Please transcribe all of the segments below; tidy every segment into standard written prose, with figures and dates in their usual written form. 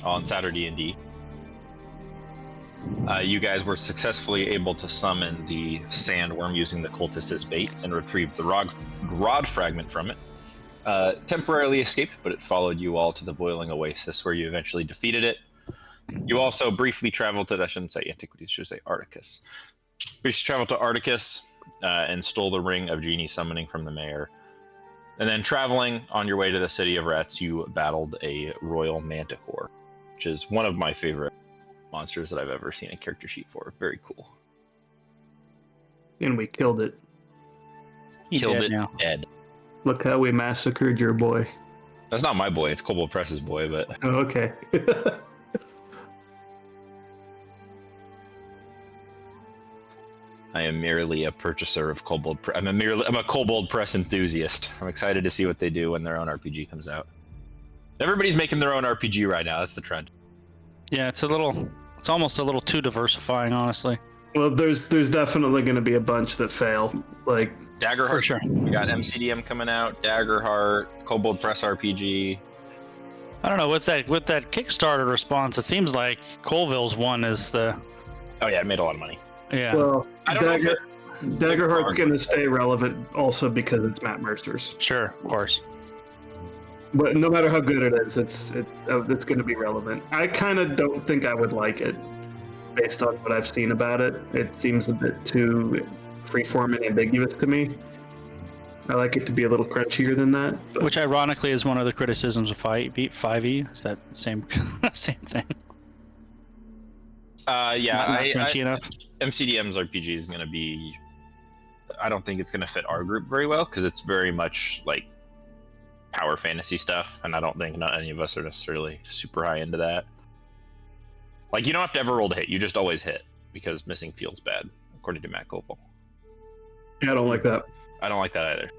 on SaturDenD. You guys were successfully able to summon the sandworm using the cultist as bait and retrieve the rod fragment from it. Temporarily escaped, but it followed you all to the boiling oasis where you eventually defeated it. You also briefly traveled to, I shouldn't say Antiquities, I should say Articus. Briefly traveled to Articus and stole the ring of genie summoning from the mayor. And then traveling on your way to the city of rats, you battled a royal manticore, which is one of my favorite monsters that I've ever seen a character sheet for. Very cool. And we killed it. Killed it now. Dead. Look how we massacred your boy. That's not my boy, it's Kobold Press's boy, but... Oh, okay. I am merely a purchaser of Kobold. I'm a Kobold Press enthusiast. I'm excited to see what they do when their own RPG comes out. Everybody's making their own RPG right now. That's the trend. Yeah, it's almost a little too diversifying, honestly. Well, there's definitely going to be a bunch that fail. Like Daggerheart. For sure. We got MCDM coming out. Daggerheart, Kobold Press RPG. I don't know, with that Kickstarter response, it seems like Colville's one is the. Oh yeah, it made a lot of money. Yeah. Well, I don't know. Daggerheart's going to stay relevant also because it's Matt Mercer's. Sure, of course. But no matter how good it is, it's going to be relevant. I kind of don't think I would like it, based on what I've seen about it. It seems a bit too freeform and ambiguous to me. I like it to be a little crunchier than that. But... Which, ironically, is one of the criticisms of 5e. Is that same thing? Yeah, not crunchy enough. MCDM's RPG is going to be. I don't think it's going to fit our group very well because it's very much like power fantasy stuff, and I don't think not any of us are necessarily super high into that. Like, you don't have to ever roll to hit; you just always hit because missing feels bad, according to Matt Koval. Yeah, I don't like that. I don't like that either.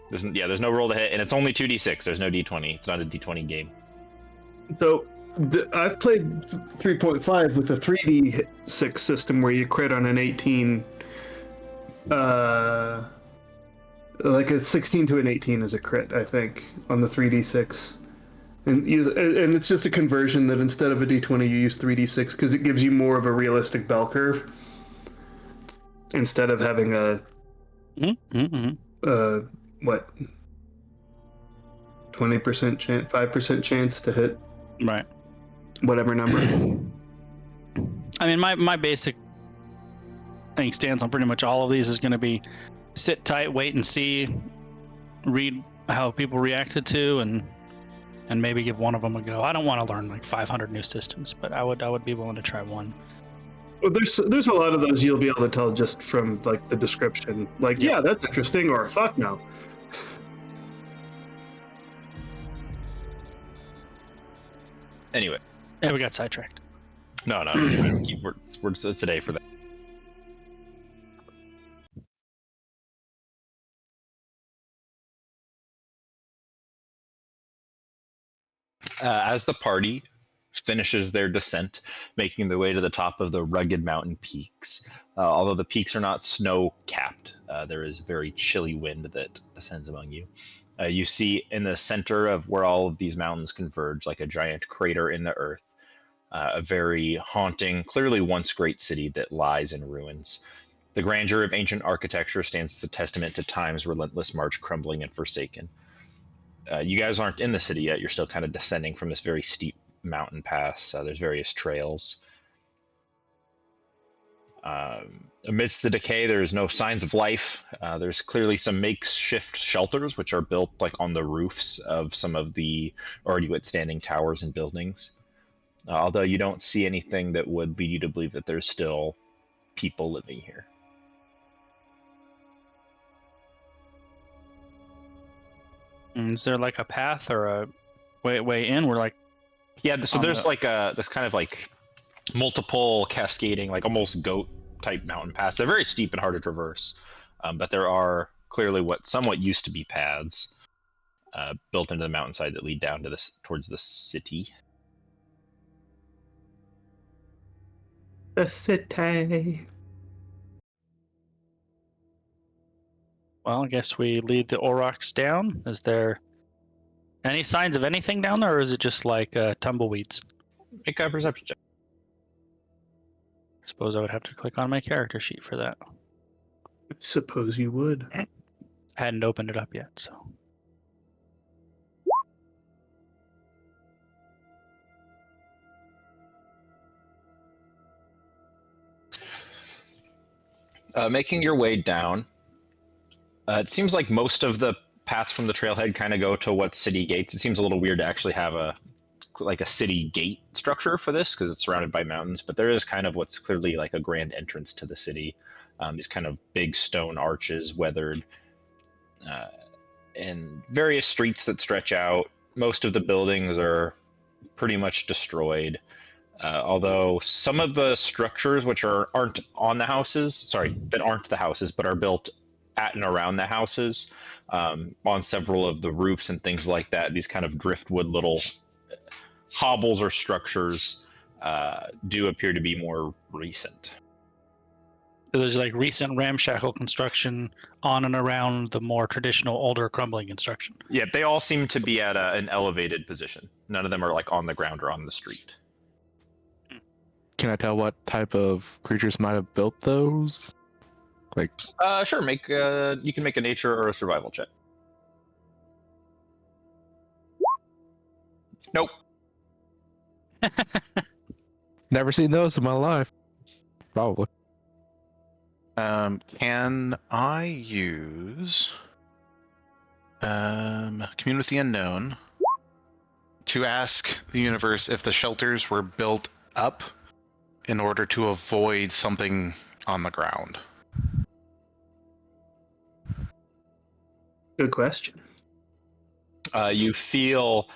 There's no roll to hit, and it's only 2d6. There's no d20. It's not a d20 game. So I've played 3.5 with a 3d6 system where you crit on an 18. Like a 16 to an 18 is a crit, I think, on the 3d6. And it's just a conversion that instead of a d20, you use 3d6 because it gives you more of a realistic bell curve. Instead of having a... what? 20% chance, 5% chance to hit. Right. Whatever number. I mean, my basic thing stands on pretty much all of these is going to be sit tight, wait and see, read how people reacted to, and maybe give one of them a go. I don't want to learn like 500 new systems, but I would be willing to try one. Well, there's a lot of those you'll be able to tell just from like the description. Like, yeah, that's interesting, or fuck no. Anyway. Yeah, we got sidetracked. No, we're today for that. As the party finishes their descent, making their way to the top of the rugged mountain peaks, although the peaks are not snow-capped, there is very chilly wind that descends among you. You see in the center of where all of these mountains converge, like a giant crater in the earth, a very haunting, clearly once great city that lies in ruins. The grandeur of ancient architecture stands as a testament to time's relentless march, crumbling and forsaken. You guys aren't in the city yet. You're still kind of descending from this very steep mountain pass. There's various trails. Amidst the decay, there's no signs of life. There's clearly some makeshift shelters, which are built like on the roofs of some of the already withstanding towers and buildings. Although you don't see anything that would lead you to believe that there's still people living here. Is there like a path or a way in? We're like, yeah. So there's like this kind of like multiple cascading, like almost goat type mountain paths. They're very steep and hard to traverse, but there are clearly what somewhat used to be paths built into the mountainside that lead down to towards the city. The city. Well, I guess we lead the Aurochs down. Is there Any signs of anything down there, or is it just like tumbleweeds? Make a perception check. I suppose I would have to click on my character sheet for that. I suppose you would. I hadn't opened it up yet, so. Making your way down, it seems like most of the paths from the trailhead kind of go to what city gates. It seems a little weird to actually have a city gate structure for this because it's surrounded by mountains, but there is kind of what's clearly like a grand entrance to the city. These kind of big stone arches, weathered, and various streets that stretch out. Most of the buildings are pretty much destroyed. Although some of the structures which aren't on the houses, that aren't the houses, but are built at and around the houses, on several of the roofs and things like that, these kind of driftwood little hobbles or structures do appear to be more recent. So there's like recent ramshackle construction on and around the more traditional, older, crumbling construction. Yeah, they all seem to be at an elevated position. None of them are like on the ground or on the street. Can I tell what type of creatures might have built those? Like, Sure. You can make a nature or a survival check. Nope. never seen those in my life. Probably. Can I use Commune with the Unknown to ask the universe if the shelters were built up in order to avoid something on the ground? Good question. You feel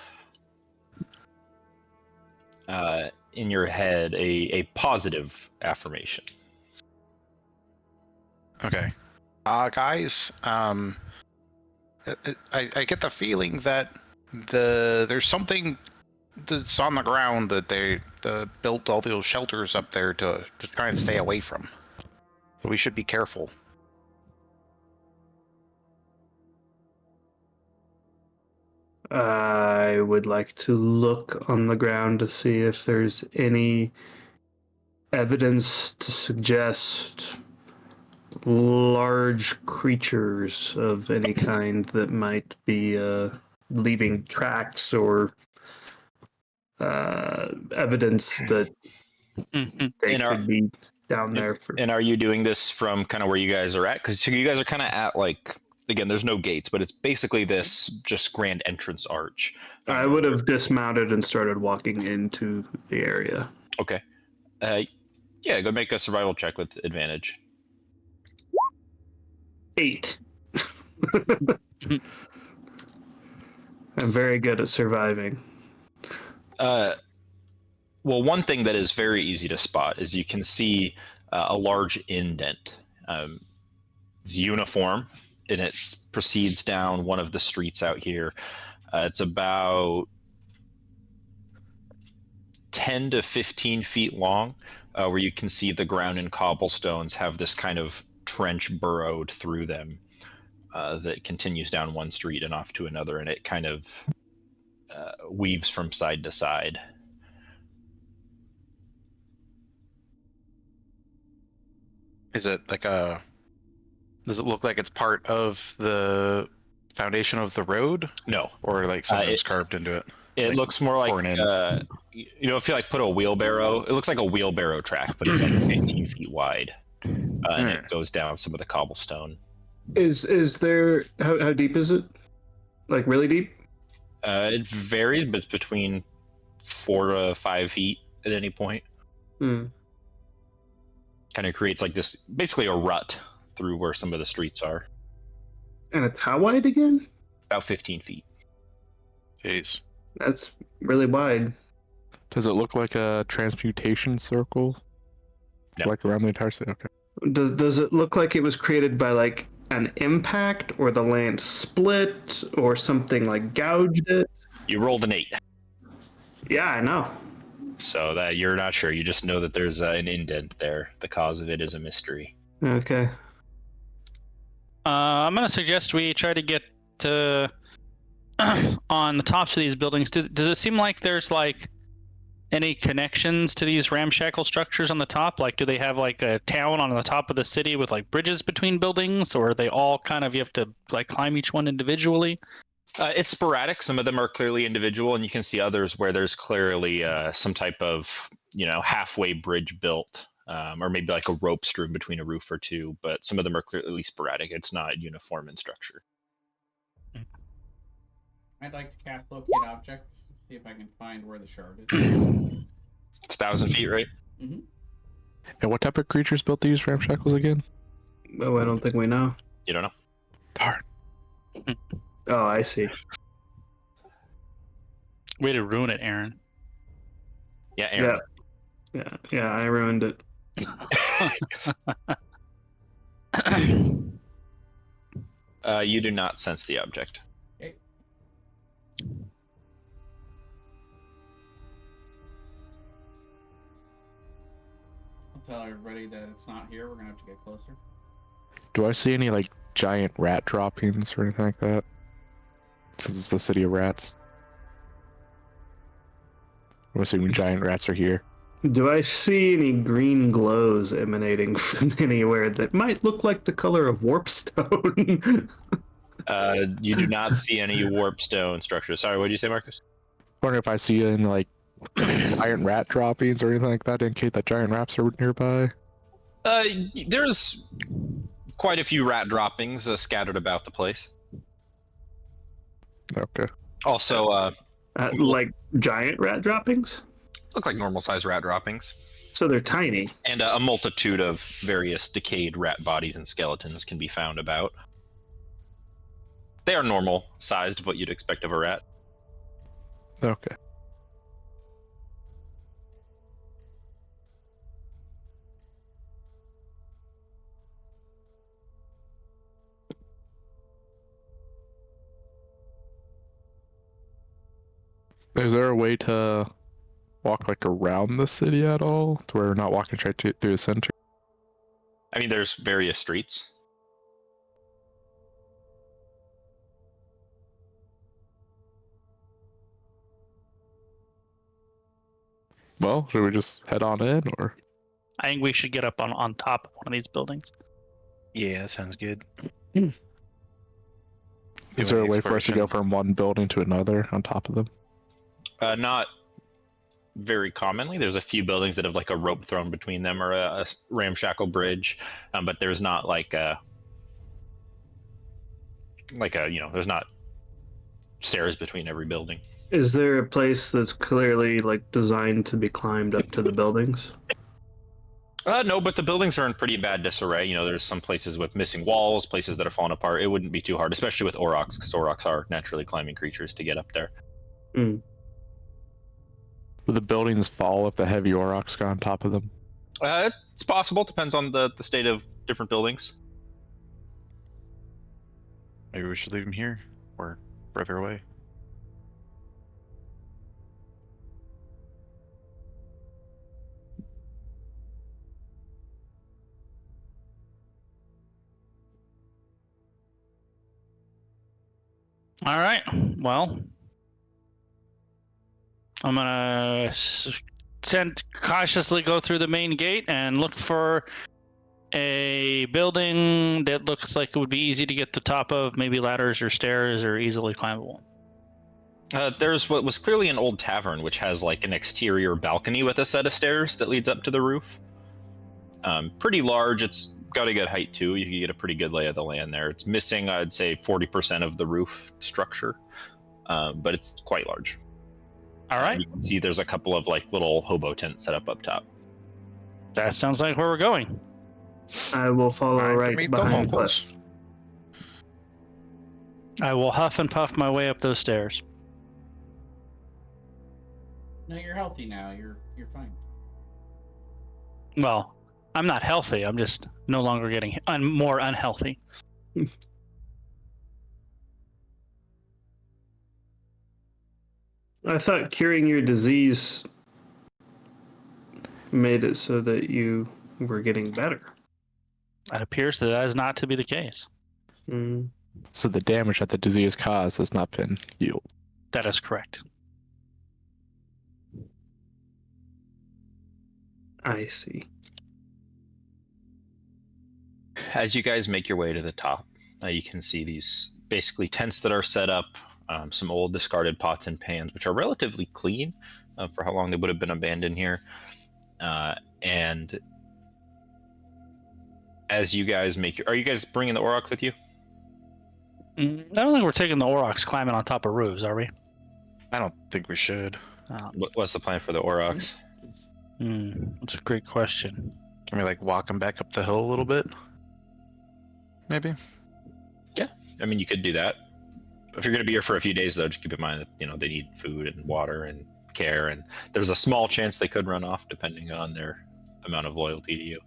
in your head a positive affirmation. Okay. Guys, I get the feeling that there's something that's on the ground that they built all those shelters up there to try and stay away from. So we should be careful. I would like to look on the ground to see if there's any evidence to suggest large creatures of any kind that might be leaving tracks or evidence that they could be down there. And are you doing this from kind of where you guys are at? Because you guys are kind of at like, again, there's no gates, but it's basically this just grand entrance arch. I would have dismounted and started walking into the area. Okay. Yeah, go make a survival check with advantage. 8. I'm very good at surviving. Well, one thing that is very easy to spot is you can see a large indent. It's uniform, and it proceeds down one of the streets out here. It's about 10 to 15 feet long, where you can see the ground and cobblestones have this kind of trench burrowed through them that continues down one street and off to another, and it kind of weaves from side to side. Is it like does it look like it's part of the foundation of the road? No. Or like something's carved into it? It like looks more like, if you like put a wheelbarrow, it looks like a wheelbarrow track, but it's like 15 feet wide. And it goes down some of the cobblestone. Is there, how deep is it? Like really deep? It varies, but it's between 4 to 5 feet at any point. Hmm. Kind of creates like this, basically a rut through where some of the streets are. And it's how wide again? About 15 feet. Jeez. That's really wide. Does it look like a transmutation circle? No. Like around the entire city? Okay. Does it look like it was created by like an impact, or the land split, or something like gouged it? You rolled an 8. Yeah, I know. So that you're not sure. You just know that there's an indent there. The cause of it is a mystery. Okay. I'm going to suggest we try to get on the tops of these buildings, does it seem like there's like any connections to these ramshackle structures on the top? Like, do they have like a town on the top of the city with like bridges between buildings, or are they all kind of, you have to like climb each one individually? It's sporadic. Some of them are clearly individual, and you can see others where there's clearly some type of halfway bridge built, or maybe like a rope strewn between a roof or two. But some of them are clearly sporadic. It's not uniform in structure. I'd like to cast locate object, see if I can find where the shard is. It's 1,000 feet, right? Mm-hmm. And what type of creatures built these ramshackles again? Oh, I don't think we know. You don't know. Darn. Oh, I see. Way to ruin it, Aaron. Yeah, Aaron. Yeah, I ruined it. You do not sense the object. Okay. I'll tell everybody that it's not here. We're gonna have to get closer. Do I see any like giant rat droppings or anything like that? Since it's the city of rats. I'm assuming giant rats are here. Do I see any green glows emanating from anywhere that might look like the color of warpstone? You do not see any warpstone structures. Sorry, what did you say, Marcus? I wonder if I see any like giant rat droppings or anything like that to indicate that giant rats are nearby. There's quite a few rat droppings scattered about the place. Okay. Also, like giant rat droppings? look like normal sized rat droppings. So they're tiny. And a multitude of various decayed rat bodies and skeletons can be found about. They are normal sized, what you'd expect of a rat. Okay. Is there a way to walk like around the city at all, to where we're not walking straight through the center? I mean, there's various streets. Well, should we just head on in, or? I think we should get up on top of one of these buildings. Yeah, that sounds good. Is there a way for us to go exploration. from one building to another on top of them? Not very commonly. There's a few buildings that have like a rope thrown between them or a ramshackle bridge, but there's not like a there's not stairs between every building. Is there a place that's clearly like designed to be climbed up to the buildings? No, but the buildings are in pretty bad disarray. You know, there's some places with missing walls, places that are falling apart. It wouldn't be too hard, especially with aurochs, because aurochs are naturally climbing creatures to get up there. Mm. Will the buildings fall if the heavy aurochs got on top of them? It's possible. Depends on the state of different buildings. Maybe we should leave him here or further away. All right. Well, I'm gonna cautiously go through the main gate and look for a building that looks like it would be easy to get to the top of, maybe ladders or stairs or easily climbable. There's what was clearly an old tavern, which has like an exterior balcony with a set of stairs that leads up to the roof. Pretty large. It's got a good height too. You can get a pretty good lay of the land there. It's missing, I'd say, 40% of the roof structure, but it's quite large. All right. You can see there's a couple of like little hobo tents set up top. That sounds like where we're going. I will follow Time to right meet the behind locals. Cliff. I will huff and puff my way up those stairs. No, you're healthy now. You're fine. Well, I'm not healthy. I'm just no longer getting more unhealthy. I thought curing your disease made it so that you were getting better. It appears that is not to be the case. Mm. So the damage that the disease caused has not been healed. That is correct. I see. As you guys make your way to the top, you can see these basically tents that are set up, some old discarded pots and pans, which are relatively clean for how long they would have been abandoned here. And as you guys are you guys bringing the Aurochs with you? I don't think we're taking the Aurochs climbing on top of roofs, are we? I don't think we should. What's the plan for the Aurochs? That's a great question. Can we like walk them back up the hill a little bit? Maybe. Yeah, I mean you could do that. If you're going to be here for a few days, though, just keep in mind that they need food and water and care, and there's a small chance they could run off depending on their amount of loyalty to you.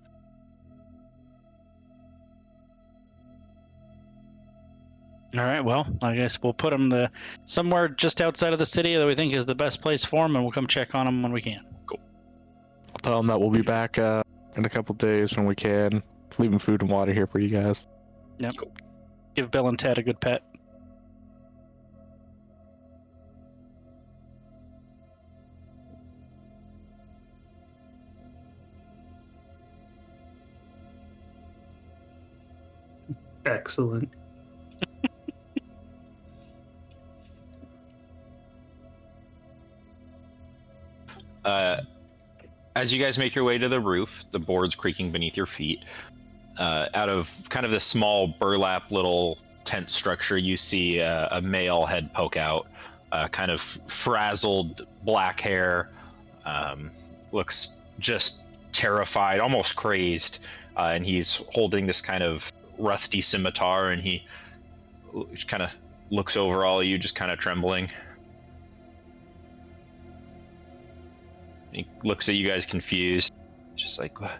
All right, well, I guess we'll put them somewhere just outside of the city that we think is the best place for them, and we'll come check on them when we can. Cool. I'll tell them that we'll be back in a couple days when we can. Leaving food and water here for you guys. Yep. Cool. Give Bill and Ted a good pet. Excellent. As you guys make your way to the roof, the boards creaking beneath your feet, out of kind of this small burlap little tent structure, you see a male head poke out, kind of frazzled black hair, looks just terrified, almost crazed, and he's holding this kind of rusty scimitar, and he kind of looks over all of you, just kind of trembling. He looks at you guys confused, just like, what?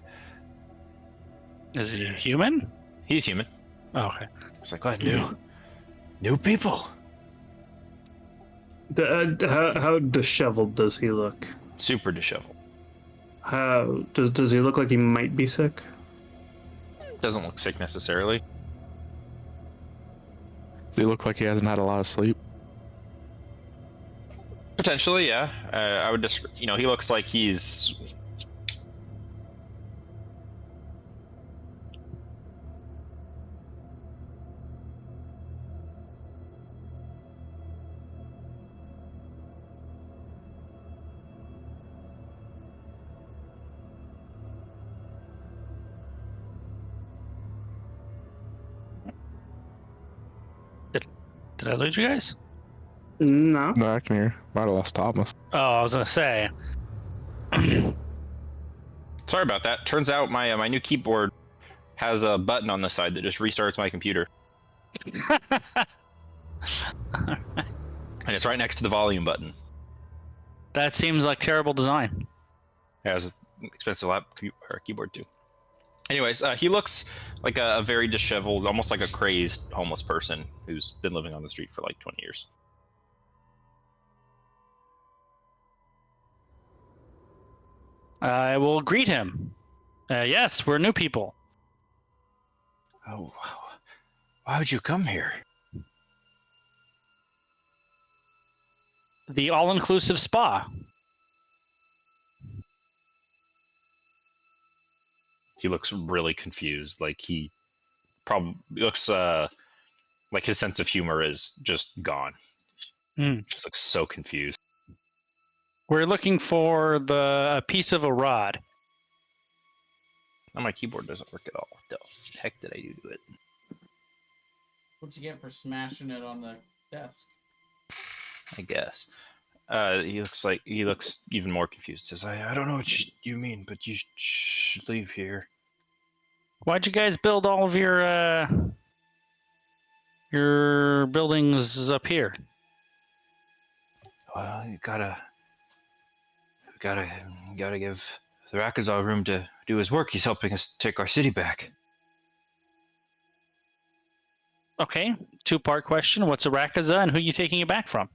Is he human? He's human. Oh, okay. It's like, what? New people. How disheveled does he look? Super disheveled. How does he look like he might be sick? Doesn't look sick necessarily. Does he look like he hasn't had a lot of sleep? Potentially, yeah. I would just, he looks like he's. Did I lose you guys? No. No, I can hear. Might have lost Thomas. Oh, I was gonna say. Sorry about that. Turns out my new keyboard has a button on the side that just restarts my computer, and it's right next to the volume button. That seems like terrible design. It has an expensive keyboard too. Anyways, he looks like a very disheveled, almost like a crazed homeless person who's been living on the street for like 20 years. I will greet him. Yes, we're new people. Oh, why would you come here? The all-inclusive spa. He looks really confused. Like he probably looks like his sense of humor is just gone. Just looks so confused. We're looking for a piece of a rod. Now my keyboard doesn't work at all. What the heck did I do to it? What'd you get for smashing it on the desk? I guess. He looks even more confused. Says, I don't know what you mean, but you should leave here. Why'd you guys build all of your buildings up here? Well, you gotta give the Rakazar room to do his work. He's helping us take our city back. Okay, two-part question. What's a Rakaza and who are you taking it back from?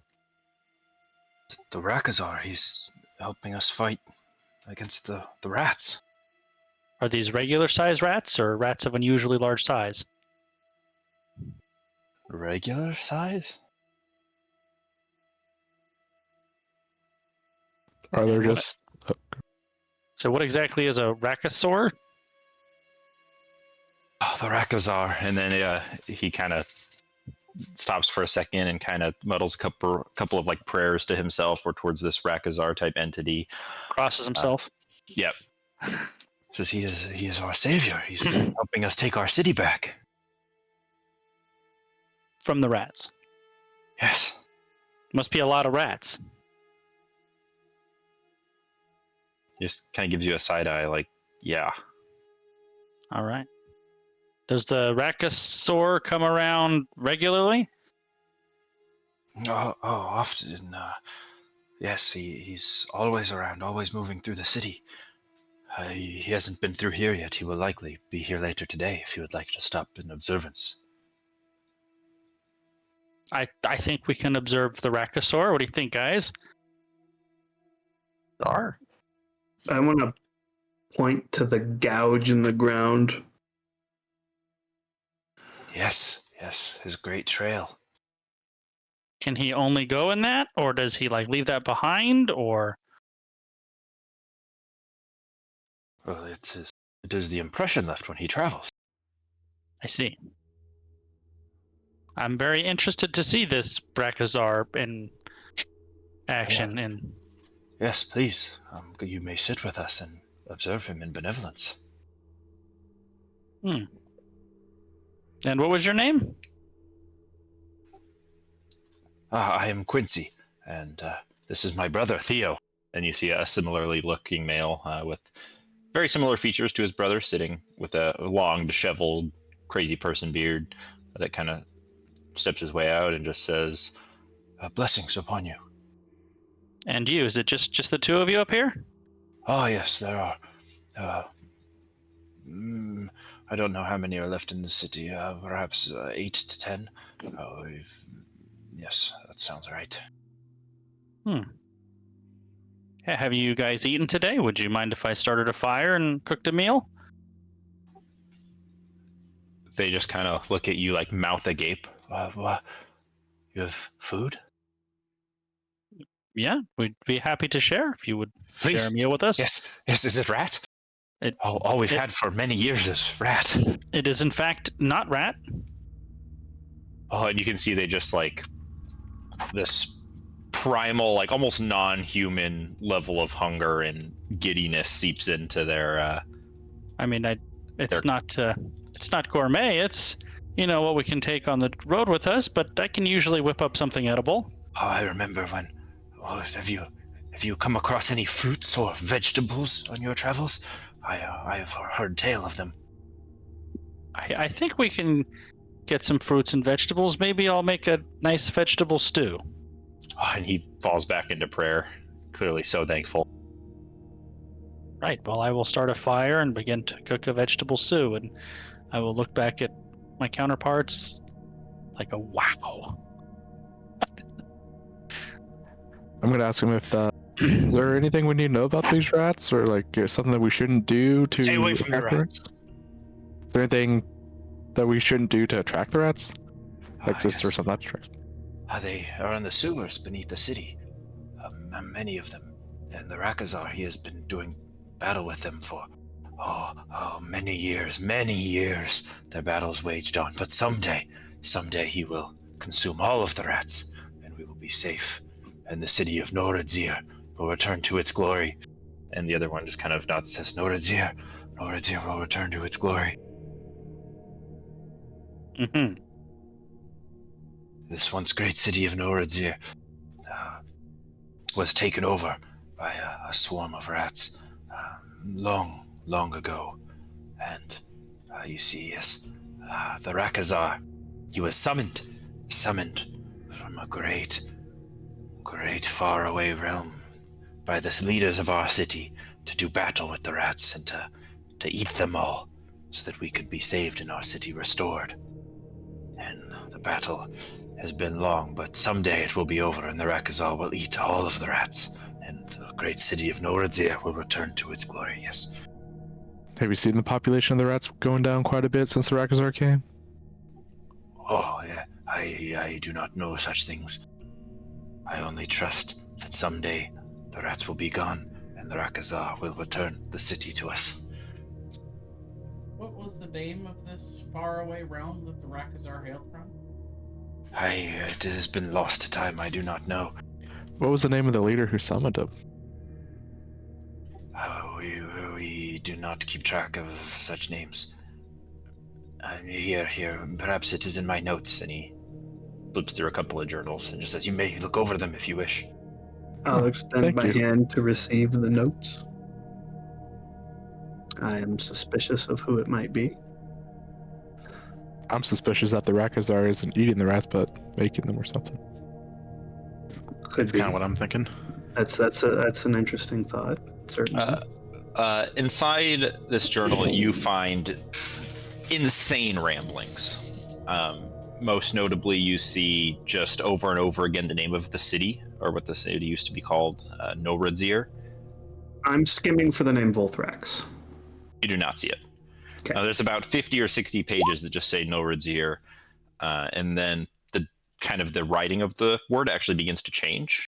The Rakazar, he's helping us fight against the rats. Are these regular-sized rats or rats of unusually large size? Regular size? Are there And what- just So what exactly is a Rakosaur? Oh, the Rakazar. And then he kind of stops for a second and kind of muddles a couple of like prayers to himself or towards this Rakazar type entity. Crosses himself. Yep. Says he is our savior. He's helping us take our city back. From the rats. Yes. Must be a lot of rats. Just kind of gives you a side eye, like, yeah. All right. Does the Rakosaur come around regularly? Oh, often. Yes, he's always around, always moving through the city. He hasn't been through here yet. He will likely be here later today if you would like to stop in observance. I think we can observe the Rakosaur. What do you think, guys? are? I want to point to the gouge in the ground. Yes, his great trail. Can he only go in that, or does he like leave that behind, or? Well, it is the impression left when he travels. I see. I'm very interested to see this Rakosaur in action. And Yes, please. You may sit with us and observe him in benevolence. and what was your name? I am Quincy, and this is my brother, Theo. And you see a similarly looking male with very similar features to his brother, sitting with a long, disheveled, crazy person beard that kind of steps his way out and just says, blessings upon you. And you? Is it just the two of you up here? Oh, yes, there are. I don't know how many are left in the city. Perhaps 8 to 10. Yes, that sounds right. Have you guys eaten today? Would you mind if I started a fire and cooked a meal? They just kind of look at you like mouth agape. You have food? Yeah, we'd be happy to share if you would Please. share a meal with us. Yes, is it rat? It- All we've had for many years is rat. It is in fact not rat. Oh, and you can see they just like this primal, like almost non-human level of hunger and giddiness seeps into their. I mean, it's not gourmet. It's what we can take on the road with us, but I can usually whip up something edible. Oh, I remember when. Oh, have you come across any fruits or vegetables on your travels? I have heard tale of them. I think we can get some fruits and vegetables. Maybe I'll make a nice vegetable stew. Oh, and he falls back into prayer, clearly so thankful. Right. Well, I will start a fire and begin to cook a vegetable stew, and I will look back at my counterparts like a wow. I'm gonna ask him if is there anything we need to know about these rats, or like something that we shouldn't do to Stay away from the attract rats. Is there anything that we shouldn't do to attract the rats? Like just or Yes. something not to attract. They are in the sewers beneath the city. Many of them. And the Rakazar, he has been doing battle with them for many years, many years. Their battles waged on. But someday he will consume all of the rats, and we will be safe. And the city of Noradzir will return to its glory. And the other one just kind of nods and says, Noradzir will return to its glory. Mm-hmm. This once great city of Noradzir was taken over by a swarm of rats long, long ago. And you see, yes, the Rakazar, he was summoned from a great faraway realm by the leaders of our city to do battle with the rats and to eat them all so that we could be saved and our city restored. And the battle has been long, but someday it will be over and the Rakazar will eat all of the rats and the great city of Noradzir will return to its glory, yes. Have you seen the population of the rats going down quite a bit since the Rakazar came? Oh, yeah. I do not know such things. I only trust that someday the rats will be gone and the Rakazar will return the city to us. What was the name of this faraway realm that the Rakazar hailed from? It has been lost to time, I do not know. What was the name of the leader who summoned him? We do not keep track of such names. Here, perhaps it is in my notes. And he flips through a couple of journals and just says, you may look over them if you wish. I'll extend thank my you. hand to receive the notes. I am suspicious of who it might be. I'm suspicious that the Rakazar isn't eating the rats, but making them or something. Could be. Kind of what I'm thinking. That's an interesting thought. Certainly. Inside this journal, you find insane ramblings. Most notably, you see just over and over again the name of the city, or what the city used to be called, Noradzir. I'm skimming for the name Volthrax. You do not see it. Okay. There's about 50 or 60 pages that just say Noradzir, and then the kind of the writing of the word actually begins to change.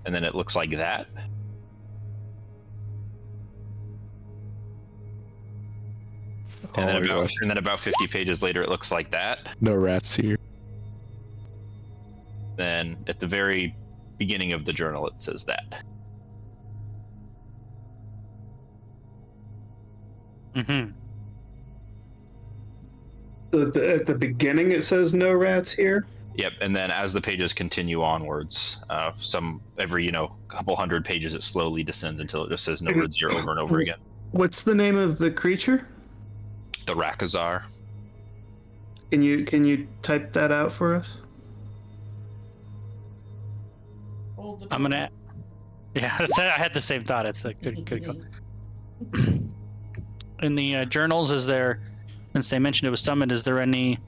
And then it looks like that. And Oh my gosh. then about 50 pages later, it looks like that. No rats here. Then at the very beginning of the journal, it says that. Mm-hmm. At the beginning, it says no rats here. Yep. And then as the pages continue onwards, every couple hundred pages, it slowly descends until it just says no words here over and over again. What's the name of the creature? The Rakazar. Can you type that out for us? Hold the I'm door. gonna. Yeah, I had the same thought. It's a good call. In the journals, is there, since they mentioned it was summoned, is there any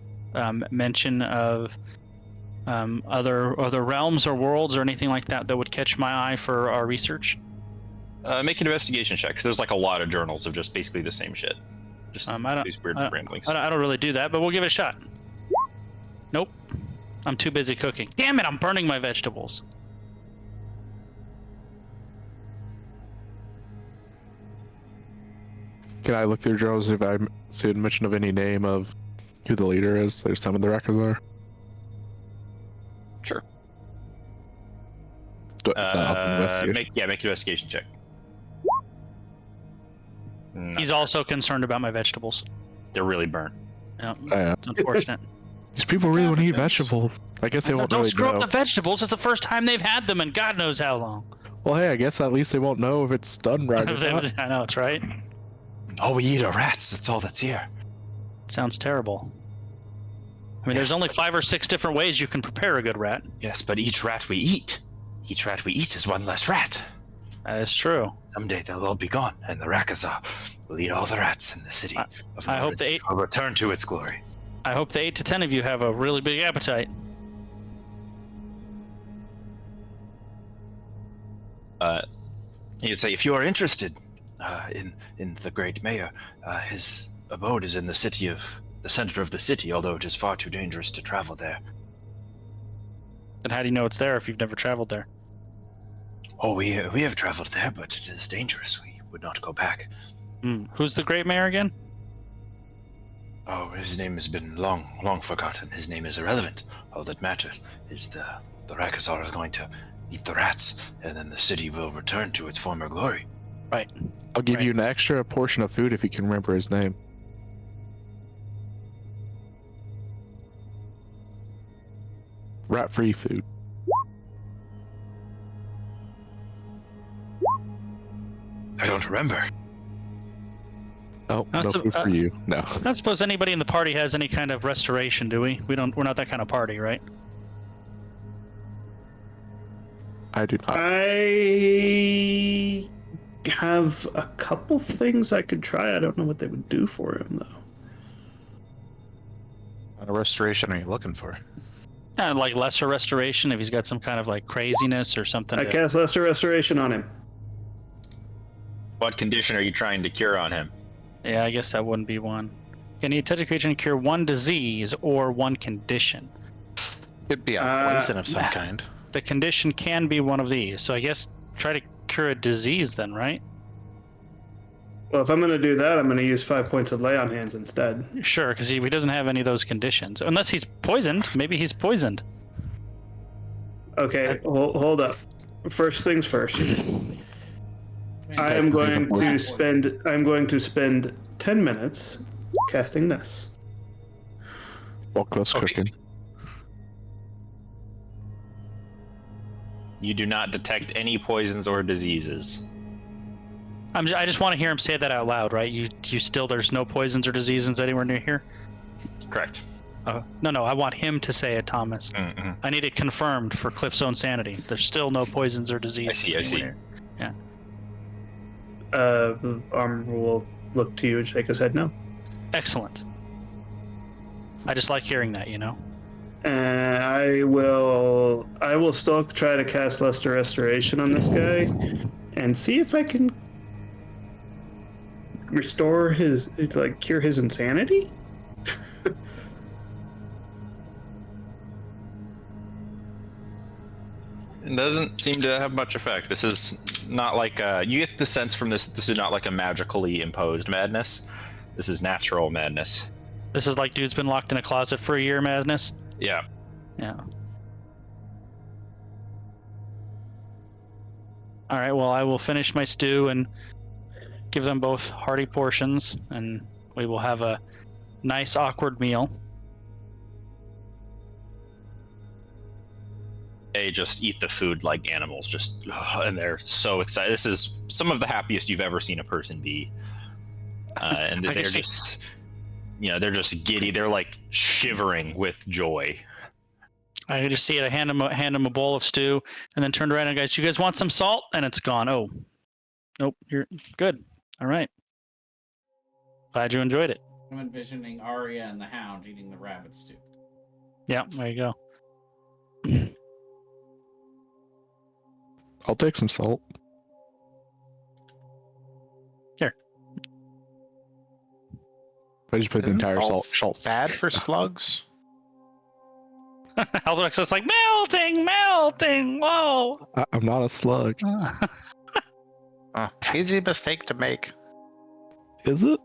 mention of other realms or worlds or anything like that that would catch my eye for our research? Make an investigation check, because there's like a lot of journals of just basically the same shit. Just these weird ramblings. I don't really do that, but we'll give it a shot. Nope. I'm too busy cooking. Damn it, I'm burning my vegetables. Can I look through journals if I see a mention of any name of who the leader is? There's some of the Rakazar. Sure. Is that off the investigation? Make an investigation check. No, He's also concerned about my vegetables. they're really burnt. Yeah, Yeah. it's unfortunate. These people really want to eat Happens. vegetables. I guess they won't Don't really screw know. up the vegetables. It's the first time they've had them in God knows how long. Well, hey, I guess at least they won't know if it's done right or not. I know, it's right. All we eat are rats. That's all that's here. Sounds terrible. I mean, there's only 5 or 6 different ways you can prepare a good rat. Yes, but each rat we eat is one less rat. That is true. Someday they'll all be gone, and the Rakazar will eat all the rats in the city. I hope they will return to its glory. I hope the 8 to 10 of you have a really big appetite. You'd say, if you are interested in the great mayor, his abode is in the center of the city, although it is far too dangerous to travel there. Then how do you know it's there if you've never traveled there? Oh, we have traveled there, but it is dangerous. We would not go back. Who's the great mayor again? Oh, his name has been long forgotten. His name is irrelevant. All that matters is the Rakazar is going to eat the rats, and then the city will return to its former glory. Right. I'll give Right. you an extra portion of food if you can remember his name. Rat-free food. I don't remember. Oh, That's no a- food for you. No. I don't suppose anybody in the party has any kind of restoration, do we? We're not that kind of party, right? I do not. I have a couple things I could try. I don't know what they would do for him, though. What kind of restoration are you looking for? Like lesser restoration if he's got some kind of like craziness or something. I cast Lesser Restoration on him. What condition are you trying to cure on him? Yeah, I guess that wouldn't be one. Can you touch a creature and cure one disease or one condition? Could be a poison of some kind. The condition can be one of these. So I guess try to cure a disease then, right? Well, if I'm going to do that, I'm going to use 5 points of lay on hands instead. Sure, because he doesn't have any of those conditions. Unless he's poisoned. Maybe he's poisoned. Okay, hold up. First things first. I'm going to spend 10 minutes casting this. Well, close cooking. You do not detect any poisons or diseases. I just want to hear him say that out loud, right? You still, there's no poisons or diseases anywhere near here? Correct. No, I want him to say it, Thomas. Mm-mm. I need it confirmed for Cliff's own sanity. There's still no poisons or diseases. I see. Here. Yeah. Arm will look to you and shake his head no. Excellent. I just like hearing that, you know? I will still try to cast Luster Restoration on this guy and see if I can restore his, like, cure his insanity? It doesn't seem to have much effect. This is not like you get the sense from this is not like a magically imposed madness. This is natural madness. This is like dude's been locked in a closet for a year madness? Yeah. Yeah. All right, well, I will finish my stew and give them both hearty portions, and we will have a nice, awkward meal. They just eat the food like animals, and they're so excited. This is some of the happiest you've ever seen a person be. And they're just, they're just giddy. They're like shivering with joy. I can just see it. I hand him a bowl of stew, and then turned around and guys, you guys want some salt? And it's gone. Oh, nope, you're good. All right. Glad you enjoyed it. I'm envisioning Arya and the Hound eating the rabbit stew. Yeah, there you go. I'll take some salt. Here. I just put the entire salt. Bad for slugs? Alderix is like, melting, whoa. I'm not a slug. Easy mistake to make. Is it?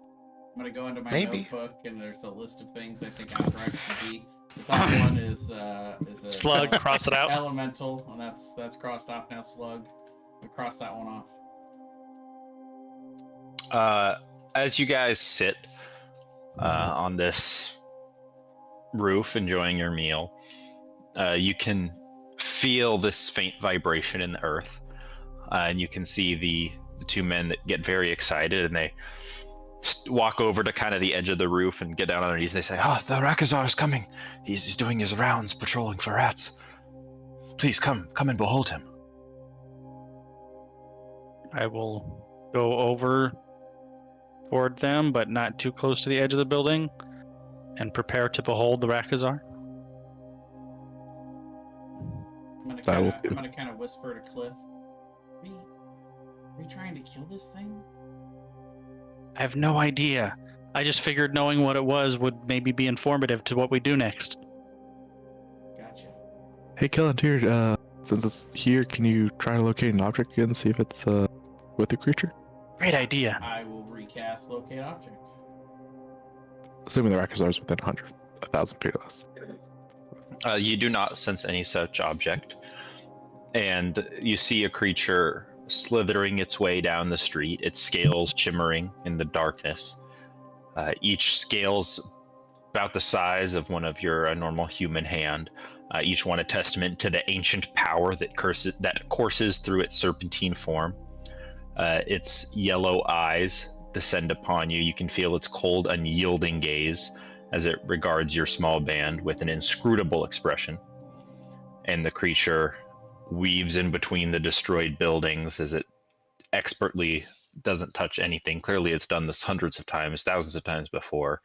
I'm gonna go into my Maybe. notebook, and there's a list of things I think Aldrax could be. The top one is a Slug, cross it out. Elemental, and that's crossed off now. Slug, I cross that one off. As you guys sit on this roof enjoying your meal, you can feel this faint vibration in the earth, and you can see the two men that get very excited, and they walk over to kind of the edge of the roof and get down on their knees. They say, "Oh, the Rakazar is coming. He's doing his rounds patrolling for rats. Please come and behold him." I will go over toward them, but not too close to the edge of the building, and prepare to behold the Rakazar. I'm gonna kind of whisper to Cliff. Are we trying to kill this thing? I have no idea. I just figured knowing what it was would maybe be informative to what we do next. Gotcha. Hey, Kelantir, since it's here, can you try to locate an object again and see if it's with the creature? Great idea. I will recast locate object. Assuming the Rakazar is within 1,000 feet of us. You do not sense any such object, and you see a creature slithering its way down the street, its scales shimmering in the darkness. Each scale's about the size of one of your normal human hand, each one a testament to the ancient power that courses through its serpentine form. Its yellow eyes descend upon you. You can feel its cold, unyielding gaze as it regards your small band with an inscrutable expression. And the creature weaves in between the destroyed buildings as it expertly doesn't touch anything. Clearly it's done this hundreds of times, thousands of times before,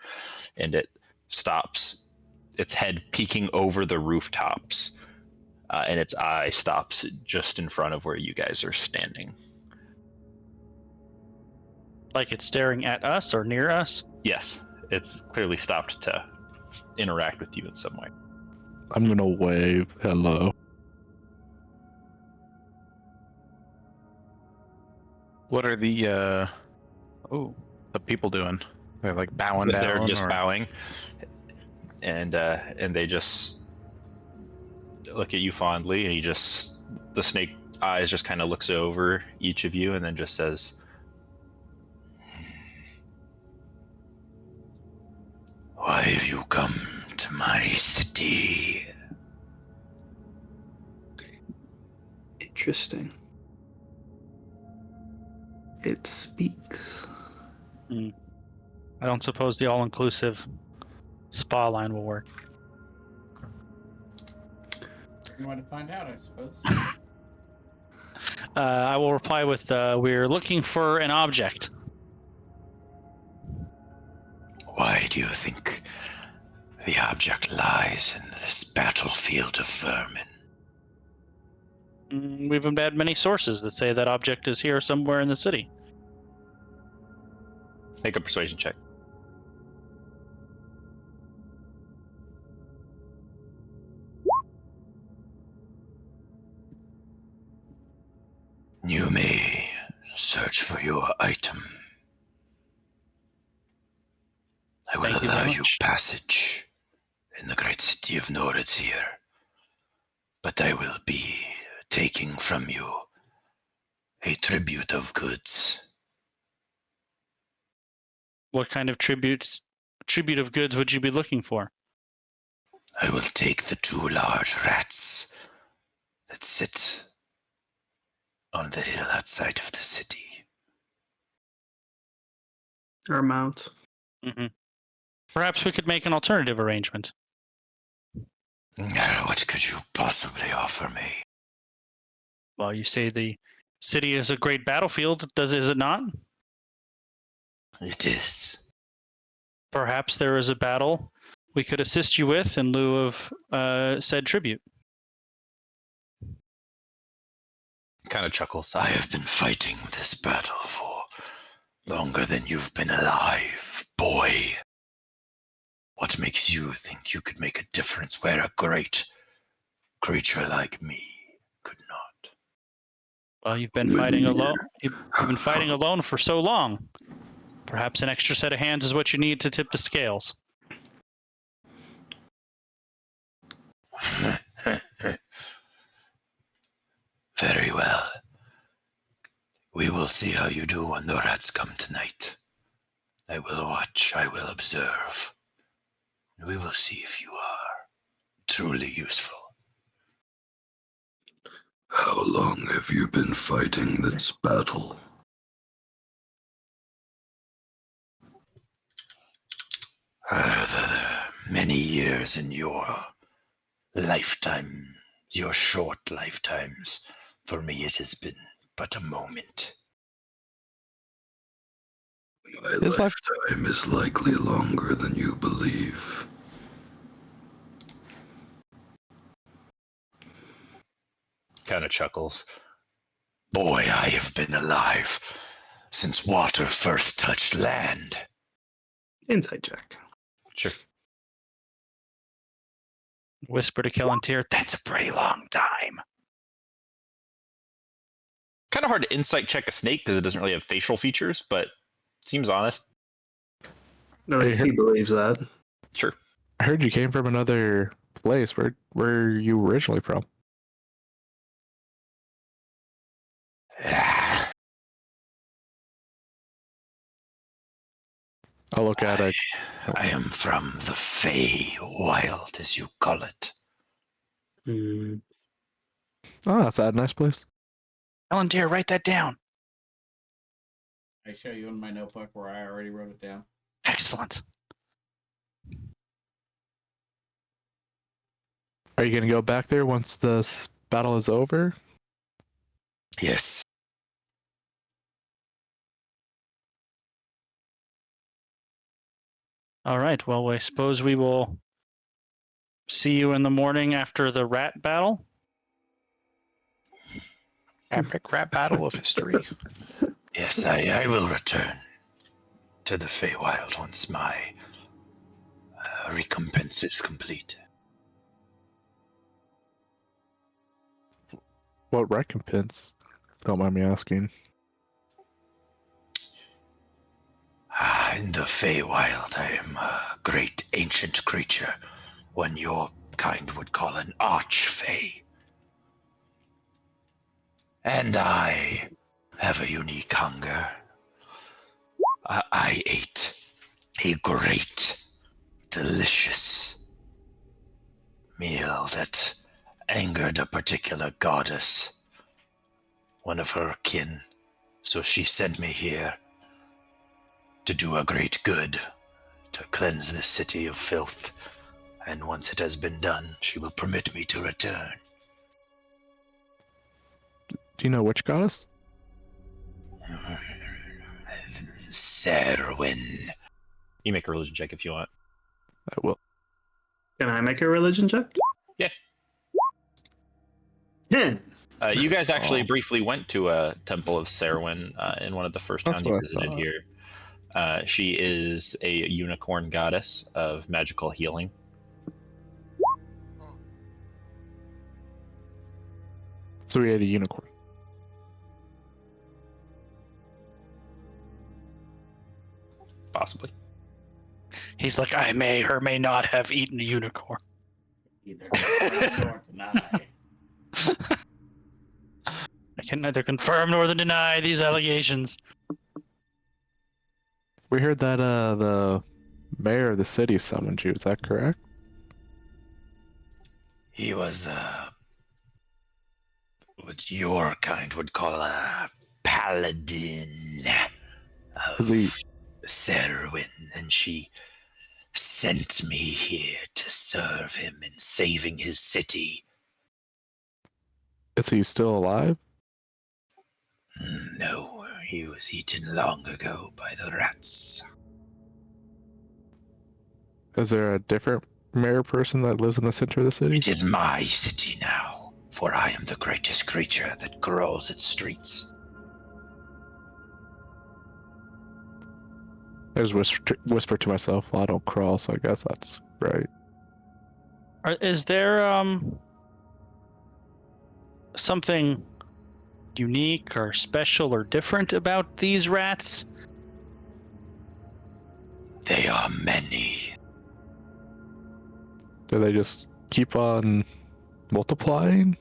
and it stops, its head peeking over the rooftops, and its eye stops just in front of where you guys are standing. Like it's staring at us or near us? Yes, it's clearly stopped to interact with you in some way. I'm gonna wave hello. What are the Oh. people doing? They're like bowing down. They're just or... bowing, and they just look at you fondly, and the snake eyes just kind of looks over each of you, and then just says, "Why have you come to my city?" Interesting. It speaks. I don't suppose the all-inclusive spa line will work. You want to find out, I suppose. I will reply with, we're looking for an object. Why do you think the object lies in this battlefield of vermin? We've had many sources that say that object is here somewhere in the city. Make a persuasion check. You may search for your item. I will Thank you allow very you much. passage in the great city of Noritz here, but I will be taking from you a tribute of goods. What kind of tribute of goods would you be looking for? I will take the 2 large rats that sit on the hill outside of the city. Or mount. Mm-hmm. Perhaps we could make an alternative arrangement. What could you possibly offer me? Well, you say the city is a great battlefield, is it not? It is. Perhaps there is a battle we could assist you with in lieu of said tribute. Kind of chuckles. I have been fighting this battle for longer than you've been alive, boy. What makes you think you could make a difference where a great creature like me could not? Well, you've been fighting alone. You've been fighting alone for so long. Perhaps an extra set of hands is what you need to tip the scales. Very well. We will see how you do when the rats come tonight. I will watch, I will observe. We will see if you are truly useful. How long have you been fighting this battle? Many years in your lifetime, your short lifetimes. For me, it has been but a moment. My lifetime is likely longer than you believe. Kind of chuckles. Boy, I have been alive since water first touched land. Insight check. Sure. Whisper to Kellantir, that's a pretty long time. Kind of hard to insight check a snake because it doesn't really have facial features, but seems honest. No, he believes that. Sure. I heard you came from another place. Where are you originally from? I'll look at it. I am from the Fey Wild, as you call it. Mm. Oh, that's a nice place. Kellantir, write that down. I show you in my notebook where I already wrote it down. Excellent. Are you going to go back there once this battle is over? Yes. All right. Well, I suppose we will see you in the morning after the rat battle. Epic rap battle of history. Yes, I will return. to the Feywild once my recompense is complete. What recompense? Don't mind me asking. In the Feywild, I am a great ancient creature, one your kind would call an arch-fey. And I have a unique hunger. I ate a great, delicious meal that angered a particular goddess, one of her kin. So she sent me here to do a great good, to cleanse this city of filth. And once it has been done, she will permit me to return. Do you know which goddess? Serwin. You make a religion check if you want. I will. Can I make a religion check? Yeah. 10. You guys actually briefly went to a temple of Serwin in one of the first That's towns you what I visited thought. here. She is a unicorn goddess of magical healing. So we had a unicorn. Possibly. He's like, I may or may not have eaten a unicorn. Either confirm or deny. I can neither confirm nor deny these allegations. We heard that the mayor of the city summoned you. Is that correct? He was what your kind would call a paladin Is he? of Serwin, and she sent me here to serve him in saving his city. Is he still alive? No, he was eaten long ago by the rats. Is there a different mayor person that lives in the center of the city? It is my city now, for I am the greatest creature that crawls its streets. I just whisper to myself, well, I don't crawl, so I guess that's right. Is there something unique or special or different about these rats? They are many. Do they just keep on multiplying?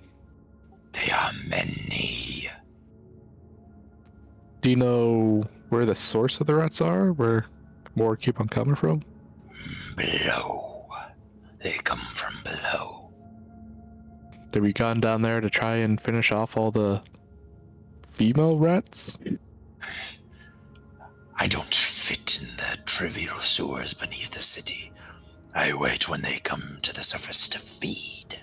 They are many. Do you know where the source of the rats are? Where more keep on coming from? Below. They come from below. Have we gone down there to try and finish off all the female rats? I don't fit in the trivial sewers beneath the city. I wait when they come to the surface to feed.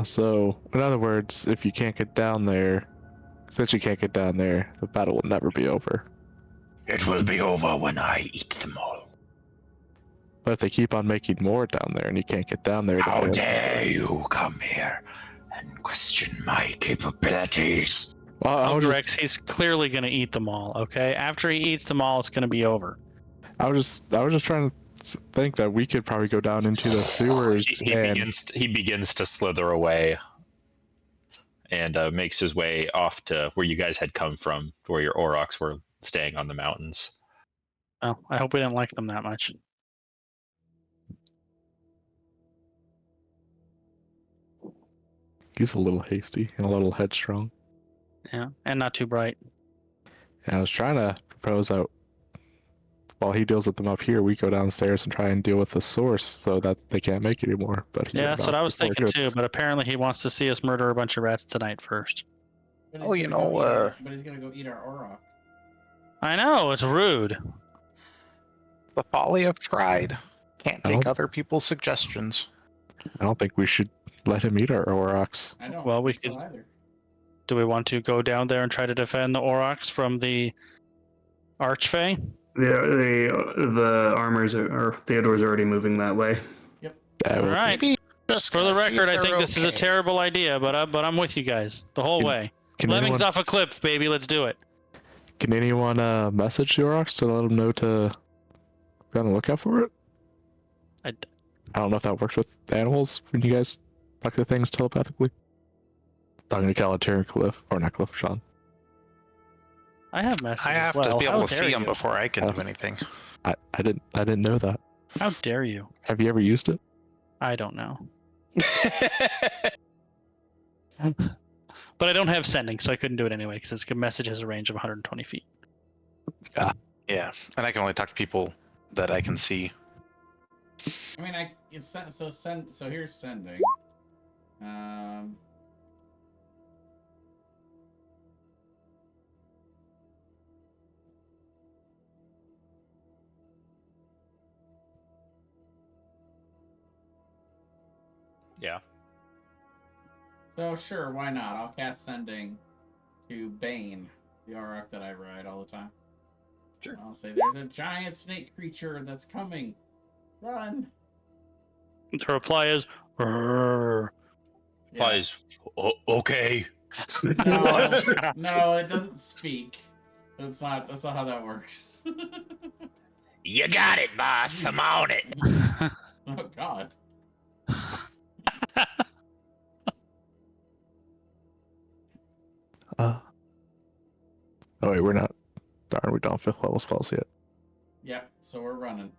So, in other words, if you can't get down there, since you can't get down there, the battle will never be over. It will be over when I eat them all. But if they keep on making more down there and you can't get down there... How then- dare you come here and question my capabilities? Well, I was Rex, he's clearly going to eat them all, okay? After he eats them all, it's going to be over. I was just trying to think that we could probably go down into the sewers He begins to slither away and makes his way off to where you guys had come from, where your aurochs were staying on the mountains. Oh, I hope we didn't like them that much. He's a little hasty and a little headstrong. Yeah, and not too bright. And I was trying to propose that while he deals with them up here, we go downstairs and try and deal with the source so that they can't make it anymore. But Yeah, that's what I was thinking good. too, but apparently he wants to see us murder a bunch of rats tonight first. But Oh, he's you gonna go know, eat our- but he's gonna go eat our aurochs. I know, it's rude. The folly of pride. Can't I take don't- other people's suggestions. I don't think we should let him eat our aurochs. I don't. Well, we think so could- either. Do we want to go down there and try to defend the aurochs from the Archfey? The armors or Theodore's already moving that way. Yeah, All well, right. Maybe just For the gonna see if record, I they're think this is a okay. terrible idea, but I'm with you guys the whole Can- way. Can Lemmings anyone, off a cliff, baby. Let's do it. Can anyone message the Aurochs to let them know to be on the lookout for it? I don't know if that works with animals when you guys talk to things telepathically. Talking to Calatair and Cliff, or not Cliff, Sean. I have messages. I have to be able to see them before I can do anything. I didn't know that. How dare you? Have you ever used it? I don't know. But I don't have sending, so I couldn't do it anyway because its message has a range of 120 feet. Yeah, and I can only talk to people that I can see. I mean, so here's sending. Yeah. So sure, why not? I'll cast sending to Bane, the Auroch that I ride all the time. Sure. I'll say there's a giant snake creature that's coming. Run. The reply is, "Rrrr." Reply is, okay. No, it doesn't speak. That's not how that works. You got it, boss. I'm on it. Oh God. Oh wait, we're not. Darn, we don't have 5th level spells yet. Yep. So we're running.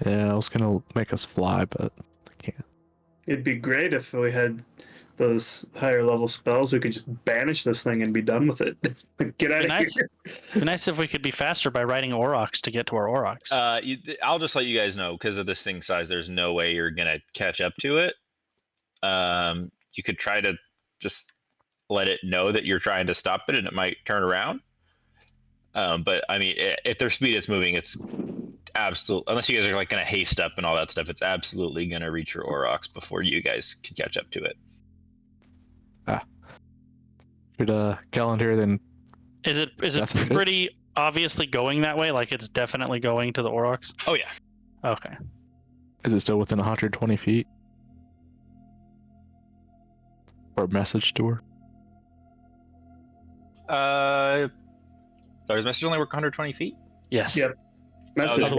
Yeah, I was gonna make us fly, but I can't. It'd be great if we had those higher level spells. We could just banish this thing and be done with it. Get out of here. It'd be nice if we could be faster by riding Aurochs to get to our Aurochs. I'll just let you guys know, because of this thing's size, there's no way you're gonna catch up to it. You could try to just let it know that you're trying to stop it, and it might turn around. But I mean, at their speed it's moving, it's absolute. Unless you guys are like gonna haste up and all that stuff, it's absolutely gonna reach your Aurochs before you guys can catch up to it. Should Calendar then? Is it pretty obviously going that way? Like it's definitely going to the Aurochs? Oh yeah. Okay. Is it still within 120 feet? Or message to her? Does message only work 120 feet? Yes. Yep. Message.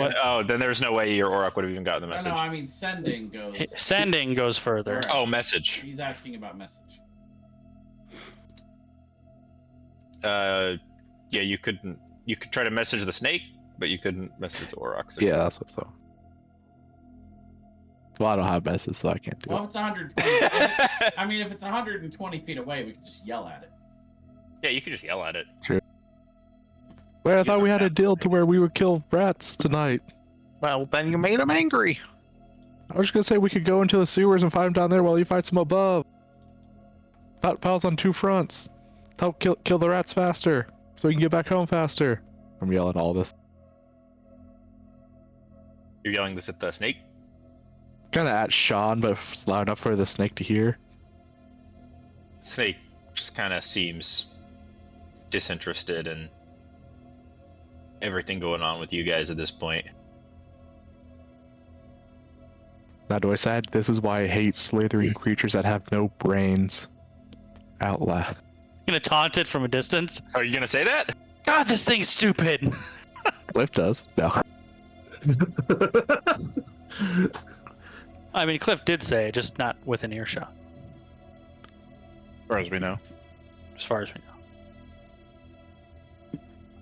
Then there's no way your Auroch would have even gotten the message. No, I mean sending goes. Sending goes further. Right. Oh, message. He's asking about message. Yeah, you could try to message the snake, but you couldn't message the Aurochs. Yeah, that's what I thought. Well, I don't have message, so I can't do Well, it. if it's 120, I mean, if it's 120 feet away, we can just yell at it. Yeah, you could just yell at it. Wait, I thought we had a deal to where we would kill rats tonight. Well, then you made him angry. I was just gonna say we could go into the sewers and fight them down there while you fight some above. Fight pals on 2 fronts. Help kill the rats faster, so we can get back home faster. I'm yelling all this. You're yelling this at the snake? Kind of at Sean, but it's loud enough for the snake to hear. Snake just kind of seems disinterested in everything going on with you guys at this point. Now, do I say this is why I hate slithering creatures that have no brains? Out loud. Gonna taunt it from a distance. Are you gonna say that? God, this thing's stupid. Cliff does. No. I mean, Cliff did say it, just not within earshot, As far as we know. as far as we know.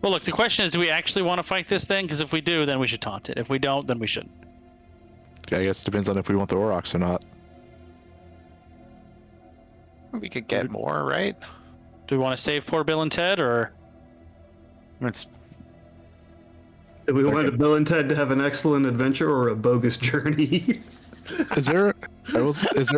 Well, look, the question is, do we actually want to fight this thing? Because if we do, then we should taunt it. If we don't, then we shouldn't. Yeah, I guess it depends on if we want the Aurochs or not. We could get more, right? Do we want to save poor Bill and Ted, or It's Do we want Bill and Ted to have an excellent adventure or a bogus journey? Is there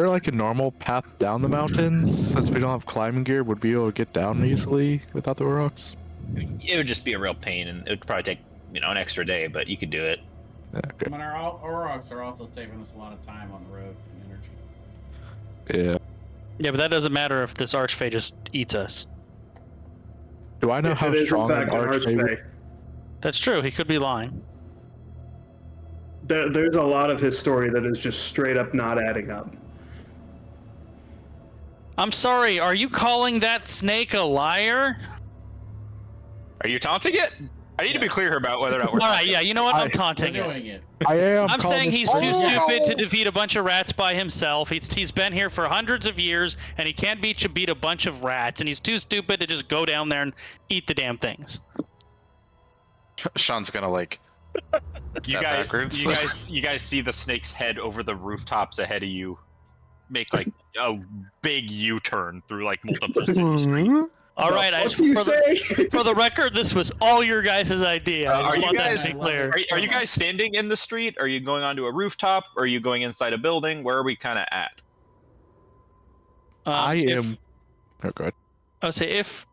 like a normal path down the mountains? Since we don't have climbing gear, would we be able to get down easily without the Aurochs? It would just be a real pain, and it would probably take an extra day, but you could do it. Yeah, I okay. mean, our Aurochs are also saving us a lot of time on the road and energy. Yeah. yeah, but that doesn't matter if this Archfey just eats us. Do I know If how it is in strong an fact an Archfey? Archfey. That's true. He could be lying. There's a lot of his story that is just straight up not adding up. I'm sorry. Are you calling that snake a liar? Are you taunting it? I need to be clear about whether or not we're. All right, yeah, you know what? I'm taunting We're it. doing it. I am. I'm calling saying this he's too bullshit. stupid to defeat a bunch of rats by himself. He's been here for hundreds of years, and he can't beat a bunch of rats, and he's too stupid to just go down there and eat the damn things. Sean's gonna like step backwards. You guys see the snake's head over the rooftops ahead of you, make like a big U-turn through like multiple city streets. All right, for the record, this was all your guys' idea. Are you guys clear? Are you guys standing in the street? Are you going onto a rooftop? Are you going inside a building? Where are we kind of at? I am. Oh, good. I would say if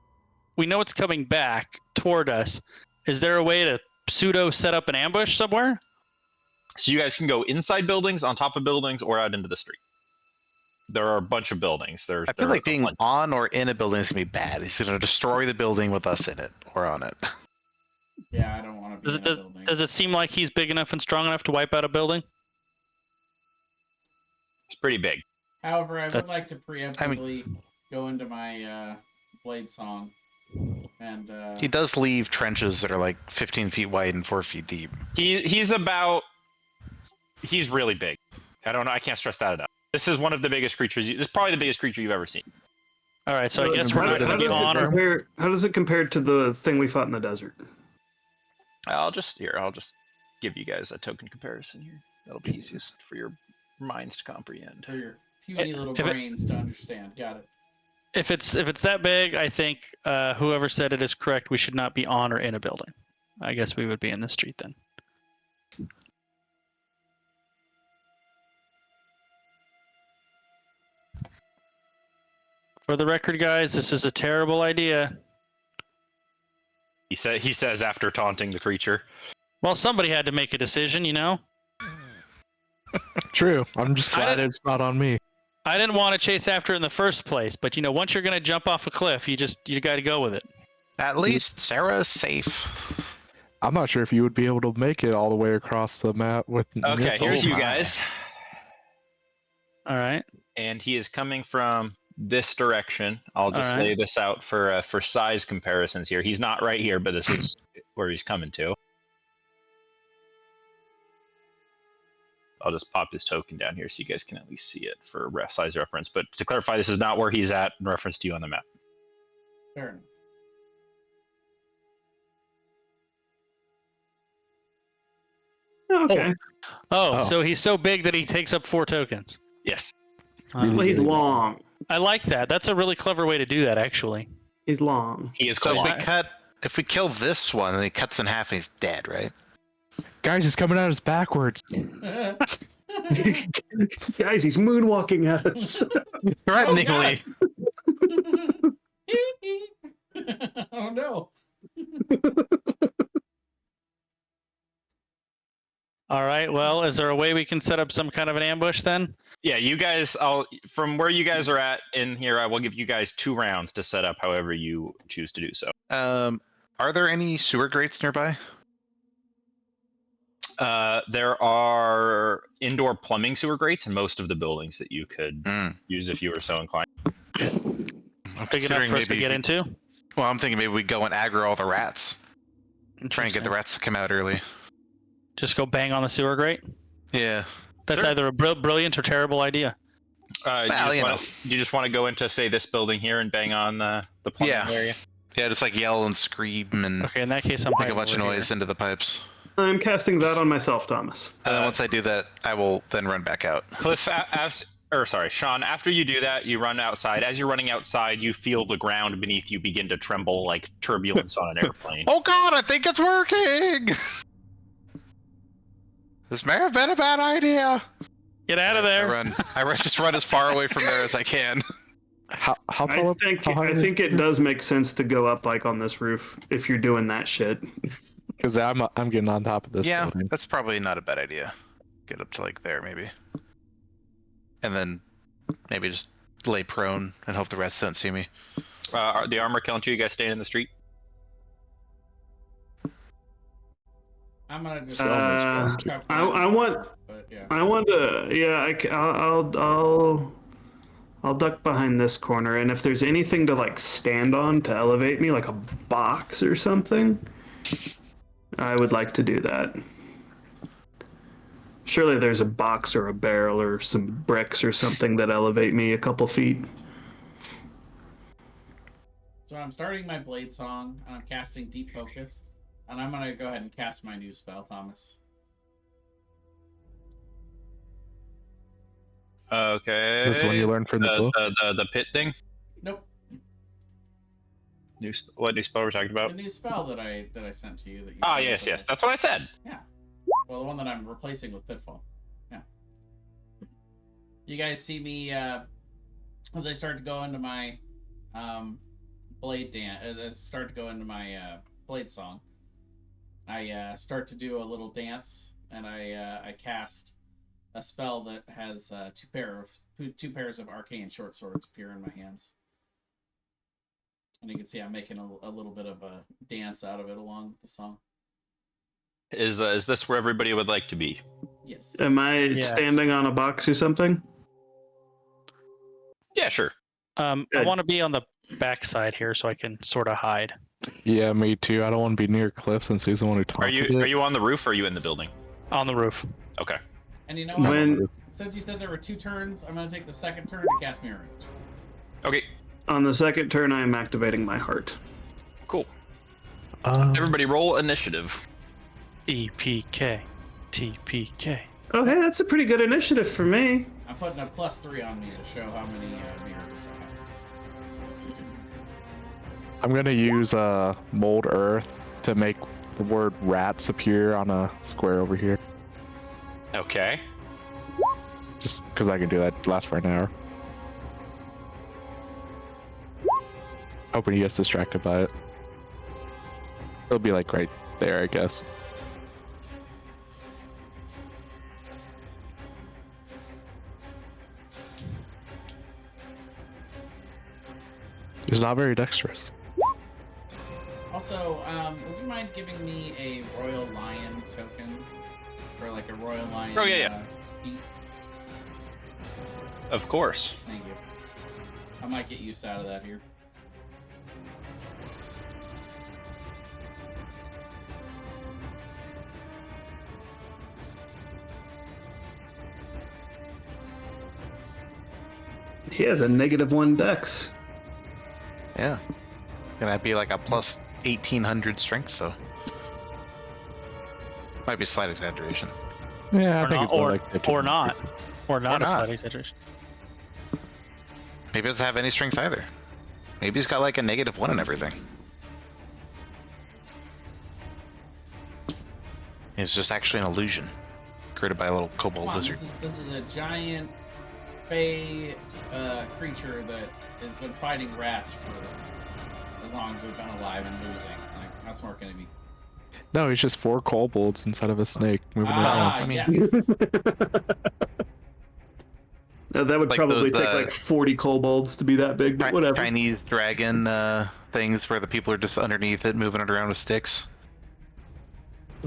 we know it's coming back toward us, is there a way to pseudo set up an ambush somewhere? So you guys can go inside buildings, on top of buildings, or out into the street. There are a bunch of buildings. I feel like being on or in a building is gonna be bad. He's gonna destroy the building with us in it or on it. Yeah, I don't want to be in a building. Does it seem like he's big enough and strong enough to wipe out a building? It's pretty big. However, I would like to preemptively go into my blade song. And he does leave trenches that are like 15 feet wide and 4 feet deep. He's really big. I don't know. I can't stress that enough. This is one of the biggest creatures. This is probably the biggest creature you've ever seen. All right, so I guess we're not going to be on. How does it compare to the thing we fought in the desert? I'll just give you guys a token comparison here. That'll be easiest for your minds to comprehend. For your puny little brains to understand. Got it. If it's that big, I think whoever said it is correct. We should not be on or in a building. I guess we would be in the street then. For the record, guys, this is a terrible idea. He says after taunting the creature. Well, somebody had to make a decision, you know? True. I'm just glad it's not on me. I didn't want to chase after it in the first place, but you know, once you're going to jump off a cliff, you got to go with it. At least Sarah's safe. I'm not sure if you would be able to make it all the way across the map with. Okay, here's you guys. All right. And he is coming from this direction. I'll just lay this out for size comparisons here. He's not right here, but this is where he's coming to. I'll just pop his token down here so you guys can at least see it for size reference. But to clarify, this is not where he's at in reference to you on the map. Fair enough. Okay. Oh, so he's so big that he takes up 4 tokens. Yes. Well, he's long. I like that. That's a really clever way to do that, actually. He's long. He is So close. if we kill this one, then he cuts in half and he's dead, right? Guys, he's coming at us backwards. Guys, he's moonwalking at us. Threateningly. Oh no. All right. Well, is there a way we can set up some kind of an ambush then? Yeah, you guys. From where you guys are at in here, I will give you guys 2 rounds to set up however you choose to do so. Are there any sewer grates nearby? There are indoor plumbing sewer grates in most of the buildings that you could use if you were so inclined. Big enough for us to get into? Well, I'm thinking maybe we go and aggro all the rats. Try and get the rats to come out early. Just go bang on the sewer grate? Yeah. That's either a brilliant or terrible idea. You just want to go into, say, this building here and bang on the plumbing area? Yeah, just like yell and scream and okay, in that case, I'm make a bunch of noise into the pipes. I'm casting that on myself, Thomas. And then once I do that, I will then run back out. Cliff, Sean, after you do that, you run outside. As you're running outside, you feel the ground beneath you begin to tremble like turbulence on an airplane. Oh god, I think it's working! This may have been a bad idea. Get out of there. I just run as far away from there as I can. How tall? I think it does make sense to go up like on this roof if you're doing that shit. Because I'm getting on top of this. Yeah, building. that's probably not a bad idea. Get up to like there maybe, and then maybe just lay prone and hope the rats don't see me. Are the armor killing you guys staying in the street? I'm gonna just. I want. But yeah. I want to. Yeah, I'll duck behind this corner, and if there's anything to like stand on to elevate me, like a box or something, I would like to do that. Surely there's a box or a barrel or some bricks or something that elevate me a couple feet. So I'm starting my blade song, and I'm casting Deep Focus, and I'm gonna go ahead and cast my new spell, Thomas. Okay. This is one you learned from the book? The pit thing? Nope. What new spell we're talking about? The new spell that I sent to you. That you yes. That's what I said. Yeah. Well, the one that I'm replacing with Pitfall. Yeah. You guys see me as I start to go into my blade dance. As I start to go into my blade song, I start to do a little dance, and I cast a spell that has two pairs of arcane short swords appear in my hands. And you can see I'm making a little bit of a dance out of it along with the song. Is this where everybody would like to be? Yes. Am I standing on a box or something? Yeah, sure. I want to be on the backside here so I can sort of hide. Yeah, me too. I don't want to be near Cliff since he's the one who talked. Are you on the roof or are you in the building? On the roof. Okay. And you know what? Since you said there were 2 turns, I'm going to take the second turn to cast Mirror Image. Okay. On the second turn, I am activating my heart. Cool. Everybody roll initiative. EPK. TPK. Oh, hey, that's a pretty good initiative for me. I'm putting a +3 on me to show how many mirrors I have. I'm going to use mold earth to make the word rats appear on a square over here. Okay. Just because I can do that. Lasts for an hour. Hoping he gets distracted by it. It'll be like right there, I guess. He's not very dexterous. Also, would you mind giving me a Royal Lion token? Or like a Royal Lion sheet? Of course. Thank you. I might get use out of that here. He has a -1 dex. Yeah. Gonna be like a plus 1800 strength, though. Might be a slight exaggeration. Yeah, I Or think not, it's more or, like or not. Or not a not. slight exaggeration. Maybe he doesn't have any strength either. Maybe he's got like a -1 and everything. It's just actually an illusion created by a little kobold wizard. This is a giant fey creature that has been fighting rats for as long as we've been alive and losing. Like, how smart can it be? No, he's just 4 kobolds instead of a snake moving around. Yes. That would Like probably those, take like 40 kobolds to be that big, but whatever. Chinese dragon things where the people are just underneath it moving it around with sticks.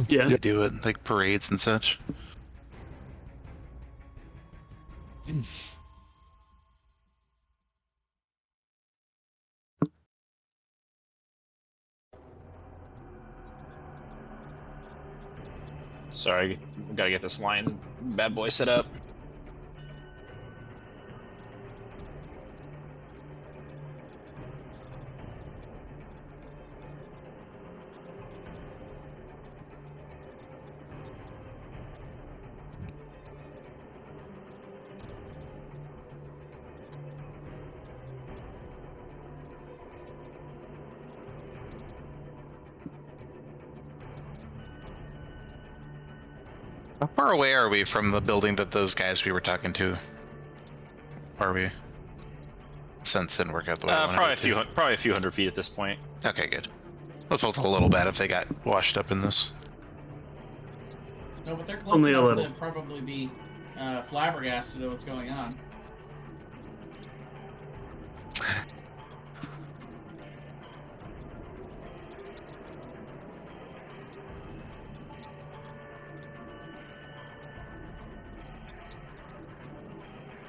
Yeah. They do it like parades and such. Sorry, gotta get this lion bad boy set up. How far away are we from the building that those guys we were talking to? Are we? Sense didn't work out the way I wanted Probably it to. probably a few hundred feet at this point. Okay, good. I felt a little bad if they got washed up in this. No, but they're close Only a enough little. to probably be flabbergasted at what's going on.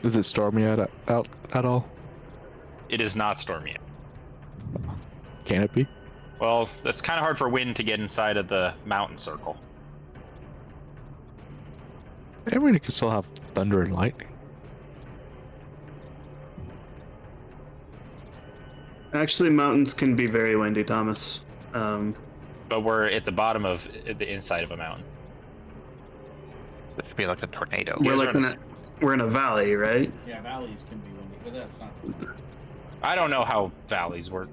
Is it stormy out at all? It is not stormy yet. Can it be? Well, it's kind of hard for wind to get inside of the mountain circle. I mean, it could still have thunder and lightning. Actually, mountains can be very windy, Thomas. But we're at the bottom of the inside of a mountain. This could be like a tornado. We're in a valley, right? Yeah, valleys can be windy, but that's not. I don't know how valleys work.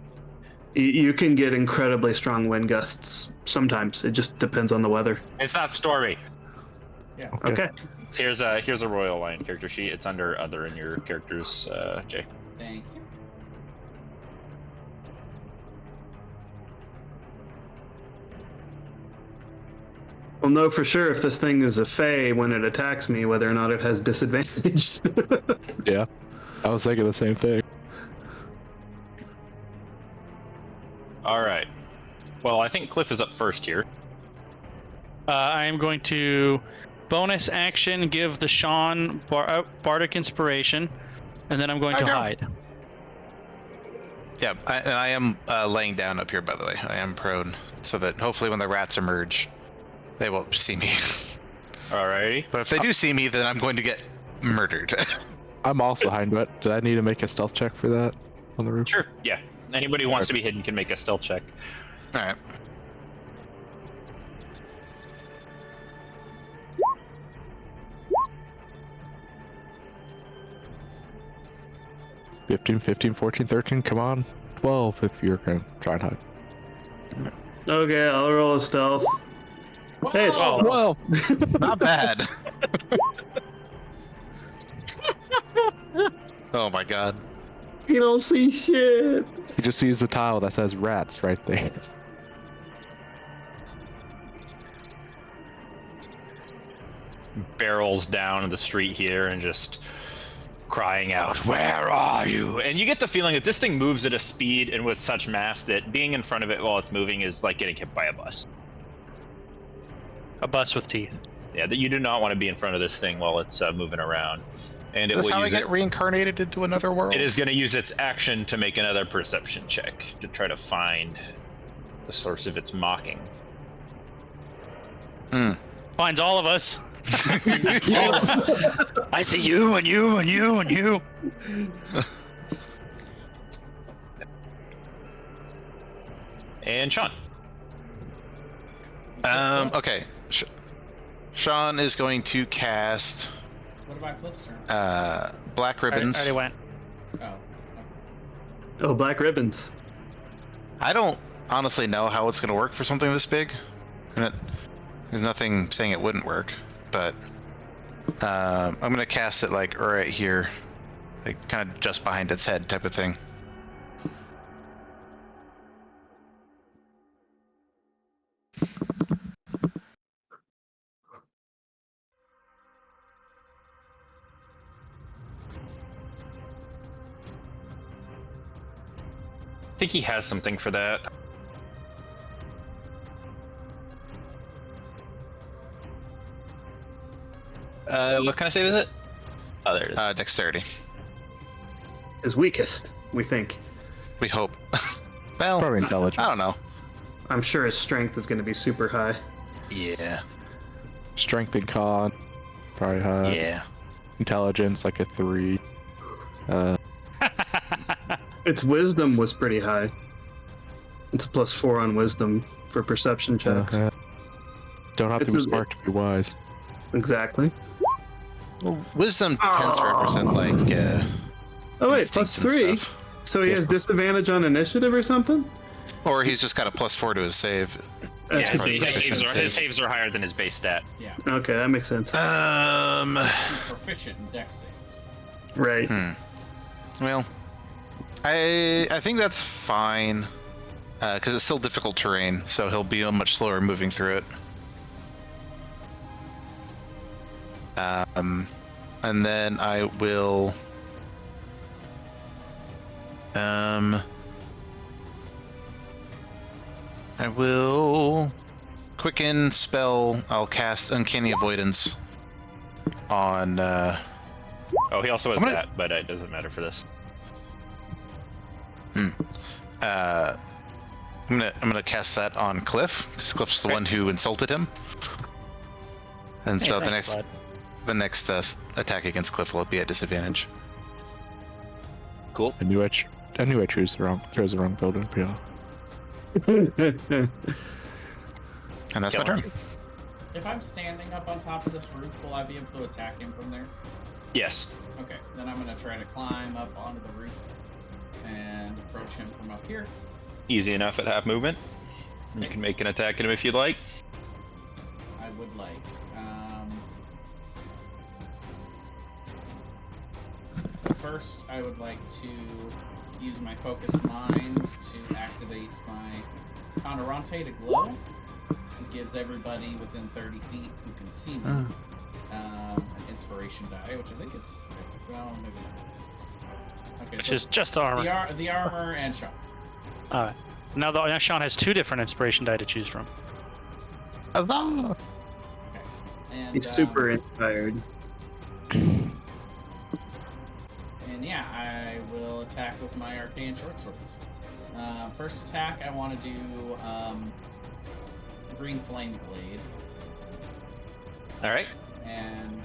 You can get incredibly strong wind gusts sometimes. It just depends on the weather. It's not stormy. Yeah. Okay. Here's a Royal Lion character sheet. It's under other in your characters, Jay. Thank you. We'll know for sure if this thing is a Fae when it attacks me, whether or not it has disadvantage. Yeah, I was thinking the same thing. All right. Well, I think Cliff is up first here. I am going to bonus action give the Sean Bardic Inspiration, and then I'm going to hide. Yeah, I am laying down up here, by the way. I am prone, so that hopefully when the rats emerge, they won't see me. Alrighty. But if they do see me, then I'm going to get murdered. I'm also hiding, but did I need to make a stealth check for that on the roof? Sure. Yeah. Anybody who wants to be hidden can make a stealth check. All right. $15, 15, 14, 13. Come on, 12 if you're gonna try and hide. Okay, I'll roll a stealth. Hey, it's Whoa! Well, Not bad. Oh my god. You don't see shit. you just sees the tile that says rats right there. Barrels down the street here and just crying out, "Where are you?" And you get the feeling that this thing moves at a speed and with such mass that being in front of it while it's moving is like getting hit by a bus. A bus with teeth. Yeah, that you do not want to be in front of this thing while it's moving around. And it Is this will how I use get reincarnated into another world? It is going to use its action to make another perception check to try to find the source of its mocking. Finds all of us. I see you and you and you and you. And Sean. Okay. Sean is going to cast What about Cliff's turn? Black Ribbons. I already went. Oh. Oh, black ribbons. I don't honestly know how it's going to work for something this big. And there's nothing saying it wouldn't work, but I'm going to cast it like right here, like kind of just behind its head type of thing. I think he has something for that. What kind of save is it? Oh, there it is. Dexterity. Is weakest, we think. We hope. Well, Probably intelligence. I don't know. I'm sure his strength is going to be super high. Yeah. Strength and con, probably high. Yeah. Intelligence like a 3. Its wisdom was pretty high. It's a +4 on wisdom for perception checks. Don't have to It's be a- smart to be wise. Exactly. Well, wisdom tends to represent like. Oh wait, instincts and +3. stuff. So he has disadvantage on initiative or something? Or he's just got a +4 to his save. Yeah, That's his, good. his saves are higher than his base stat. Yeah. Okay, that makes sense. He's proficient in dex saves. Right. Well, I think that's fine, because it's still difficult terrain, so he'll be much slower moving through it. And then I will. I will quicken spell. I'll cast Uncanny Avoidance on Oh, he also has I'm gonna- that, but it doesn't matter for this. I'm gonna cast that on Cliff, because Cliff's the one who insulted him. And Hey, so thanks, bud. the next attack against Cliff will be at disadvantage. Cool. I knew I chose the wrong building. Yeah. And that's my Kill turn. him. If I'm standing up on top of this roof, will I be able to attack him from there? Yes. Okay, then I'm gonna try to climb up onto the roof and approach him from up here. Easy enough at half movement. You can make an attack at him if you'd like. I would like. First, I would like to use my focused mind to activate my Conorante to glow. It gives everybody within 30 feet who can see me an inspiration die, which I think is, well, maybe not. Okay, Which so is just the armor. the armor and Sean. All right. Now Sean has 2 different inspiration die to choose from. Okay. And, He's super inspired. And yeah, I will attack with my arcane short swords. First attack, I want to do green flame blade. All right. And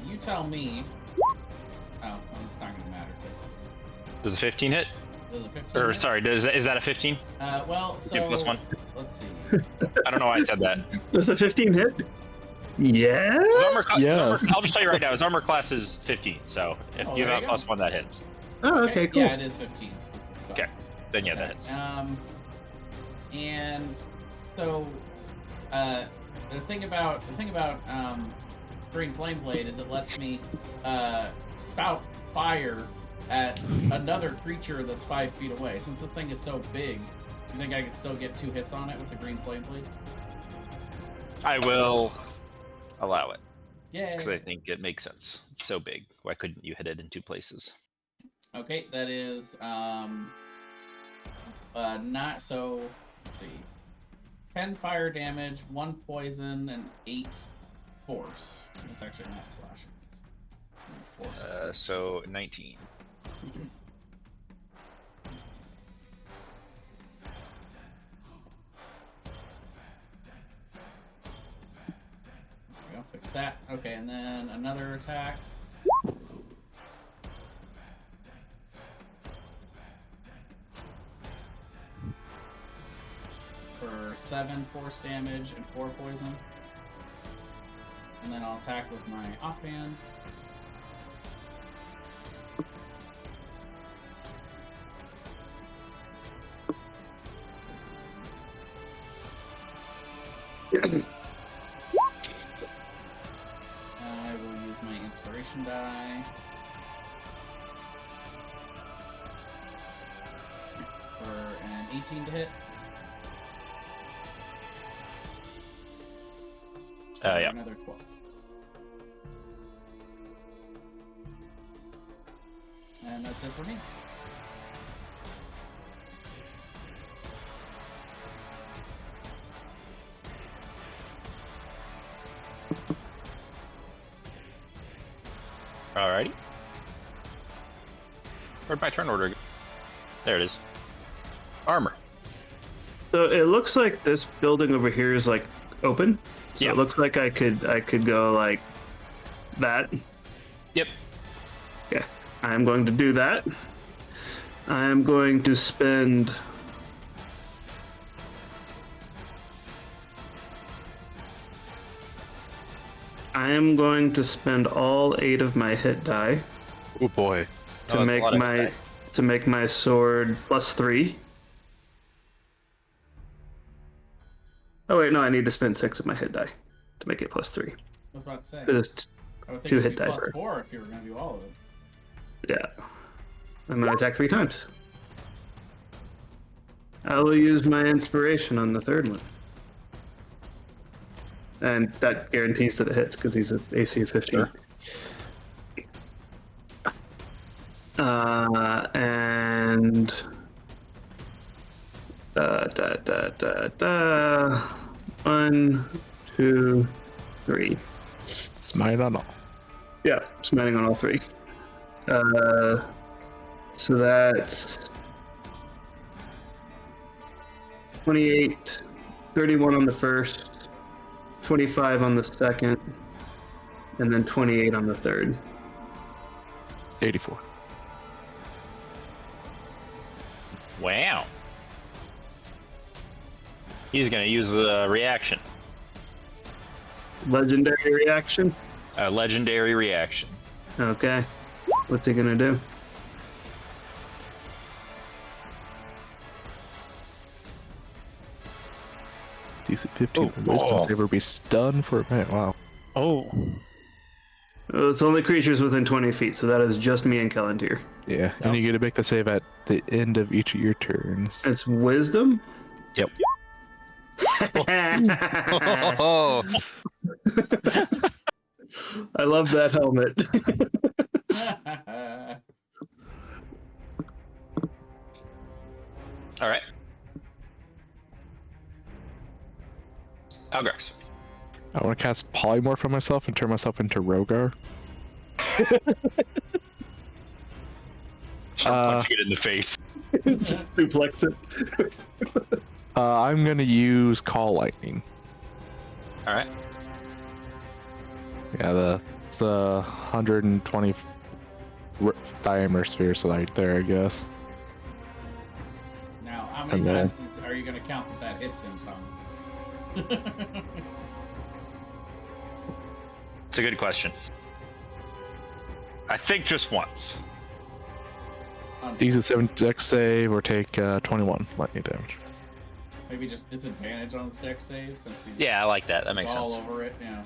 you tell me. Oh, well, it's not going to matter because Does a 15 hit? there's a 15. Or hit. sorry, is that a 15? Well, so Yeah, +1. let's see. I don't know why I said that. Does a 15 hit? Yeah. His armor Yes. I'll just tell you right now, his armor class is 15. So if Oh, you there have you go. +1, that hits. Oh, okay, cool. Yeah, it is 15. Since it's a spell. Okay. Then yeah, that attack. hits. And so the thing about green flame blade is it lets me spout fire at another creature that's 5 feet away. Since the thing is so big, do you think I could still get 2 hits on it with the green flame blade? I will allow it Yay! because I think it makes sense. It's so big. Why couldn't you hit it in 2 places? Okay, that is not so. Let's see, 10 fire damage, 1 poison, and 8 force. That's actually not slashing. It's force. So 19. There we go, fix that. Okay, and then another attack. For 7 force damage and 4 poison. And then I'll attack with my offhand. I will use my inspiration die. For an 18 to hit. Yeah. Another 12. And that's it for me. Alrighty. Where'd my turn order go? There it is. Armor. So it looks like this building over here is like open. So Yeah. it looks like I could go like that. Yep. Yeah. I'm going to do that. I'm going to spend all 8 of my hit die Oh boy. to Oh, that's a make lot of my hit die. sword +3. Oh wait, no, I need to spend 6 of my hit die to make it +3. I was about to say. Just I would think 2 it'd hit be die per. +4 if you were going to do all of it. Yeah. I'm gonna attack 3 times. I will use my inspiration on the 3rd one. And that guarantees that it hits because he's an AC of 15. Sure. And 1, 2, 3. Smite on all. Yeah, smiting on all 3. So that's 28, 31 on the first, 25 on the second, and then 28 on the third. 84. Wow. He's going to use a reaction. Legendary reaction? A legendary reaction. Okay. What's he gonna do? DC 15. Wisdom save or be stunned for a minute. Wow. Oh. Well, it's only creatures within 20 feet, so that is just me and Kellantir. Yeah, and you get to make the save at the end of each of your turns. It's wisdom? Yep. Oh. I love that helmet. All right. Algrax. I want to cast Polymorph on myself and turn myself into Rogar. Punching it in the face. Just suplex it. I'm going to use Call Lightning. All right. Yeah, it's a 120 diameter sphere, so right there, I guess. Now, how many times are you going to count that hits him, Thomas? It's a good question. I think just once. Use a 7 dex save or take 21 lightning damage. Maybe just disadvantage on his dex save since he's Yeah, I like that. That makes all sense. over it. Yeah.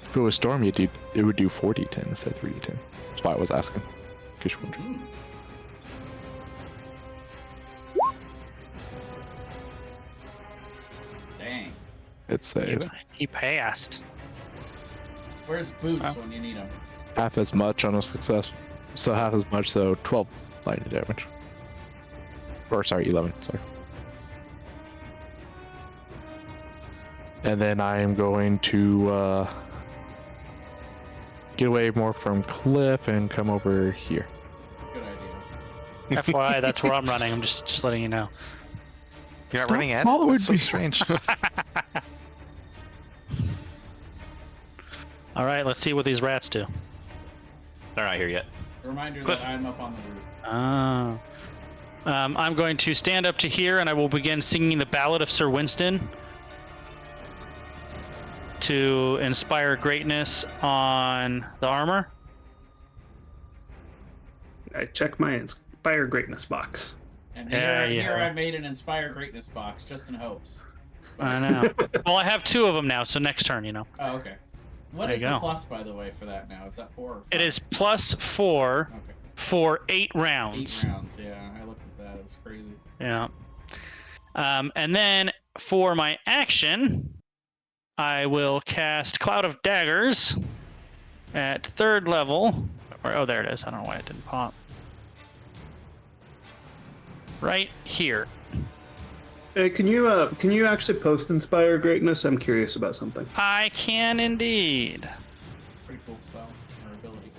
If it was Storm, it would do 4d10 instead of 3d10. That's why I was asking. In case you're wondering. Dang. It saves. He passed. Where's Boots when you need him? Half as much on a success. So half as much, so 12 lightning damage. Or sorry, 11, sorry. And then I am going to get away more from Cliff and come over here. Good idea. FYI, that's where I'm running. I'm just letting you know. You're not Don't running at? follow That's so me. strange. All right, let's see what these rats do. They're not here yet. A reminder Cliff. that I'm up on the roof. Oh. I'm going to stand up to here, and I will begin singing the Ballad of Sir Winston to inspire greatness on the armor. I check my Inspire Greatness box. And Yeah, here yeah. I made an Inspire Greatness box just in hopes. I know. Well, I have 2 of them now, so next turn, you know. Oh, okay. What There is you the go. plus, by the way, for that now? Is that 4 or 5? It is +4 Okay. for 8 rounds. 8 rounds, yeah. I looked at that. It was crazy. Yeah. And then for my action, I will cast Cloud of Daggers at 3rd level. Oh, there it is. I don't know why it didn't pop. Right here. Hey, can you actually post Inspire Greatness? I'm curious about something. I can indeed. Pretty cool spell or ability.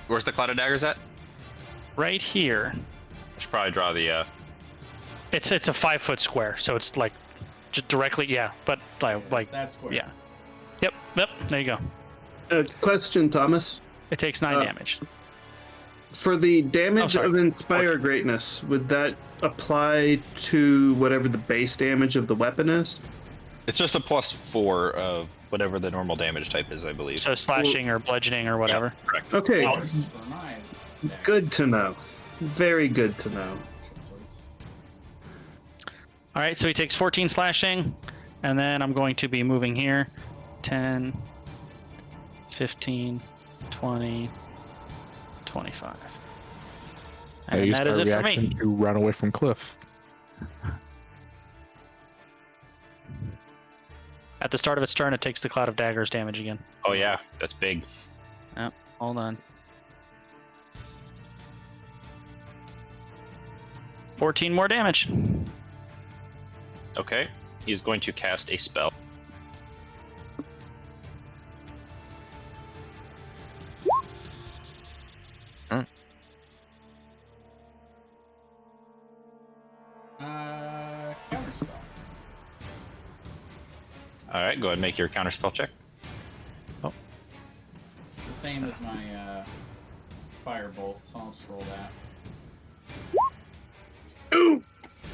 Where's the Cloud of Daggers at? Right here. I should probably draw the. It's a 5-foot square, so it's like just directly, yeah. But like That's square. yeah. Yep. There you go. Question, Thomas. It takes 9 damage. For the damage sorry. of Inspire Greatness, would that apply to whatever the base damage of the weapon is? It's just a +4 of whatever the normal damage type is, I believe. So slashing or bludgeoning or whatever. Yeah, correct. Okay, Plus for my deck. good to know. Very good to know. All right, so he takes 14 slashing, and then I'm going to be moving here. 10, 15, 20, 25. I And used that my is it for reaction me. to run away from Cliff. At the start of its turn, it takes the Cloud of Daggers damage again. Oh yeah, that's big. Yep, hold on. 14 more damage. Okay. He's going to cast a spell. All right, go ahead and make your counter spell check. It's the same as my firebolt, so I'll just roll that. Ooh!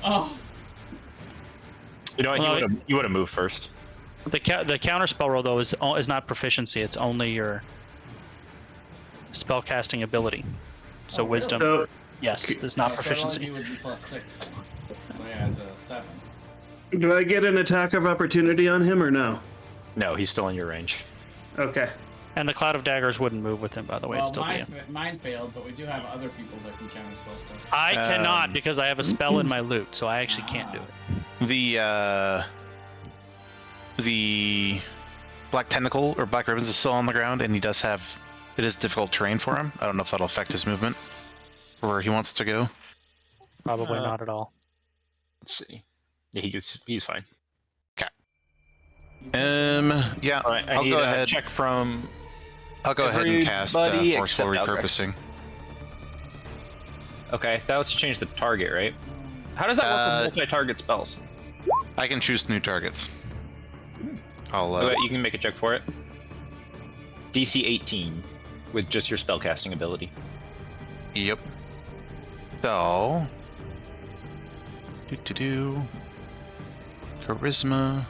Oh! You know what? You would have moved first. The counter spell roll though is not proficiency. It's only your spell casting ability. So Oh, really? wisdom. So, Yes, it's not So proficiency. it would be +6 then. So yeah, it's a 7. do I get an attack of opportunity on him or no? No, he's still in your range. Okay. And the cloud of daggers wouldn't move with him, by the way. Well, It'd still be in. mine failed, but we do have other people that can counterspell stuff. I cannot because I have a spell in my loot, so I actually can't do it. The black tentacle or black ribbons is still on the ground, and it is difficult terrain for him. I don't know if that'll affect his movement or where he wants to go. Probably not at all. Let's see. Yeah, he's fine. Yeah, All right, I'll need go a ahead. check from. I'll go ahead and cast everybody forceful except repurposing. Okay, that lets you change the target, right? How does that work with multi-target spells? I can choose new targets. Okay, you can make a check for it. DC 18 with just your spellcasting ability. Yep. So. Charisma.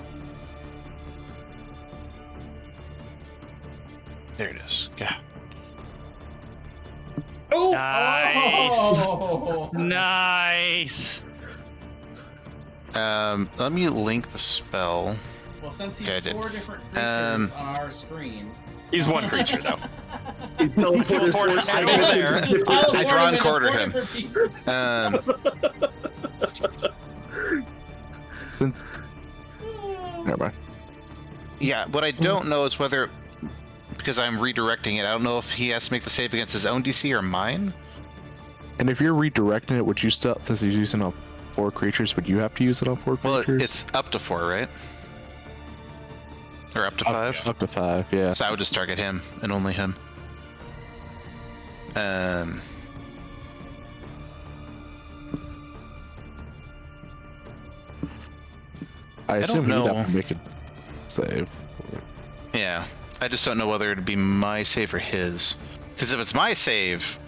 There it is. Yeah. Oh! Nice. Oh! Nice. Let me link the spell. Well, since he's Okay, I did. 4 different creatures on our screen. He's one creature, though. He teleported teleported us over there. Just I draw and teleport quarter into him. 4 different pieces. Since never mind. Yeah, what I don't know is whether, because I'm redirecting it, I don't know if he has to make the save against his own DC or mine. And if you're redirecting it, would you still, since he's using on 4 creatures, would you have to use it on 4 Well, creatures? it's up to 4, right? Or up to 5? Up to 5, yeah. So I would just target him and only him. I assume don't he'd know. have to make a save. Yeah, I just don't know whether it'd be my save or his. Because if it's my save,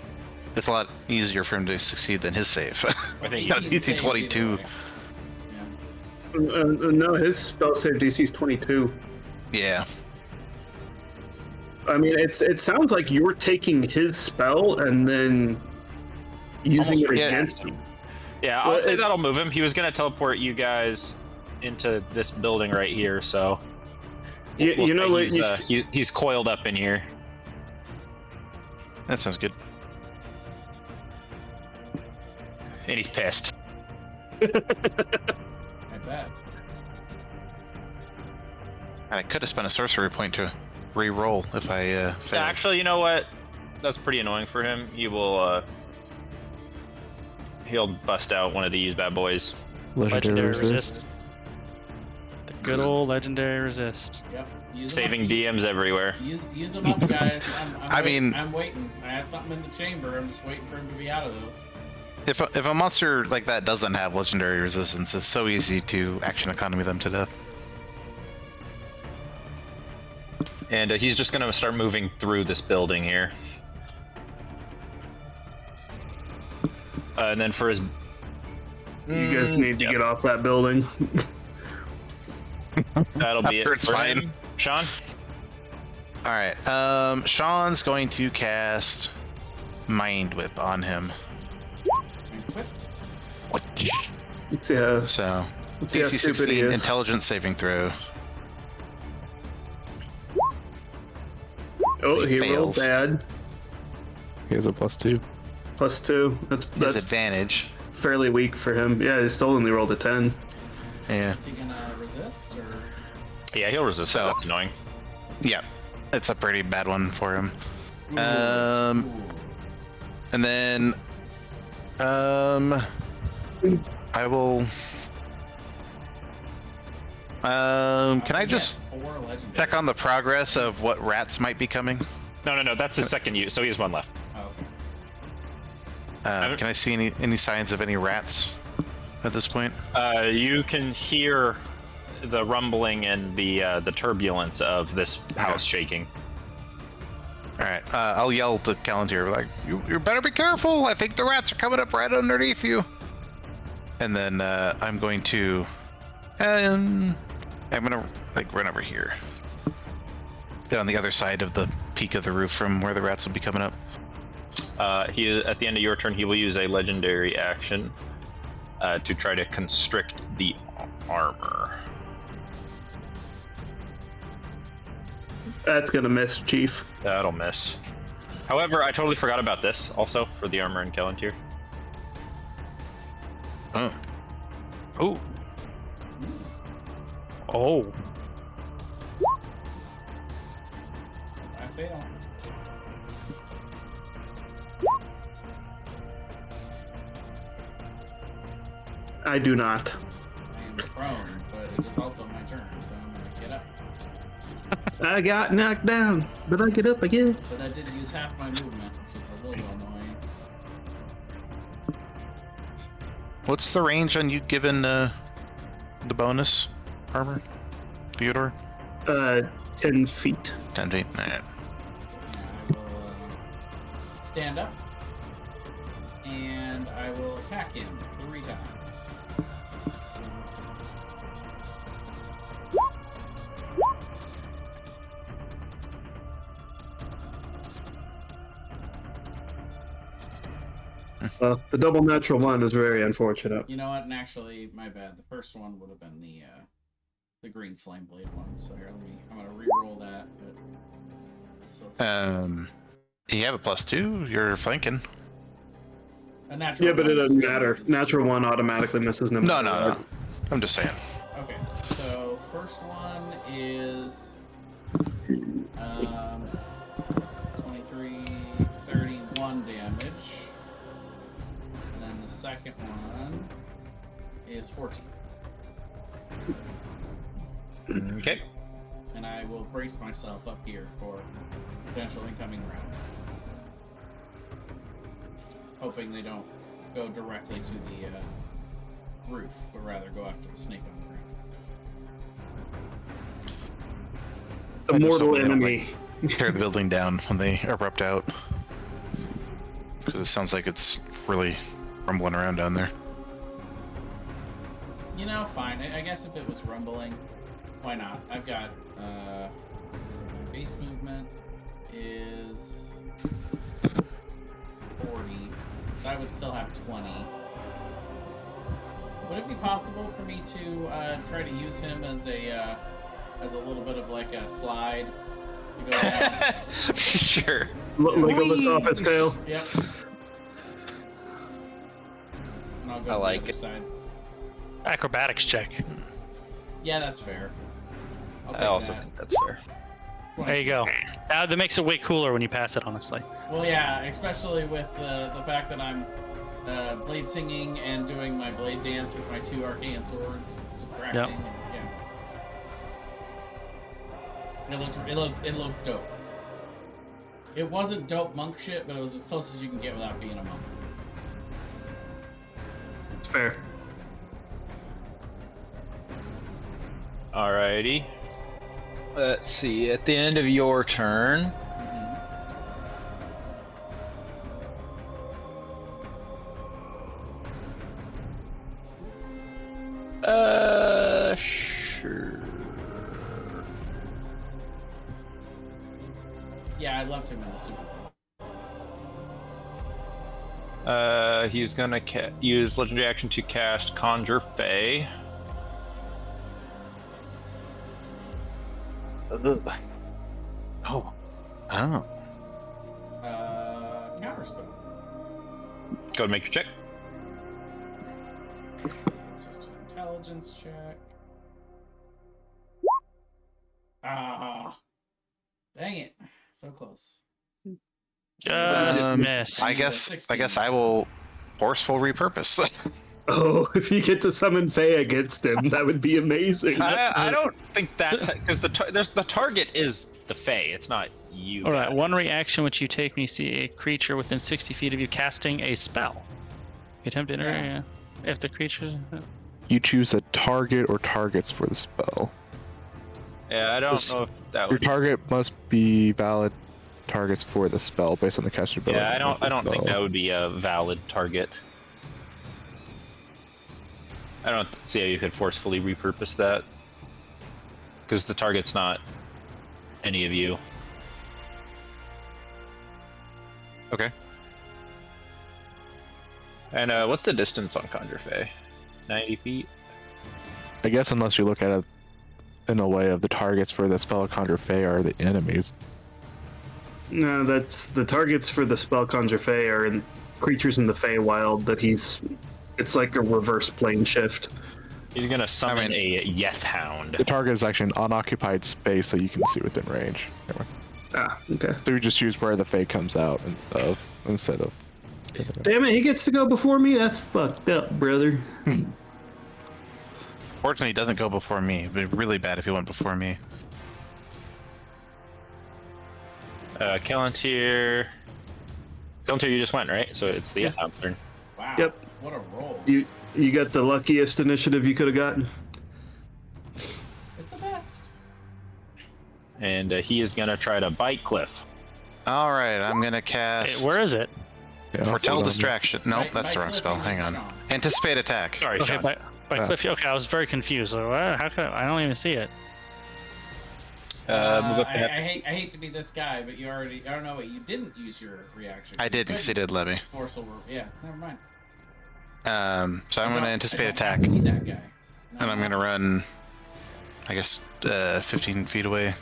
it's a lot easier for him to succeed than his save. I think Easy He's saves 22. either way. No, his spell save DC is 22. Yeah. I mean, it sounds like you're taking his spell and then using Almost it yeah. against him. Yeah, I'll Well, say that'll move him. He was going to teleport you guys into this building right here, so. You know what? He's coiled up in here. That sounds good. And he's pissed. I bet. And I could have spent a sorcery point to re-roll if I failed. Actually, you know what? That's pretty annoying for him. He will, he'll bust out one of these bad boys. Legendary resist. Resist. The good old legendary resist. Yep. Use 'em Saving up. DMs everywhere. Use them up, guys. I'm waiting. I have something in the chamber. I'm just waiting for him to be out of those. If a monster like that doesn't have legendary resistance, it's so easy to action economy them to death. And he's just going to start moving through this building here. And then for his... You guys need to Yep. get off that building. That'll be After it it's for fine. him. Sean? Alright, Sean's going to cast Mind Whip on him. Let's see how, So, let's see how DC stupid 16 he is. intelligence saving throw. Oh, he rolled fails. bad. He has a +2. +2. His That's advantage. fairly weak for him. Yeah, he still only rolled a 10. Yeah. Is he gonna resist or? Yeah, he'll resist. So- That's annoying. Yeah. It's a pretty bad one for him. Ooh, Um, And then, I will. Can I just check on the progress of what rats might be coming? No. That's his second use, so he has one left. Oh, okay. Can I see any signs of any rats at this point? You can hear the rumbling and the turbulence of this house shaking. All right, I'll yell to Callantir, like, you better be careful. I think the rats are coming up right underneath you. And then I'm going to, I'm gonna like run over here, get on the other side of the peak of the roof from where the rats will be coming up. He at the end of your turn, he will use a legendary action to try to constrict the armor. That's gonna miss, Chief. That'll miss. However, I totally forgot about this also for the armor and Callantir. Oh. Oh. Oh. I fail. I do not. I am prone, but it is also my turn, so I'm gonna get up. I got knocked down, but I get up again. But I did use half my movement, which is a little annoying. What's the range on you given the bonus armor, Theodore? 10 feet. 10 feet. Nah. And I will stand up, and I will attack him 3 times. The double natural one is very unfortunate. You know what? And actually, my bad. The first one would have been the green flame blade one. So here, I'm gonna re-roll that. But You have a +2. You're flanking. a natural. Yeah, but it one doesn't still matter. misses. Natural one automatically misses no No, matter no, what. no. I'm just saying. Okay, so first one is 23, 31 damage. And then the second one is 14. Okay. And I will brace myself up here for potential incoming rounds. Hoping they don't go directly to the roof, but rather go after the snake on the ground. The I just mortal hope they don't, enemy. Tear the building down when they erupt out. Because it sounds like it's really rumbling around down there. You know, fine. I guess if it was rumbling, why not? I've got my base movement is 40, so I would still have 20. Would it be possible for me to try to use him as a little bit of like a slide to go down? Sure. Legolas off his tail. Yep. And I'll go I to like the it. other side. Acrobatics check. Yeah, that's fair. I'll I take also that. think that's fair. There you go. That makes it way cooler when you pass it, honestly. Well, yeah, especially with the fact that I'm blade singing and doing my blade dance with my 2 arcane swords. It's distracting. Yep. And, yeah. It looked dope. It wasn't dope monk shit, but it was as close as you can get without being a monk. It's fair. Alrighty. Let's see. At the end of your turn, sure. Yeah, I loved him in the Super Bowl. He's gonna use legendary action to cast Conjure Fey. Oh. Counterspell. Go ahead and make your check. So it's just an intelligence check. Ah, dang it! So close. Just miss. I guess I will forceful repurpose. Oh, if you get to summon Faye against him, that would be amazing. I don't think that's because the target is the Fey. It's not you. All right, guys. one reaction which you take when you see a creature within 60 feet of you casting a spell. You attempt to enter. Yeah. If the creature. you choose a target or targets for the spell. Yeah, I don't know if that Your would. target must be valid targets for the spell based on the caster ability. Yeah, I don't think that would be a valid target. I don't see how you could forcefully repurpose that, because the target's not any of you. Okay. And what's the distance on Conjure Fey? 90 feet? I guess unless you look at it in a way of the targets for the spell Conjure Fey are the enemies. No, that's the targets for the spell Conjure Fey are in creatures in the Feywild that he's. It's like a reverse plane shift. He's gonna summon a Yeth Hound. The target is actually an unoccupied space so you can see within range. Ah, okay. So you just use where the Fey comes out instead of. Damn it, he gets to go before me? That's fucked up, brother. Fortunately, he doesn't go before me. It'd be really bad if he went before me. Kelantir, you just went, right? So it's the Yeth Hound turn. Wow. Yep. What a roll. You got the luckiest initiative you could have gotten. It's the best. And he is gonna try to bite Cliff. All right, I'm gonna cast. Hey, where is it? Yeah, Foretell distraction. Nope, By that's the wrong Cliff, spell. you Hang mean on. Sean. Anticipate attack. Sorry, Okay, Sean. by Cliff. Okay, I was very confused. Like, what? How could I don't even see it? Move up to I hate to be this guy, but you already. I don't know. You didn't use your reaction. I did, because he did let me. Yeah, never mind. So I'm gonna anticipate attack, Be that guy. No, and I'm gonna run. I guess 15 feet away.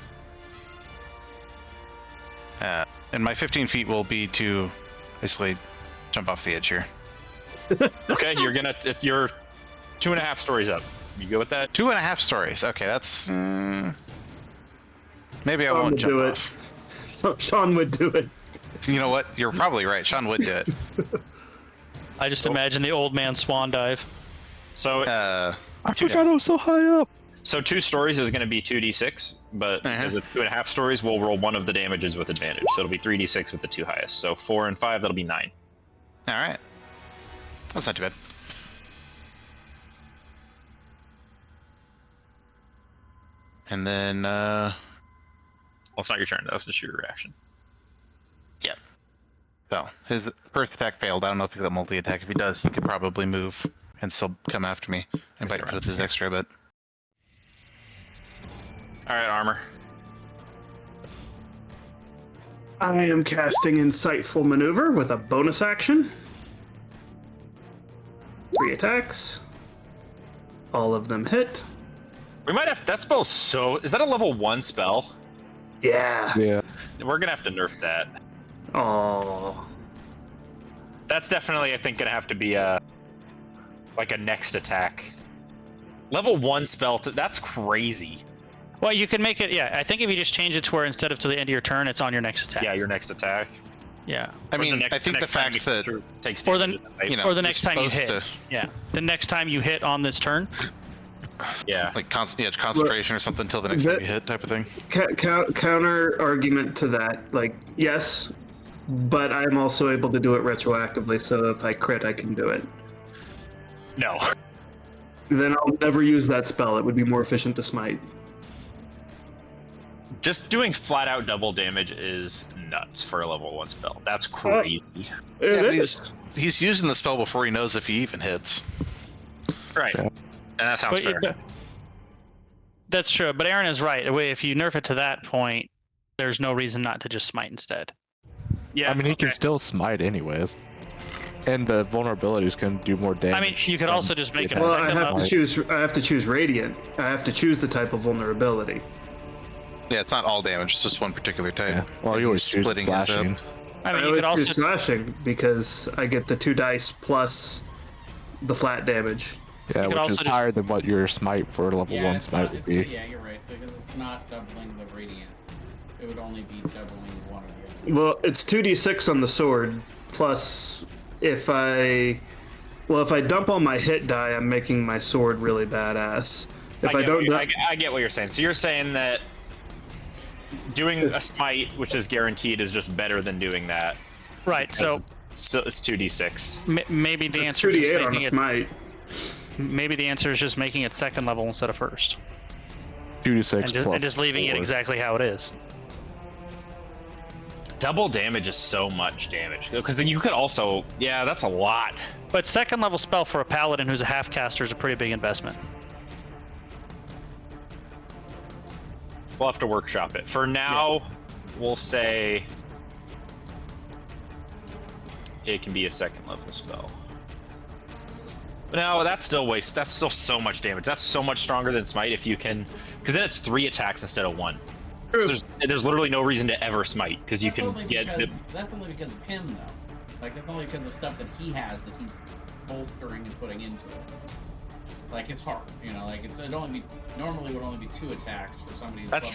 And my 15 feet will be to basically jump off the edge here. Okay, it's your 2.5 stories up. You go with that? 2.5 stories. Okay, that's. Maybe I Sean won't would jump do off. it. Sean would do it. You know what? You're probably right. Sean would do it. I just imagine the old man swan dive. So I forgot I was so high up. So 2 stories is going to be 2d6, but because it's 2.5 stories, we'll roll one of the damages with advantage. So it'll be 3d6 with the 2 highest. So 4 and 5, that'll be 9. All right. That's not too bad. And then, Well, it's not your turn. That was just your reaction. yeah. So his first attack failed. I don't know if he's got multi-attack. If he does, he could probably move and still come after me and bite me with his extra, but. All right, armor. I am casting Insightful Maneuver with a bonus action. 3 attacks. All of them hit. We might have that spell. So is that a level 1 spell? Yeah. Yeah. We're gonna have to nerf that. Oh. That's definitely, I think, gonna have to be like a next attack. Level 1 spell. That's crazy. Well, you can make it. Yeah, I think if you just change it to where instead of to the end of your turn, it's on your next attack. Yeah, your next attack. Yeah. I mean, I think the fact that takes Or the- you know, or the next you're time you supposed hit. to, Yeah. The next time you hit on this turn. yeah, like concentration or something until the next time you hit, type of thing. Counter argument to that, like, yes, but I'm also able to do it retroactively, so if I crit, I can do it. no. Then I'll never use that spell. It would be more efficient to smite. Just doing flat out double damage is nuts for a level 1 spell. That's crazy. It But is. he's using the spell before he knows if he even hits. Right. Yeah. And that sounds fair. That's true, but Aaron is right. If you nerf it to that point, there's no reason not to just smite instead. Yeah. I mean, he can still smite anyways. And the vulnerabilities can do more damage. I mean, you could also just make it a Well, I second have level. to choose. I have to choose Radiant. I have to choose the type of vulnerability. Yeah, it's not all damage. It's just one particular type. Yeah. Well, you always He's choose splitting his slashing. up. I mean, I you would could also choose slashing because I get the 2 dice plus the flat damage. Yeah, could which also is just- higher than what your smite for level Yeah, 1 it's smite not, would it's, be. yeah, you're right, because it's not doubling the radiant. It would only be doubling one of the other. Well, it's 2d6 on the sword plus if I dump all my hit die, I'm making my sword really badass. If I don't, I get what you're saying. So you're saying that doing a smite, which is guaranteed, is just better than doing that. right. So It's 2d6. maybe the it's answer is just 2d8 on making a it. smite. maybe the answer is just making it second level instead of first. 2d6 And just leaving it exactly how it is. Double damage is so much damage. Because then you could also... Yeah, that's a lot. But second level spell for a paladin who's a half caster is a pretty big investment. We'll have to workshop it. For now, we'll say... it can be a second level spell. No, that's still so much damage. That's so much stronger than Smite if you can... Because then it's 3 attacks instead of 1. So there's literally no reason to ever Smite, because you can get... That's only because of him, though. Like, that's only because of stuff that he has that he's bolstering and putting into it. Like, it's hard, you know, like, normally would only be 2 attacks for somebody who's that's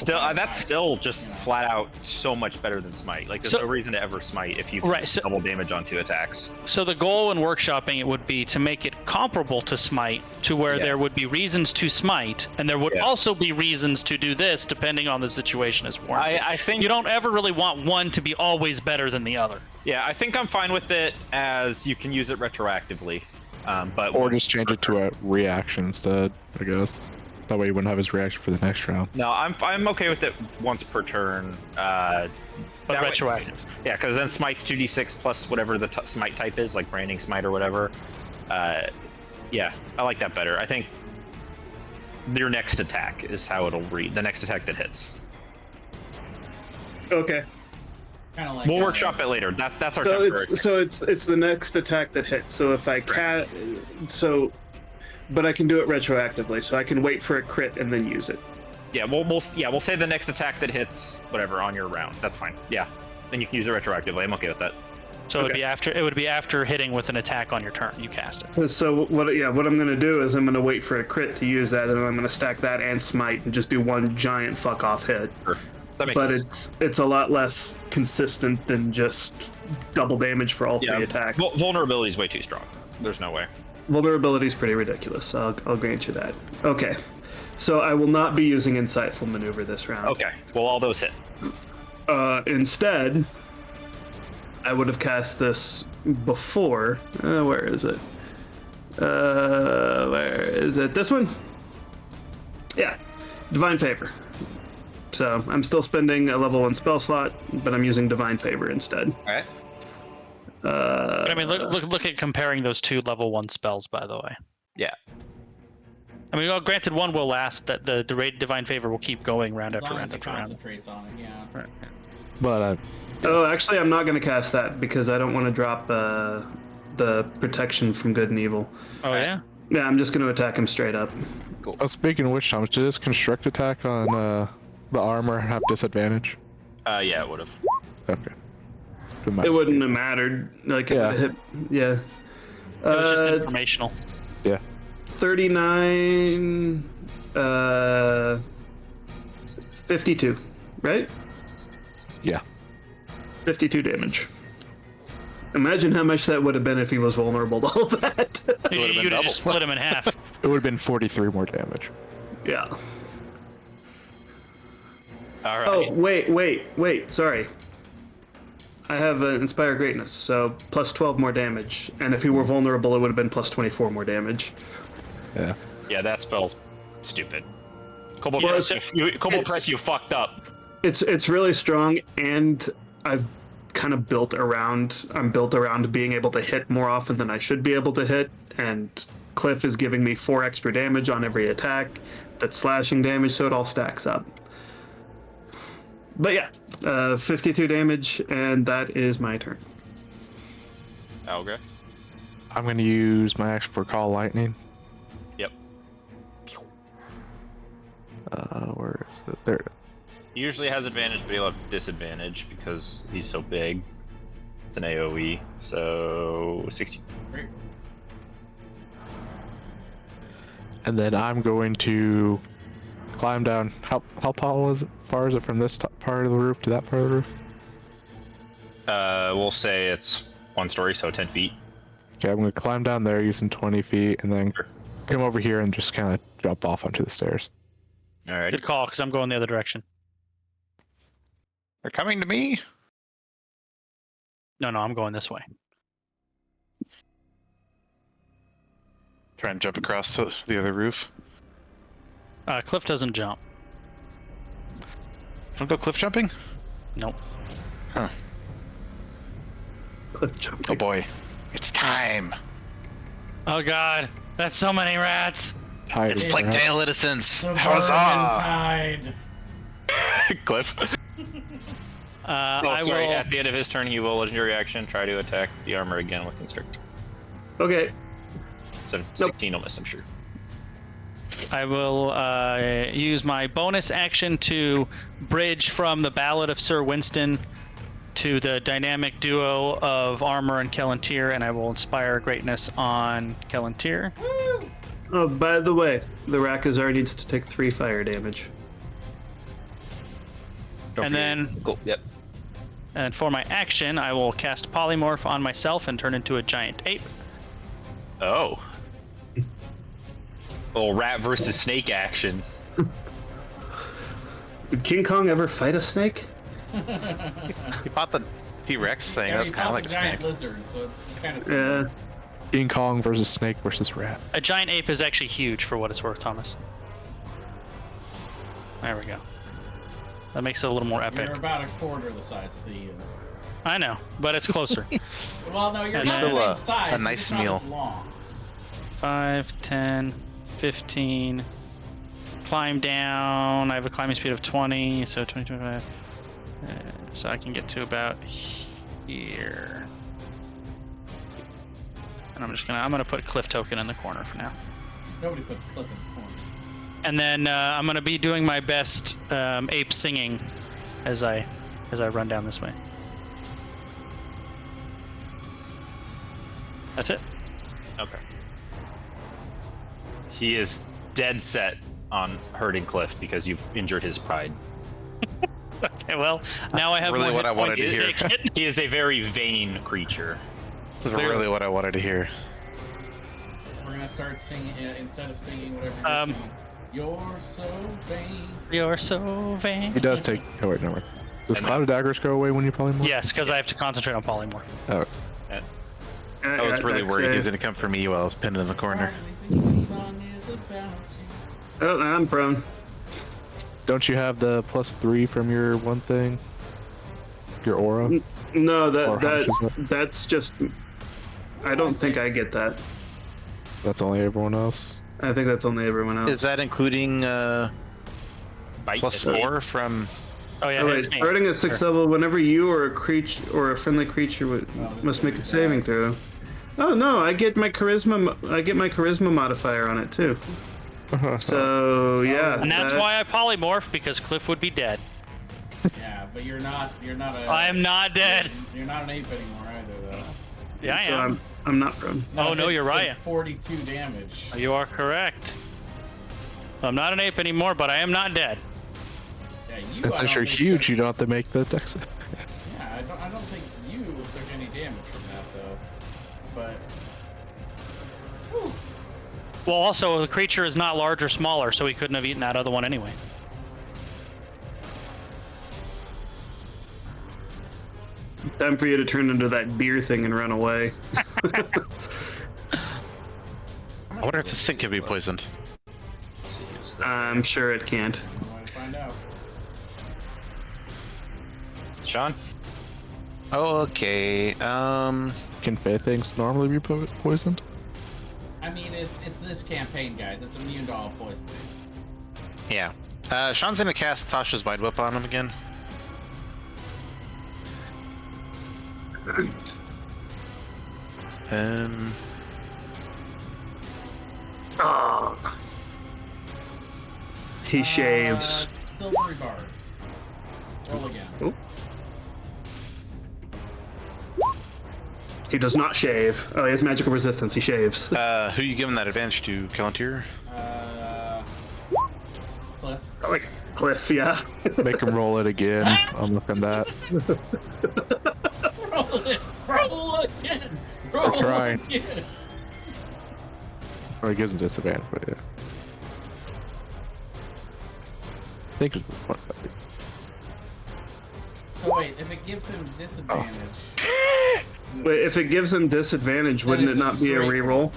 still just flat out so much better than Smite. Like, there's no reason to ever Smite if you can double damage on 2 attacks. So the goal in workshopping it would be to make it comparable to Smite, to where there would be reasons to Smite, and there would also be reasons to do this, depending on the situation as warranted. I think you don't ever really want one to be always better than the other. Yeah, I think I'm fine with it as you can use it retroactively. Or just change it to a reaction instead, I guess. That way you wouldn't have his reaction for the next round. No, I'm okay with it once per turn. But retroactive. Yeah, because then Smite's 2d6 plus whatever the Smite type is, like Branding Smite or whatever. Yeah, I like that better. I think your next attack is how it'll read. The next attack that hits. Okay. Kind of like we'll workshop it later. That's our it's the next attack that hits. So if I but I can do it retroactively, so I can wait for a crit and then use it. Yeah, we'll say the next attack that hits whatever on your round. That's fine. Yeah, then you can use it retroactively. I'm okay with that. So it would be after hitting with an attack on your turn. You cast it. So what I'm gonna do is I'm gonna wait for a crit to use that, and then I'm gonna stack that and Smite and just do one giant fuck off hit. Sure. That makes sense. It's a lot less consistent than just double damage for all 3 attacks. Vulnerability is way too strong. There's no way. Vulnerability is pretty ridiculous. I'll grant you that. Okay, so I will not be using Insightful Maneuver this round. Okay, well, all those hit. Instead, I would have cast this before. Where is it? Where is it? This one? Yeah, Divine Favor. So I'm still spending a level 1 spell slot, but I'm using Divine Favor instead. All right. But I mean, look at comparing those 2 level 1 spells, by the way. Yeah. I mean, well, granted, one will last. That the raid Divine Favor will keep going round as after long round as it after round. concentrates on it, yeah. Right. But actually, I'm not going to cast that because I don't want to drop the protection from good and evil. Oh yeah. Yeah, I'm just going to attack him straight up. Cool. Speaking of which, Thomas, did this construct attack on the armor have disadvantage? Yeah, it would have. Okay. It wouldn't have mattered. Like, it would have hit. Yeah. It was just informational. Yeah. 39. 52. Right? Yeah. 52 damage. Imagine how much that would have been if he was vulnerable to all that. You'd have just split him in half. It would have been 43 more damage. Yeah. All right. Oh, wait. Sorry. I have Inspire Greatness, so plus 12 more damage. And if he were vulnerable, it would have been plus 24 more damage. Yeah. Yeah, that spell's stupid. Cobalt Press, you fucked up. It's really strong, and I've kind of built around being able to hit more often than I should be able to hit, and Cliff is giving me 4 extra damage on every attack. That's slashing damage, so it all stacks up. But yeah, 52 damage, and that is my turn. Algrax? I'm going to use my action for Call Lightning. Yep. Where is it? There. He usually has advantage, but he'll have disadvantage because he's so big. It's an AoE, so 60. And then I'm going to climb down. How tall is it? Far is it from this part of the roof to that part of the roof? We'll say it's 1 story, so 10 feet. Okay, I'm going to climb down there using 20 feet, and then come over here and just kind of jump off onto the stairs. All right. Good call, because I'm going the other direction. They're coming to me. No, I'm going this way. Try and jump across to the other roof. Cliff doesn't jump. Don't go cliff jumping? Nope. Huh. Cliff jumping. Oh boy. It's time. Oh god, that's so many rats. It's Plague-tail innocence. The Huzzah! Vermintide. Cliff. I Sorry. will. At the end of his turn, he will legendary action try to attack the armor again with constrict. Okay. So 16 will miss, I'm sure. I will use my bonus action to bridge from the Ballad of Sir Winston to the dynamic duo of Armor and Kelantir, and I will inspire greatness on Kelantir. Oh, by the way, the Rakazar needs to take 3 fire damage. And then, Cool. Yep. and for my action, I will cast Polymorph on myself and turn into a giant ape. Oh. Little rat versus snake action. Did King Kong ever fight a snake? He fought the T-Rex thing. Yeah, That's he kind of fought like the a giant snake. lizard, so it's kind of Yeah. King Kong versus snake versus rat. A giant ape is actually huge for what it's worth, Thomas. There we go. That makes it a little more epic. You're about a quarter the size that he is. I know, but it's closer. Well, no, you're And not the still same a size. nice it's not meal. as long. 5, 10, 15. Climb down. I have a climbing speed of 20, so 20, 25. So I can get to about here. And I'm gonna put Cliff Token in the corner for now. Nobody puts Cliff in the corner. And then I'm gonna be doing my best ape singing as I run down this way. That's it. Okay. He is dead set on hurting Cliff because you've injured his pride. Okay, well, now I have Really more what hit I wanted points to hear. take it. He is a very vain creature. That's really what I wanted to hear. We're gonna start singing instead of singing whatever you're singing. You're so vain. You're so vain. He does take. Oh wait, no. Does Cloud of Daggers go away when you polymorph? Yes, because I have to concentrate on polymorph. Oh, I was really worried he was going to come for me while I was pinned in the corner. The song is about you. Oh, I'm prone. don't you have the +3 from your one thing? Your aura? No, Or how much is that's just. I don't think I get that. That's only everyone else. I think that's only everyone else. Is that including Bite +4 from? Oh yeah, Oh, wait, it's me. starting at 6th level, whenever you or a creature or a friendly creature must make a saving throw. Oh no, I get my charisma. I get my charisma modifier on it too. So yeah, And that's why I polymorph, because Cliff would be dead. Yeah, but you're not a. I am not dead. You're not an ape anymore either, though. Yeah, I So am. I'm not prone. Oh, no, it you're did right. 42 damage. You are correct. I'm not an ape anymore, but I am not dead. Yeah, you. And I since don't you're think huge, took- you don't have to make the dex. Yeah, I don't think you took any damage from that though. But. Whew. Well, also, the creature is not large or smaller, so he couldn't have eaten that other one anyway. Time for you to turn into that beer thing and run away. I wonder if the sink can be poisoned. I'm sure it can't. I want to find out. Sean? Okay. Can Fey things normally be poisoned? I mean, it's this campaign, guys. It's immune to all poison. Yeah. Sean's gonna cast Tasha's Mind Whip on him again. Oh. He shaves. Silvery barbs. Roll again. Oh. He does not shave. Oh, he has magical resistance. He shaves. Who are you giving that advantage to, Kelantir? Cliff. Like Cliff, yeah. Make him roll it again. I'm looking at that. Roll it. Roll again. Roll trying. again. Or he gives him disadvantage, but yeah. I think it's one. So wait, if it gives him disadvantage. Wait, if it gives him disadvantage, Then wouldn't it it's a not be a straight reroll?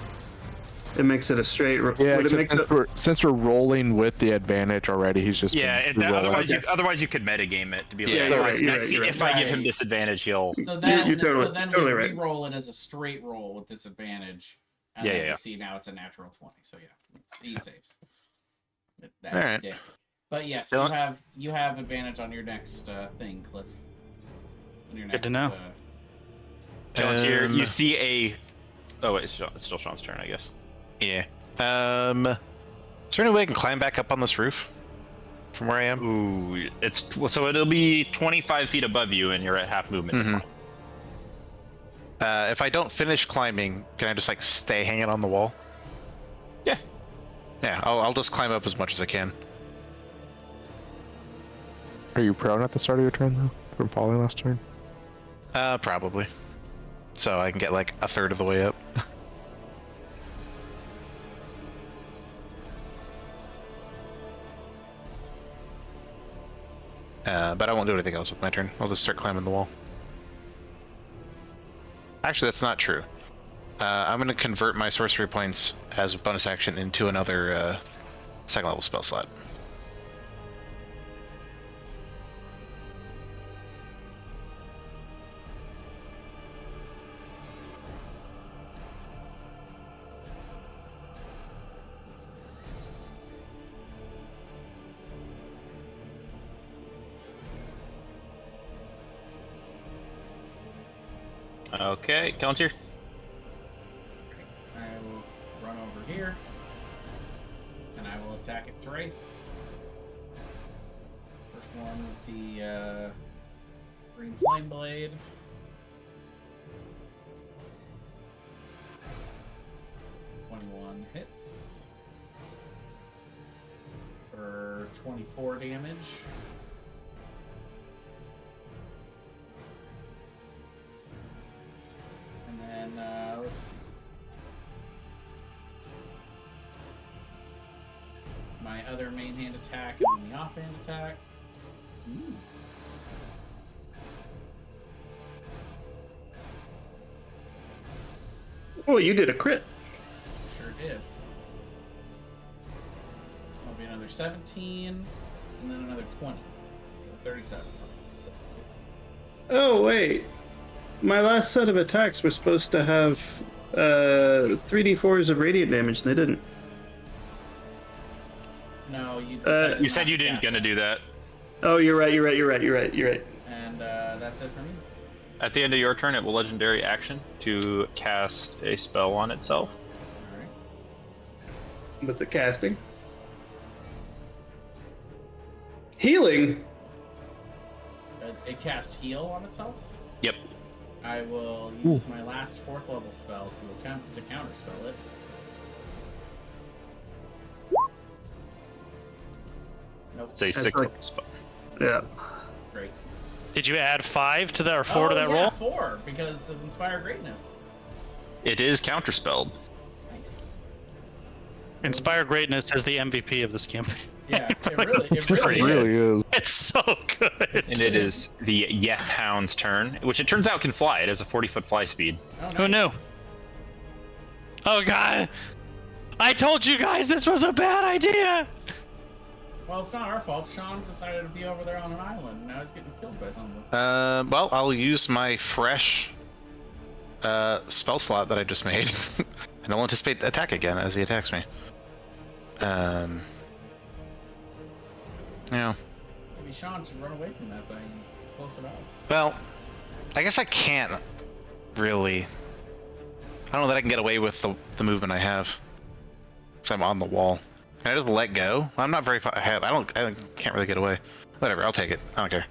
It makes it a straight. Yeah, would it except make since we're rolling with the advantage already, he's just otherwise you could metagame it to be like, you're right, if I give him disadvantage, he'll. So then, you're totally we right. re-roll it as a straight roll with disadvantage, and then we see now it's a natural 20. So yeah, he saves. That All right. dick. But yes, you have advantage on your next thing, Cliff. On your next, Good to know. You see a. Oh wait, it's still Sean's turn, I guess. Yeah. Is there any way I can climb back up on this roof from where I am? Ooh, so it'll be 25 feet above you, and you're at half movement. Mm-hmm. If I don't finish climbing, can I just like stay hanging on the wall? Yeah. Yeah, I'll just climb up as much as I can. Are you prone at the start of your turn though, from falling last turn? Probably. So I can get like a third of the way up. But I won't do anything else with my turn. I'll just start climbing the wall. Actually, that's not true. I'm going to convert my sorcery points as a bonus action into another second level spell slot. Okay, Palantir. I will run over here, and I will attack it thrice. First one with the green flame blade. Hits for 24 damage. And then, let's see. My other main hand attack and then the offhand attack. Ooh. Oh, you did a crit. Sure did. That'll be another 17, and then another 20. So 37. Oh, wait. My last set of attacks were supposed to have 3d4s of radiant damage, and they didn't. No, you said you didn't gonna do that. Oh, you're right. And that's it for me. At the end of your turn, it will legendary action to cast a spell on itself. Alright. With the casting. Healing? It casts heal on itself? Yep. I will use my last 4th level spell to attempt to counterspell it. Nope. It's a 6th level spell. Yeah. Great. Did you add 5 to that or 4 to that yeah, roll? 4 because of Inspire Greatness. It is counterspelled. Nice. Inspire Greatness is the MVP of this campaign. Yeah, it really is. It's so good. And it is the Yeth Hound's turn, which it turns out can fly. It has a 40-foot fly speed. Oh, nice. Who knew? Oh god! I told you guys this was a bad idea! Well, it's not our fault. Sean decided to be over there on an island, and now he's getting killed by something. Well, I'll use my fresh spell slot that I just made, and I'll anticipate the attack again as he attacks me. Yeah. Maybe Sean should run away from that thing closer to us. Well, I guess I can't really. I don't know that I can get away with the movement I have, because I'm on the wall. Can I just let go? I'm not very far ahead. I can't really get away. Whatever, I'll take it. I don't care.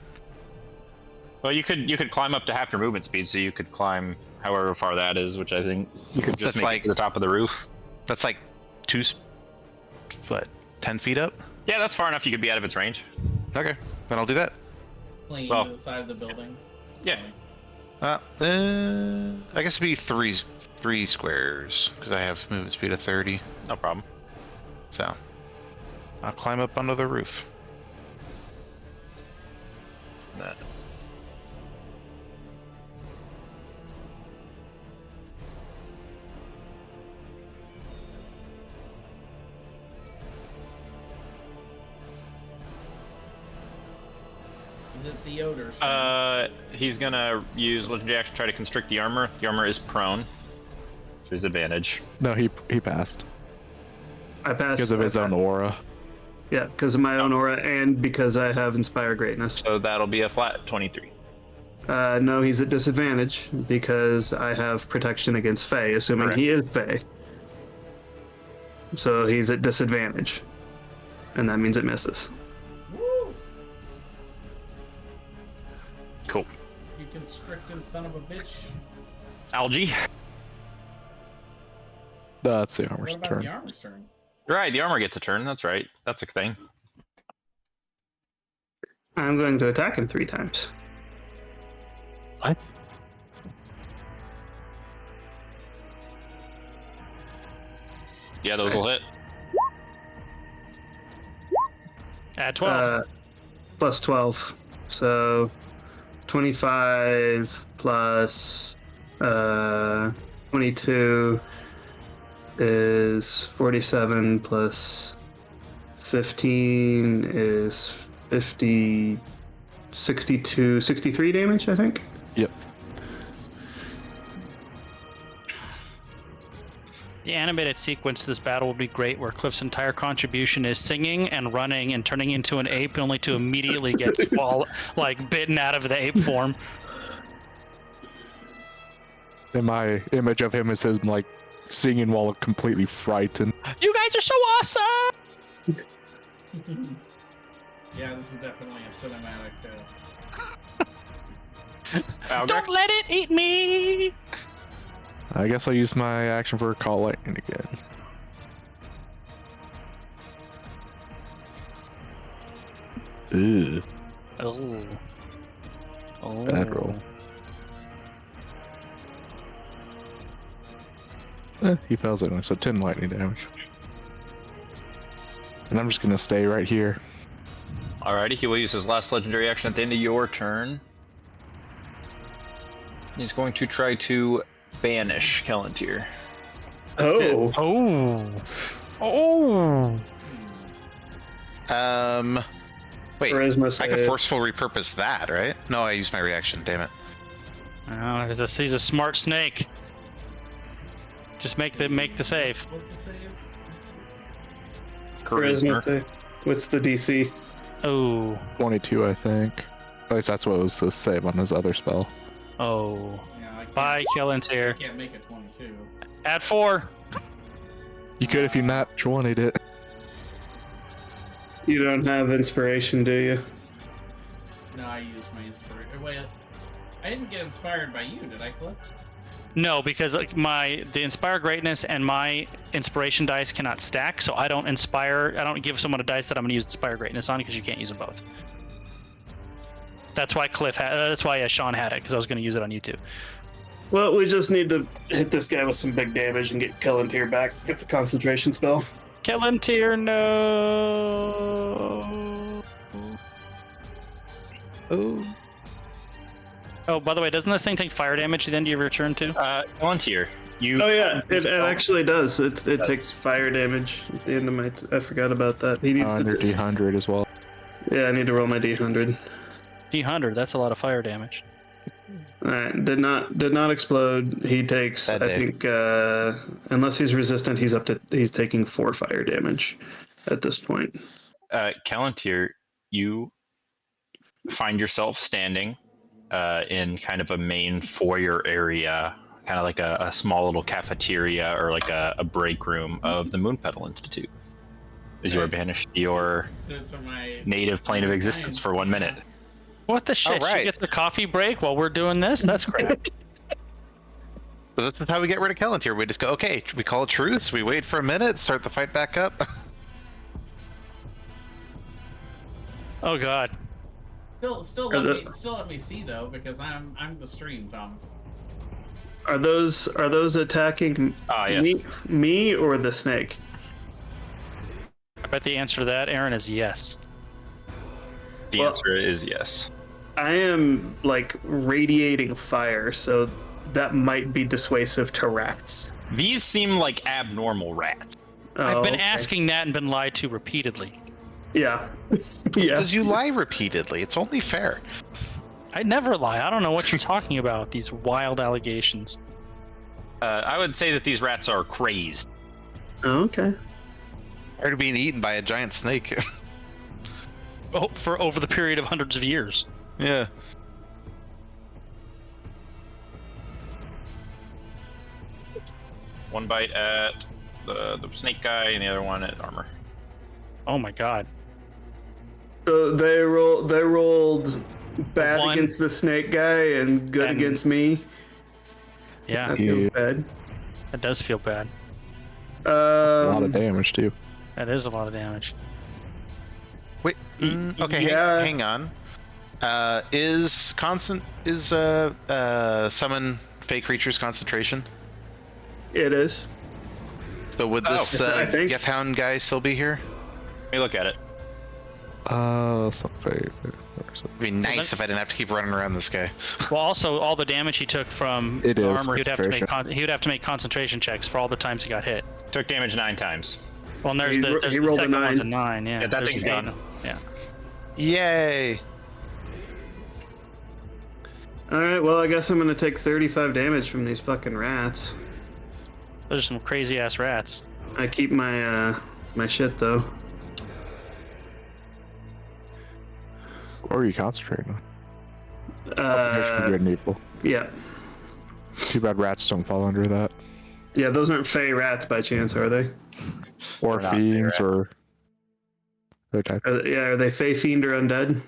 Well, you could climb up to half your movement speed, so you could climb however far that is, which I think you could just make it to the top of the roof. That's like 10 feet up? Yeah, that's far enough you could be out of its range. Okay, then I'll do that. Plane to the side of the building. Yeah. I guess it'd be three squares, because I have movement speed of 30. No problem. So, I'll climb up onto the roof. That. the odors. turn. He's gonna use legendary action to try to constrict the armor. The armor is prone. So his advantage. No, he passed I passed because of his own aura. Yeah, because of my own aura and because I have Inspire Greatness. So that'll be a flat 23. No, he's at disadvantage because I have protection against Fey, assuming he is Fey. So he's at disadvantage. And that means it misses. Woo! Cool. You constricting son of a bitch. Algae. That's the armor's What about turn. the armor's turn? Right, the armor gets a turn. That's right. That's a thing. I'm going to attack him 3 times. What? Yeah, those will hit. Add 12. Plus 12. So 25 plus 22 is 47 plus 15 is 50, 62, 63 damage, I think. Yep. The animated sequence to this battle will be great, where Cliff's entire contribution is singing and running and turning into an ape, only to immediately get bitten out of the ape form. And my image of him is him like singing while completely frightened. You guys are so awesome! Yeah, this is definitely a cinematic. Don't let it eat me! I guess I'll use my action for Call Lightning again. Ugh. Oh. Bad roll. He fails anyway, so 10 lightning damage. And I'm just gonna stay right here. Alrighty, he will use his last legendary action at the end of your turn. He's going to try to banish Kelantir. Oh. Oh. Oh. Wait, Charisma I can save. forceful repurpose that, right? No, I used my reaction, damn it. Oh, he's a smart snake. Just make the save. What's the save? Charisma save. What's the DC? Oh. 22, I think. At least that's what was the save on his other spell. Oh. Yeah, I Bye, I Kelantir. can't make it 22. Add 4. You could if you nat 20'd it. You don't have inspiration, do you? No, I used my inspiration. Wait, I didn't get inspired by you, did I, Cliff? No, because the Inspire Greatness and my Inspiration dice cannot stack, so I don't give someone a dice that I'm going to use Inspire Greatness on, because you can't use them both. That's why Sean had it, because I was going to use it on you too. Well, we just need to hit this guy with some big damage and get Kelantir back. It's a concentration spell. Kelantir, no. Oh. Oh, by the way, doesn't this thing take fire damage at the end of your turn too? Kelantir, you. Oh yeah, it actually does. It takes fire damage at the end of my. I forgot about that. He needs Under to. D100 as well. Yeah, I need to roll my D100. D100, that's a lot of fire damage. All right, did not explode. He takes, Bad I day. think, unless he's resistant, he's taking 4 fire damage at this point. Kelantir, you find yourself standing in kind of a main foyer area, kind of like a small little cafeteria or like a break room of the Moonpetal Institute. As you are banished to your So my native plane of existence for 1 minute. What the shit? right. She gets a coffee break while we're doing this? That's crap. So this is how we get rid of Kelantir. We just go, okay, we call a truce, we wait for a minute, start the fight back up. Oh god. still let me see though, because I'm the stream, Thomas. Are those attacking Yes. me or the snake? I bet the answer to that, Aaron, is yes. The answer is yes. I am like radiating fire, so that might be dissuasive to rats. These seem like abnormal rats. I've been okay. asking that and been lied to repeatedly. Yeah. Yeah. Because you lie repeatedly, it's only fair. I never lie. I don't know what you're talking about. These wild allegations. I would say that these rats are crazed. Oh, okay. They're being eaten by a giant snake. Oh, for over the period of hundreds of years. Yeah. One bite at the snake guy, and the other one at armor. Oh my god. So they rolled bad One. against the snake guy and good And- against me. Yeah, That feels bad. that does feel bad. A lot of Um, damage too. That is a lot of damage. Wait. Okay. yeah. Hang on. Is summon fake creatures concentration? it is. So would this I think. Gethhound guy still be here? Let me look at it. Something. It'd be nice if I didn't have to keep running around this guy. Well, also all the damage he took from It the is armor, he'd have to make concentration. he would have to make concentration checks for all the times he got hit. Took damage 9 times. Well, and there's He the, ro- there's he the rolled a second one's a 9. 9. Yeah, Yeah, that there's thing's the- done. Yeah. Yay! All right. Well, I guess I'm gonna take 35 damage from these fucking rats. Those are some crazy ass rats. I keep my my shit though. Or are you concentrating on? Concentration for good and evil. Yeah. Too bad rats don't fall under that. Yeah, those aren't fey rats by chance, are they? Or They're not fiends fey or other type. Are they fey, fiend, or undead?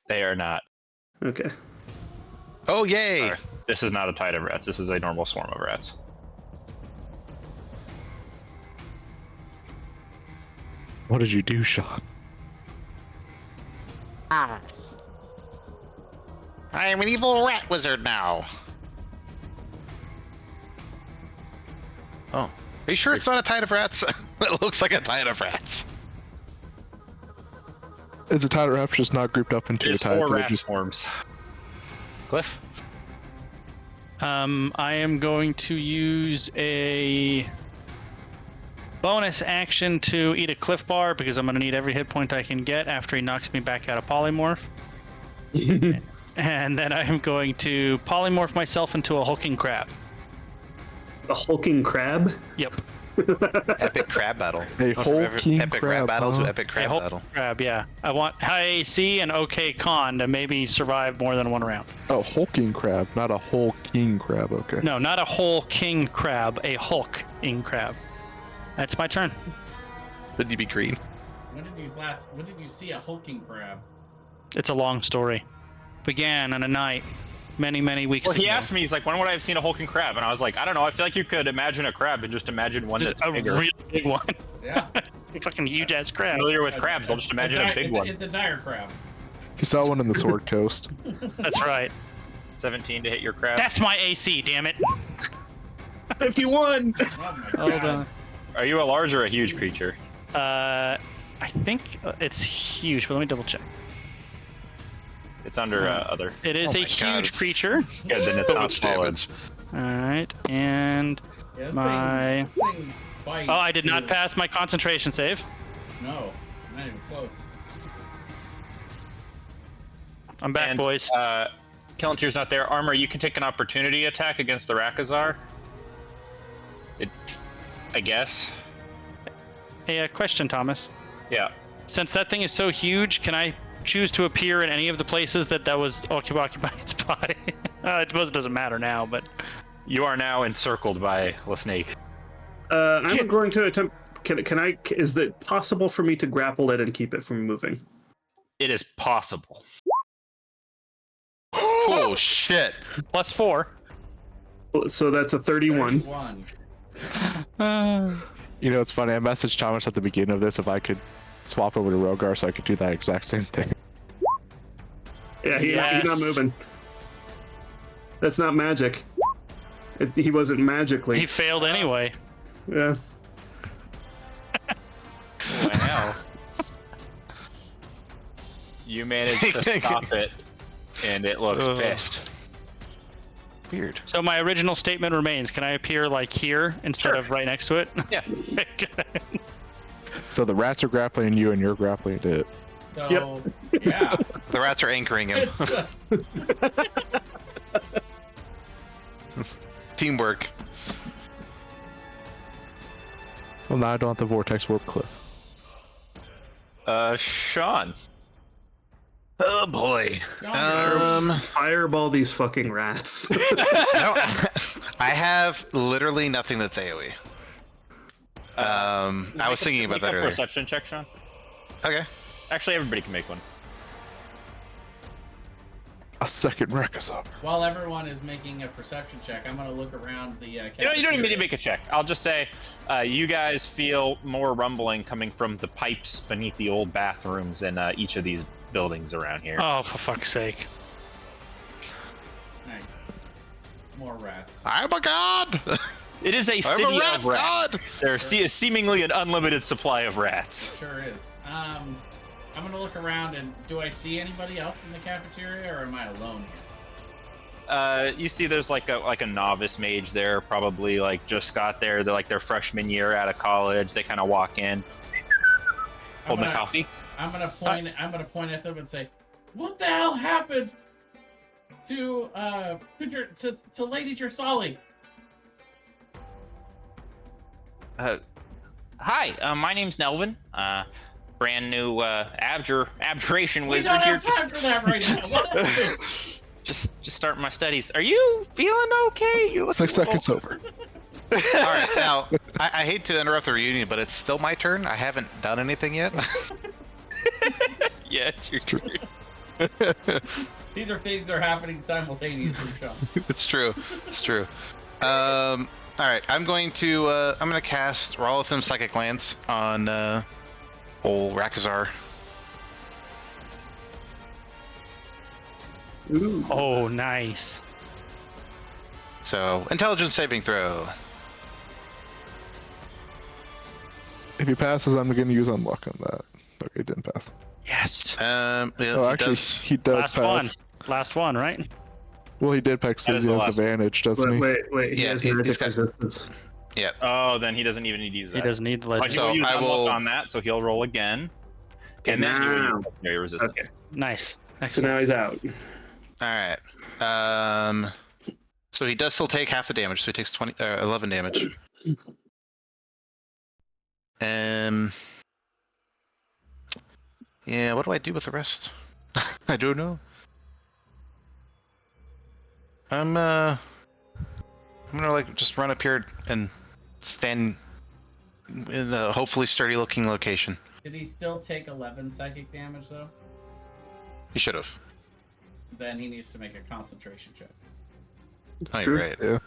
They are not. Okay. Oh yay! Sorry. This is not a tide of rats. This is a normal swarm of rats. What did you do, Sean? I am an evil rat wizard now. Oh, are you sure it's not a tide of rats? It looks like a tide of rats. Is a tide of rats just not grouped up into a There's tide? 4 so they rat just- swarms. Cliff? I am going to use a bonus action to eat a Cliff Bar because I'm going to need every hit point I can get after he knocks me back out of polymorph. And then I am going to polymorph myself into a hulking crab. A hulking crab? Yep. Epic crab battle. A hulking epic crab, rat battle huh? to epic crab a hulking battle. crab, yeah. I want high AC and okay con to maybe survive more than one round. Oh, hulking crab, not a whole king crab. Okay. No, not a whole king crab, a hulking crab. That's my turn. Would you be green? When did you see a hulking crab? It's a long story. Began on a night many, many weeks Well, ago. he asked me, he's like, when would I have seen a hulking crab? And I was like, I don't know. I feel like you could imagine a crab and just imagine one Just that's a bigger. really big one. Yeah. A fucking huge ass crab. Familiar with crabs, I'll just imagine a big one. It's a dire crab. You saw one in the Sword Coast. That's right. 17 to hit your crab. That's my AC, damn it. 51! Oh my Hold god. on. Are you a large or a huge creature? I think it's huge, but let me double check. It's under other. It is Oh a my God, huge it's- creature. Good, then it's So not much solid. damage. All right, and Yeah, this My- thing bites. oh, I did not pass my concentration save. No, not even close. I'm back, And, boys. Kellantir's not there. Armor, you can take an opportunity attack against the Rakazar. I guess. Hey, question, Thomas. Yeah. Since that thing is so huge, can I choose to appear in any of the places that was occupying its body? I suppose it doesn't matter now, but You are now encircled by the snake. I'm going to attempt. Can I? Is it possible for me to grapple it and keep it from moving? It is possible. Oh shit! +4. So that's a 31. 31. You know, it's funny. I messaged Thomas at the beginning of this if I could swap over to Rogar so I could do that exact same thing. Yeah, he's not Yes. moving. That's not magic. He wasn't magically. He failed anyway. Yeah. Wow. You managed to stop it, and it looks pissed. Weird. So my original statement remains. Can I appear like here instead of right next to it? Yeah. So the rats are grappling you and you're grappling it. So, yeah. The rats are anchoring him. It's, Teamwork. Well, now I don't have the vortex warp cliff. Sean. Oh boy. Fireball these fucking rats. I have literally nothing that's AoE. I was thinking about that Make a earlier. perception check, Sean. Okay. Actually, everybody can make one. A second Rekazar. while everyone is making a perception check, I'm gonna look around the. You don't even need to make a check. I'll just say, you guys feel more rumbling coming from the pipes beneath the old bathrooms in each of these buildings around here. Oh, for fuck's sake. Nice. More rats. I'm a god. It is a I'm city a rat of rats. There's seemingly an unlimited supply of rats. Sure is. I'm gonna look around and do I see anybody else in the cafeteria or am I alone here? You see, there's like a novice mage there, probably like just got there. They're like their freshman year out of college. They kind of walk in, holding a coffee. I'm gonna point at them and say, "What the hell happened to Lady Jersali?" Hi, my name's Nelvin. Brand new abjuration We wizard don't here. have time for that right now. What happened? Just starting my studies. Are you feeling okay? You look 6 seconds over. All right, now I hate to interrupt the reunion, but it's still my turn. I haven't done anything yet. Yeah, it's your turn. These are things that are happening simultaneously, Sean. It's true. It's true. All right, I'm going to cast Rolatham Psychic Lance on old Rakazar. Ooh. Oh, nice. So intelligence saving throw. If he passes, I'm going to use unlock on that. Okay, he didn't pass. Yes. Yeah, Oh, actually, he does Last pass. one. Last one, right? Well, he did pass That because is he the has last one. advantage, doesn't he? Wait. He Yeah, has he's magic got- resistance. Yeah. Oh, then he doesn't even need to use that. He doesn't need to But let he'll So use I unlock will- on that, so he'll roll again, and then he will use secondary resistance. Okay. Nice. So Excellent. now he's out. All right. So he does still take half the damage, so he takes 11 damage. Yeah, what do I do with the rest? I don't know. I'm gonna like just run up here and stand in a hopefully sturdy looking location. Did he still take 11 psychic damage though? He should have. Then he needs to make a concentration check. Oh, True. you're right. Yeah.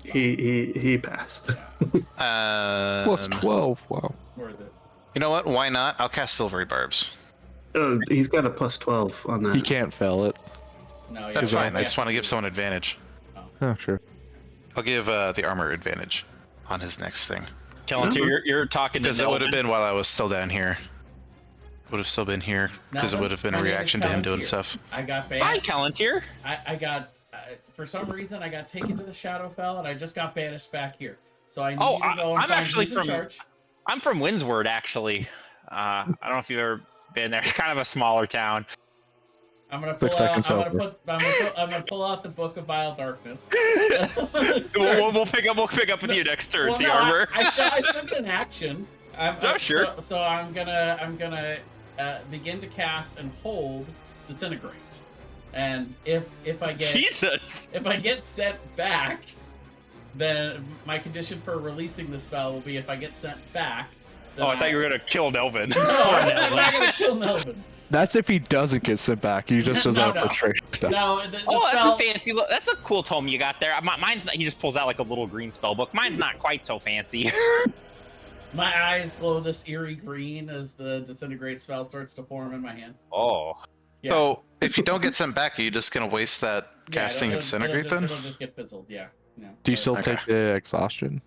He passed. Plus 12. Wow. It's worth it. You know what? Why not? I'll cast Silvery Barbs. Oh, he's got a plus 12 on that. He can't fail it. No, yeah, That's yeah, fine. I yeah. just want to give someone advantage. Oh, sure. I'll give the armor advantage on his next thing. Kellentir, you're talking to Because it would have Delvin. been while I was still down here. Would have still been here. Because it Nelvin, would have been my a name is reaction to him doing Palantir. stuff. I got banned. Hi, Kellentir. I got for some reason I got taken to the Shadowfell and I just got banished back here. So I need Oh, you to go and I'm find actually who's in from- charge. I'm from Windsward, actually. I don't know if you've ever been there. It's kind of a smaller town. I'm gonna pull 6 out. seconds over. I'm gonna pull out the Book of Vile Darkness. We'll pick up with you next turn. Well, the no, armor. I still get an action. Sure. So I'm gonna begin to cast and hold Disintegrate, and if I get Jesus. if I get sent back, then my condition for releasing the spell will be if I get sent back. Then Oh, I thought you were gonna kill Delvin. No, I'm not gonna kill Melvin. That's if he doesn't get sent back. He just does No, that no. frustration. No, the Oh, spell, that's a fancy. That's a cool tome you got there. Mine's not. He just pulls out like a little green spell book. Mine's not quite so fancy. my eyes glow this eerie green as the Disintegrate spell starts to form in my hand. Oh. Yeah. So if you don't get sent back, are you just gonna waste that Yeah, casting it'll- Disintegrate it'll then? It'll just get fizzled. Yeah. Do you still Okay. take the exhaustion?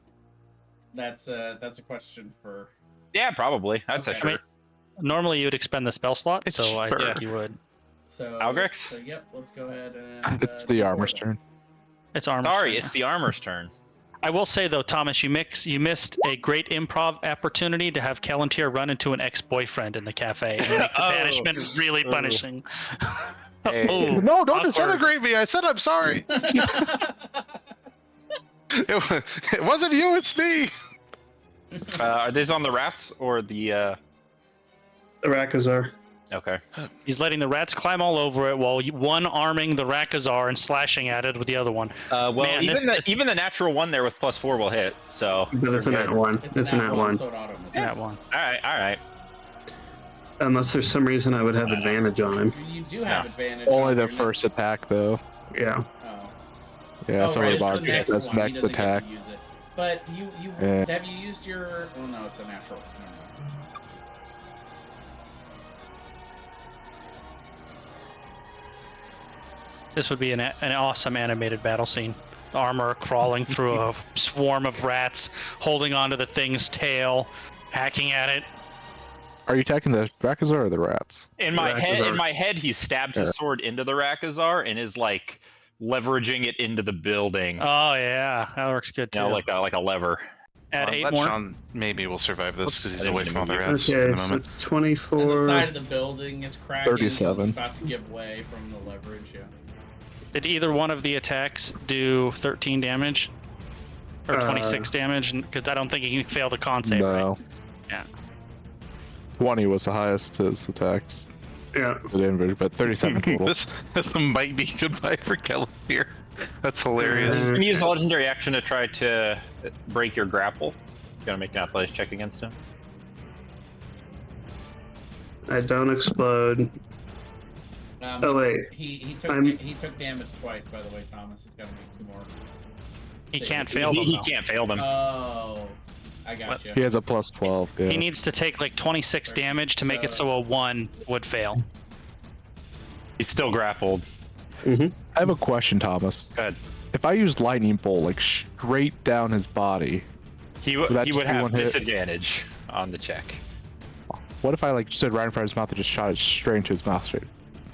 That's a question for. Yeah, probably. I'd say Okay. sure. Normally you would expend the spell slot, so I Sure. think you would. So Algrix? So yep, let's go ahead and. It's the armor's turn. It's armor. Sorry, turn. it's the armor's turn. I will say though, Thomas, you missed a great improv opportunity to have Kellantir run into an ex-boyfriend in the cafe and make the banishment really punishing. Hey. Oh, No, don't awkward. disintegrate me. I said I'm sorry. It wasn't you, it's me. Are these on the rats or the? The Rakazar. Okay. He's letting the rats climb all over it while one arming the Rakazar and slashing at it with the other one. Well, Man, even the natural one there with +4 will hit. So. But it's a we're nat good. one. It's a nat one. So it auto misses. That one. All right. Unless there's some reason I would have advantage on him. You do have advantage. Only on the your first attack, though. Yeah. Oh. Yeah, so right, the it's the bard next does one. He next doesn't attack. get to use it. But you Yeah. have you used your? Oh no, it's a natural. Never mind. This would be an awesome animated battle scene. Armor crawling through a swarm of rats, holding onto the thing's tail, hacking at it. Are you attacking the Rakazar or the rats? In my head, he stabbed his sword into the Rakazar and is like leveraging it into the building. Oh yeah, that works good too. You know, like a lever. Add Well, 8 let more. Sean maybe will survive this because he's I away didn't from all the even rats for Okay, the so moment. And the 24. side of the building is cracking. 37. It's about to give way from the leverage. Yeah. Did either one of the attacks do 13 damage? Or 26 damage? Because I don't think he can fail the con save, No. right? Yeah. 20 was the highest his attack. Yeah. But 37 total. This might be goodbye for Kellantir. That's hilarious. You can use a legendary action to try to break your grapple. You gotta make an athletics check against him. I don't explode. Oh wait. He took damage twice. By the way, Thomas. He's got to make 2 more. He can't fail them. He though. can't fail them. Oh, I got you. He has a plus 12. Yeah. He needs to take like 26 damage to make it so a 1 would fail. He's still grappled. Mm-hmm. I have a question, Thomas. Go ahead. If I used lightning bolt like straight down his body, He that would just be have one hit? disadvantage on the check. what if I like stood right in front of his mouth and just shot it straight into his mouth straight?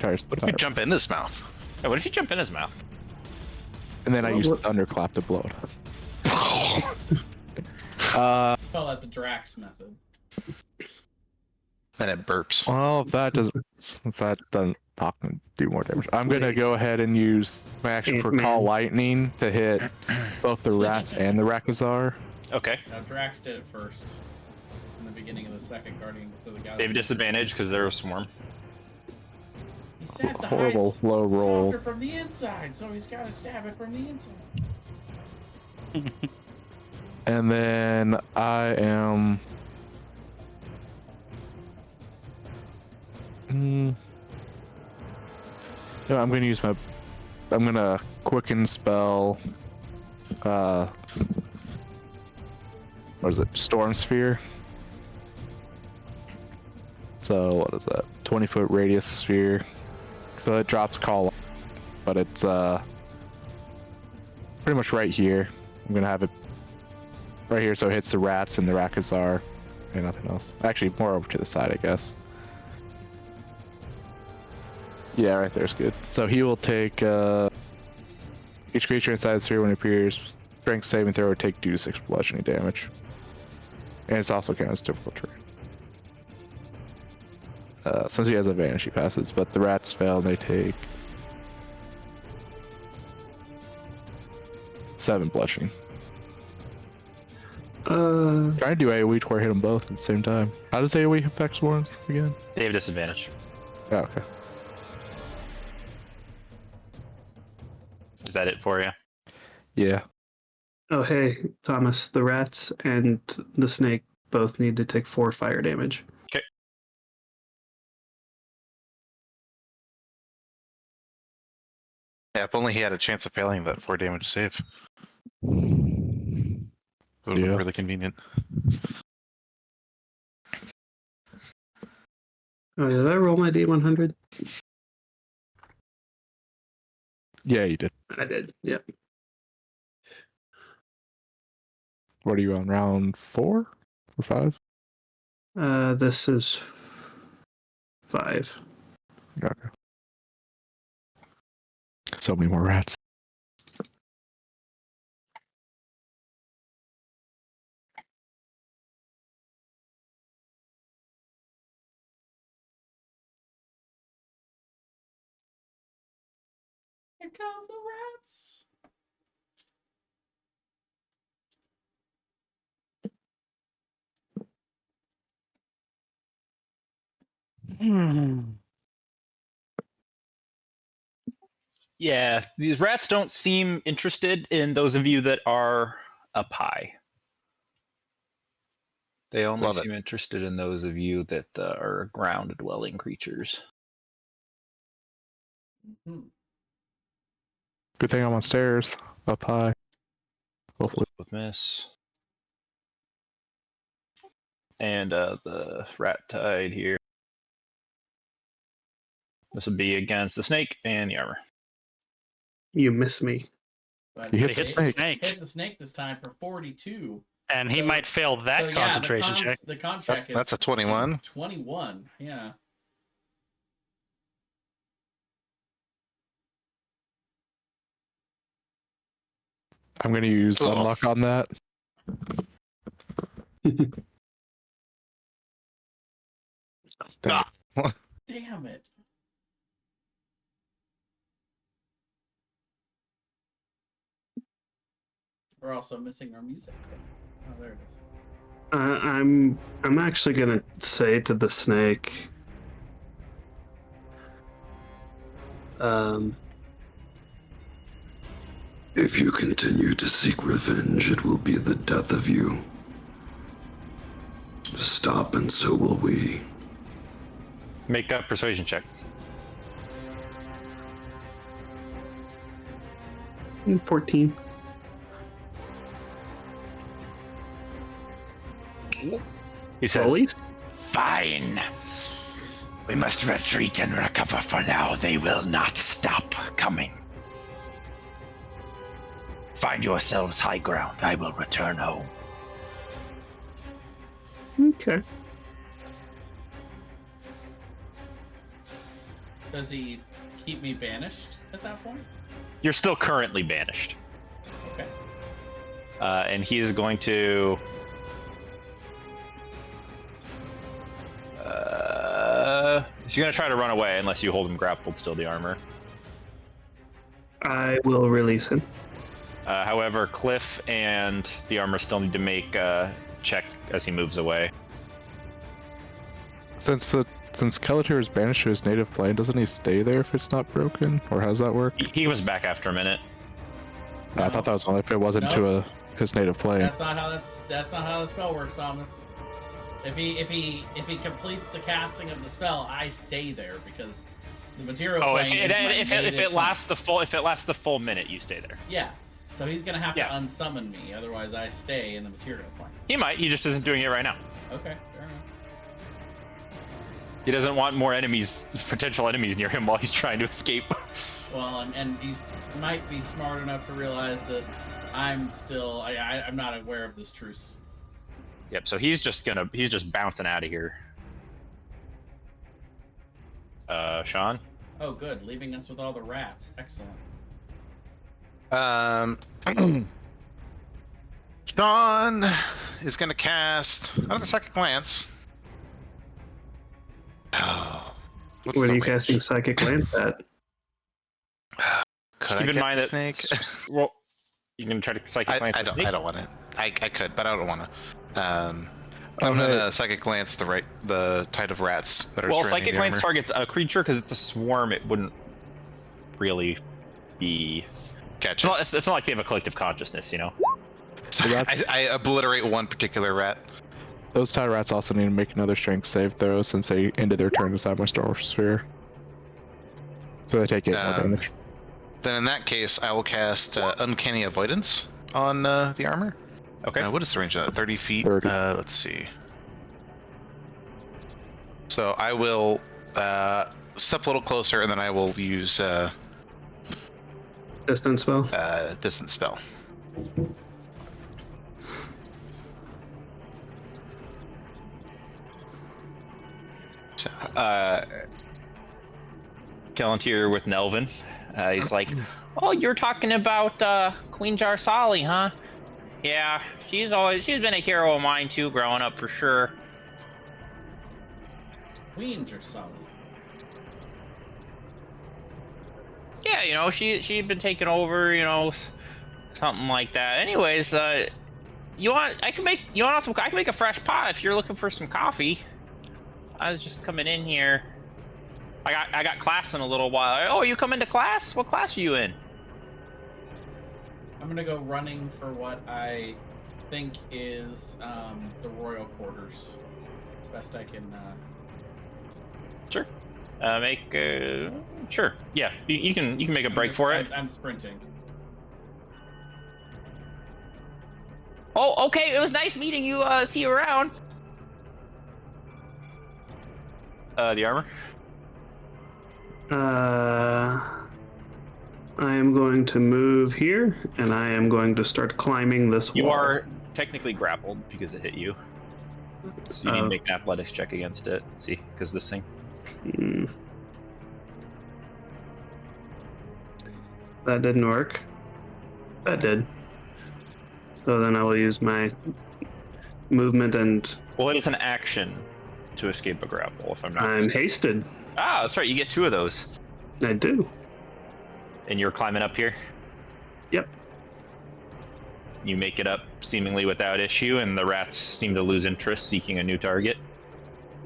What if you jump in his mouth? Yeah, what if you jump in his mouth? And then I use What- thunderclap to blow it up. Call that the Drax method. Then it burps. Well, if that doesn't do more damage. I'm gonna go ahead and use my action for Ant-Man. Call Lightning to hit both the rats and the Rakazar. Okay. Now Drax did it first in the beginning of the second Guardian. So the guy. They have disadvantage because they're a swarm. He said the Horrible hide's low roll. softer from the inside, so he's got to stab it from the inside. And then I am. No, I'm gonna use my. I'm gonna quicken spell. What is it? Storm Sphere. So what is that? 20-foot radius sphere. So it drops call, but it's pretty much right here. I'm gonna have it right here, so it hits the rats and the Rakazar, and nothing else. Actually, more over to the side, I guess. Yeah, right there's good. So he will take each creature inside the sphere when it appears, strength saving throw, or take 2d6 bludgeoning damage. And it's also counted as difficult terrain. Since he has advantage, he passes, but the rats fail and they take 7 bludgeoning. Trying to do AoE to where I hit them both at the same time. How does AoE affect swarms again? They have disadvantage. Oh, okay. Is that it for you? Yeah. Oh hey, Thomas. The rats and the snake both need to take 4 fire damage. Yeah, if only he had a chance of failing that 4 damage save. It would have been Yeah. really convenient. Oh, did I roll my D100? Yeah, you did. I did. Yep. What are you on, round 4 or 5? This is 5. Okay. So many more rats. Here come the rats. Yeah, these rats don't seem interested in those of you that are up high. They only Love it. seem interested in those of you that are ground-dwelling creatures. Mhm. Good thing I'm on stairs, up high. Hopefully. With miss. And the rat tide here. This would be against the snake and the armor. You miss me. But You He hit hits the the snake. snake, hit the snake this time for 42. and he So- might fail that So yeah, concentration check. the con check is That's a 21. is 21. Yeah. I'm going to use Cool. unlock on that. Ah. Damn it. We're also missing our music. Oh, there it is. I'm actually gonna say to the snake. If you continue to seek revenge, it will be the death of you. Stop, and so will we. Make a persuasion check. 14. He says, At least. Fine. We must retreat and recover for now. They will not stop coming. Find yourselves high ground. I will return home. Okay. Does he keep me banished at that point? you're still currently banished. Okay. And he is going to... he's going to try to run away unless you hold him grappled still, the armor. I will release him. However, Cliff and the armor still need to make a check as he moves away. Since Kelatir is banished to his native plane, doesn't he stay there if it's not broken? Or how does that work? He was back after a minute. I thought that was only if it wasn't No. to his native plane. That's not how the spell works, Thomas. If he completes the casting of the spell, I stay there because the material. Oh, plane is my if native it lasts the full minute, you stay there. Yeah. So he's gonna have Yeah. to unsummon me, otherwise I stay in the material plane. He might. He just isn't doing it right now. Okay, fair enough. He doesn't want more enemies, potential enemies near him while he's trying to escape. Well, and he might be smart enough to realize that I'm still I'm not aware of this truce. Yep. So he's just bouncing out of here. Sean. Oh, good, leaving us with all the rats. Excellent. Sean is going to cast another second glance. Oh, what's What the are you range? casting Psychic Glance at? Could Keep I in get mind the that snake? Well, you can try to psychic glance the snake. I don't want it. I could, but I don't want to. I'm gonna psychic glance the tide of rats that are. Well, surrounding psychic the glance armor. targets a creature because it's a swarm. It wouldn't really be. Gotcha. It's not like they have a collective consciousness, you know. I obliterate one particular rat. Those tide rats also need to make another strength save throw since they ended their turn inside my star sphere. So they take 8 more damage. Then in that case, I will cast Uncanny Avoidance on the armor. Okay. What is the range of that? 30 feet? 30. Let's see. So I will step a little closer, and then I will use Distance spell? Distance Spell. So, Kelantir with Nelvin. He's like, "Oh, you're talking about Queen Jarsali, huh? Yeah, she's been a hero of mine too, growing up for sure." Queens are solid. Yeah, Yeah, you know, she'd been taken over, you know, something like that. Anyways, I can make a fresh pot if you're looking for some coffee. I was just coming in here. I got class in a little while. Oh, you come into class? What class are you in? I'm gonna go running for what I think is the royal quarters. Best I can. Sure. Sure. Yeah, you can make a break for it. I'm sprinting. Oh, okay. It was nice meeting you. See you around. The armor. I am going to move here, and I am going to start climbing this wall. You are technically grappled because it hit you. So you need to make an athletics check against it. See, because this thing. That didn't work. That did. So then I will use my movement and... Well, it is an action to escape a grapple, if I'm not I'm mistaken. hasted. Ah, that's right. You get 2 of those. I do. And you're climbing up here? Yep. You make it up seemingly without issue, and the rats seem to lose interest, seeking a new target.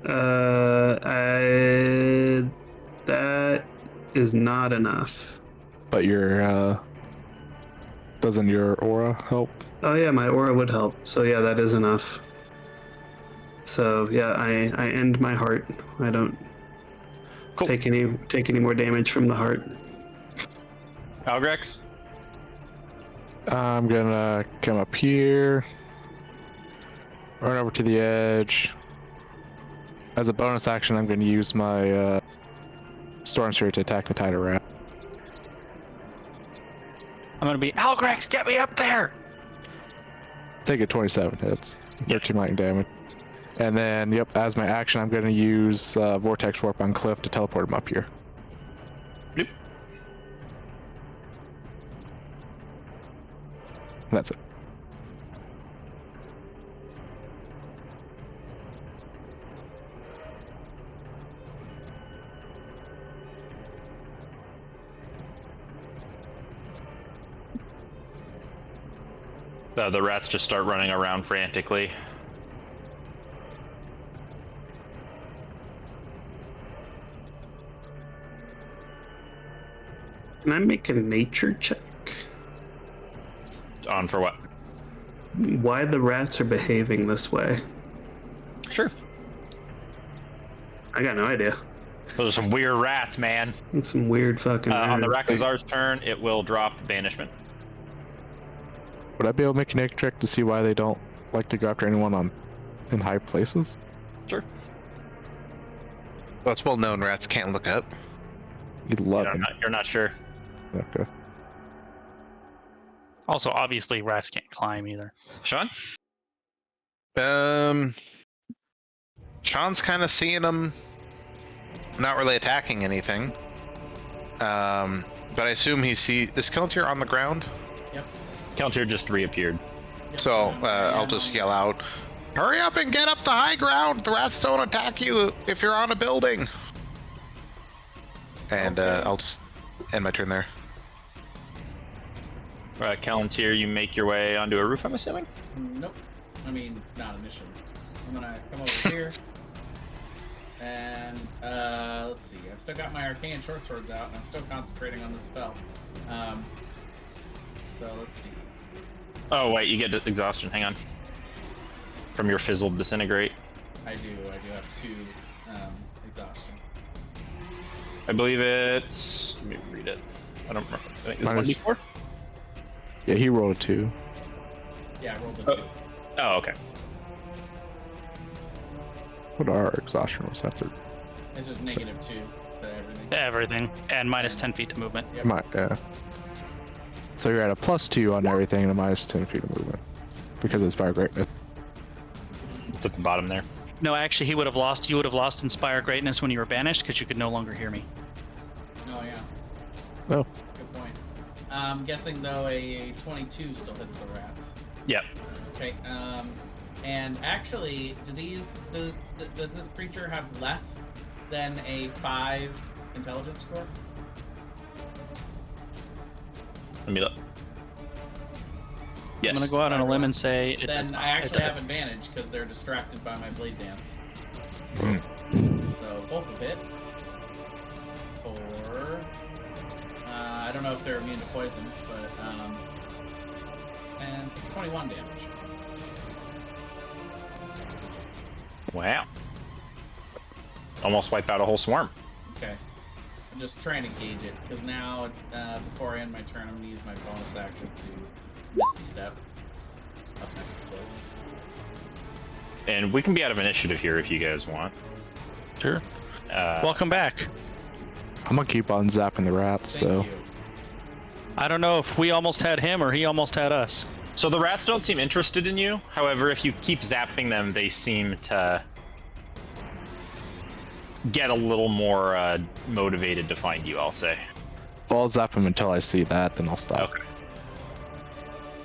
That is not enough. But doesn't your aura help? Oh yeah, my aura would help. So yeah, that is enough. So yeah, I end my heart. I don't take any more damage from the heart. Algrex? I'm gonna come up here, run over to the edge. As a bonus action, I'm gonna use my Storm Spirit to attack the tighter rat. I'm gonna be Algrex, get me up there! Take it 27 hits, 13 lightning damage. And then, yep, as my action, I'm gonna use Vortex Warp on Cliff to teleport him up here. Nope. That's it. The rats just start running around frantically. Can I make a nature check? On for what? Why the rats are behaving this way? Sure. I got no idea. Those are some weird rats, man. It's some weird fucking On the rats. Rakazar's turn, it will drop banishment. Would I be able to make a nature check to see why they don't like to go after anyone in high places? Sure. Well, it's well known rats can't look up. You'd love them. You're not sure. Okay. Also, obviously, rats can't climb either. Sean? Sean's kind of seeing them, not really attacking anything. But I assume is Keltier on the ground? Yep. Keltier just reappeared. Yep. So I'll just yell out, "Hurry up and get up to high ground! The rats don't attack you if you're on a building!" And I'll just end my turn there. Callantier, you make your way onto a roof, I'm assuming? Nope. I mean, not initially. I'm gonna come over here. And, let's see. I've still got my arcane short swords out, and I'm still concentrating on the spell. So let's see. Oh, wait, you get exhaustion. Hang on. From your fizzled disintegrate. I do have 2 exhaustion. I believe it's... Let me read it. I don't remember. I think it's 1d4? Yeah, he rolled a 2. Yeah, I rolled a 2. Oh, okay. What are exhaustion rolls after? It's just -2 to everything. Everything. And minus 10 feet to movement. Yep. Yeah. So you're at a +2 on everything and a minus 10 feet of movement. Because it's Inspire Greatness. It's at the bottom there. No, actually, you would have lost Inspire Greatness when you were banished because you could no longer hear me. Oh, yeah. Oh. Good point. I'm guessing, though, a 22 still hits the rats. Yep. Okay, and actually, does this creature have less than a 5 intelligence score? Let me look. Yes. I'm gonna go out on a limb and say it Then does not. I actually have It advantage because they're distracted by my blade dance. Mm. So both of it. Or I don't know if they're immune to poison, but and 21 damage. Wow. Almost wipe out a whole swarm. Okay. I'm just trying to gauge it because now before I end my turn, I'm gonna use my bonus action to Misty Step up next to close. And we can be out of initiative here if you guys want. Sure. Welcome back. I'm gonna keep on zapping the rats, Thank so. you. I don't know if we almost had him or he almost had us. So the rats don't seem interested in you. However, if you keep zapping them, they seem to get a little more motivated to find you, I'll say. Well, I'll zap him until I see that, then I'll stop. Okay.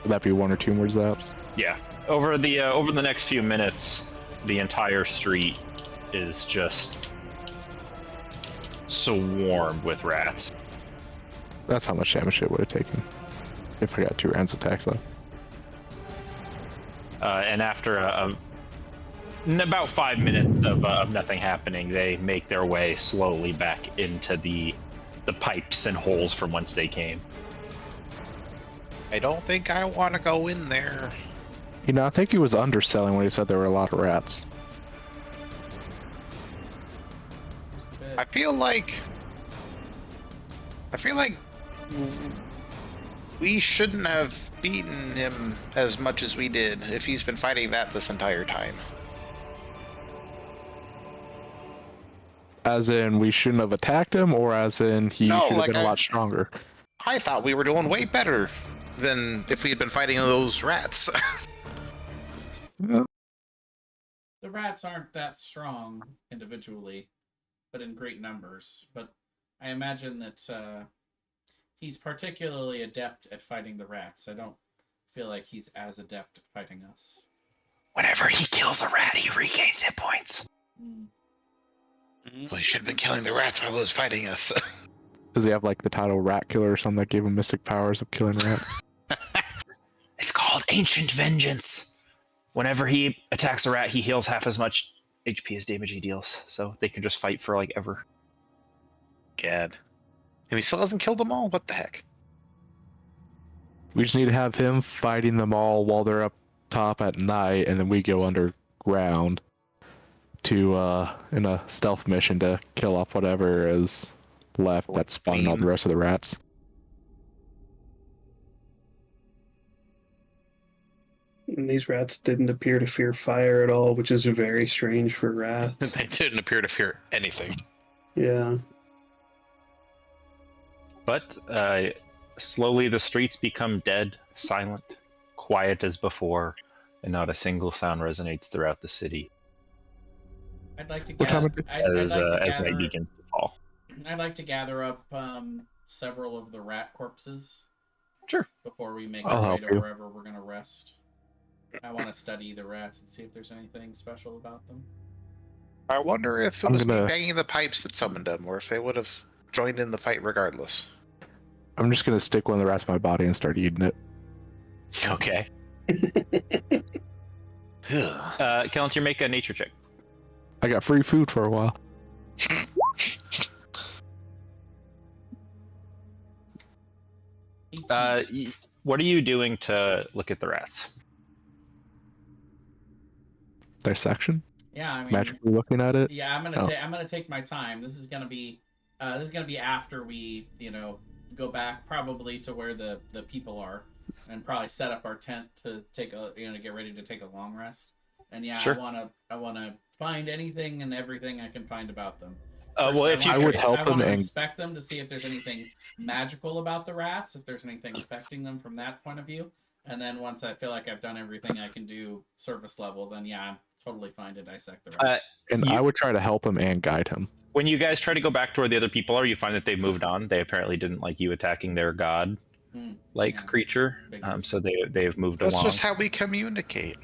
Would that be 1 or 2 more zaps? Yeah. Over the next few minutes, the entire street is just swarmed with rats. That's how much damage it would have taken if I got 2 rounds of attacks left. And after about 5 minutes of nothing happening, they make their way slowly back into the pipes and holes from whence they came. I don't think I want to go in there. You know, I think he was underselling when he said there were a lot of rats. I feel like we shouldn't have beaten him as much as we did if he's been fighting that this entire time. As in, we shouldn't have attacked him, or as in he No, should have like been a lot stronger? I thought we were doing way better than if we had been fighting those rats. The rats aren't that strong individually, but in great numbers. But I imagine that he's particularly adept at fighting the rats. I don't feel like he's as adept at fighting us. Whenever he kills a rat, he regains hit points. We should have been killing the rats while he was fighting us. Does he have like the title Rat Killer or something that gave him mystic powers of killing rats? It's called Ancient Vengeance. Whenever he attacks a rat, he heals half as much HP as damage he deals, so they can just fight for like ever. Gad. And he still hasn't killed them all? What the heck? We just need to have him fighting them all while they're up top at night, and then we go underground to in a stealth mission to kill off whatever is left that's spawning all the rest of the rats. And these rats didn't appear to fear fire at all, which is very strange for rats. They didn't appear to fear anything. Yeah. But slowly the streets become dead, silent, quiet as before, and not a single sound resonates throughout the city I'd like to What time gather. is as night begins to fall. I'd like to gather up several of the rat corpses. Sure. Before we make I'll our way help to you. wherever we're gonna rest. I want to study the rats and see if there's anything special about them. I wonder if it I'm was me gonna- banging the pipes that summoned them, or if they would have joined in the fight regardless. I'm just gonna stick one of the rats in my body and start eating it. Okay. Callantyr, make a nature check. I got free food for a while. What are you doing to look at the rats? Their section? Yeah, I mean, Magically looking at it? yeah, I'm gonna take my time. This is gonna be after we, go back probably to where the people are, and probably set up our tent to take a, get ready to take a long rest. And yeah, Sure. I wanna find anything and everything I can find about them. Well, if you I would help I them want to and inspect them to see if there's anything magical about the rats, if there's anything affecting them from that point of view. And then once I feel like I've done everything I can do surface level, then yeah, I'm totally fine to dissect the rats. and I would try to help him and guide him. when you guys try to go back to where the other people are, you find that they've moved on. They apparently didn't like you attacking their god like Yeah. creature. So they've moved That's along. just how we communicate.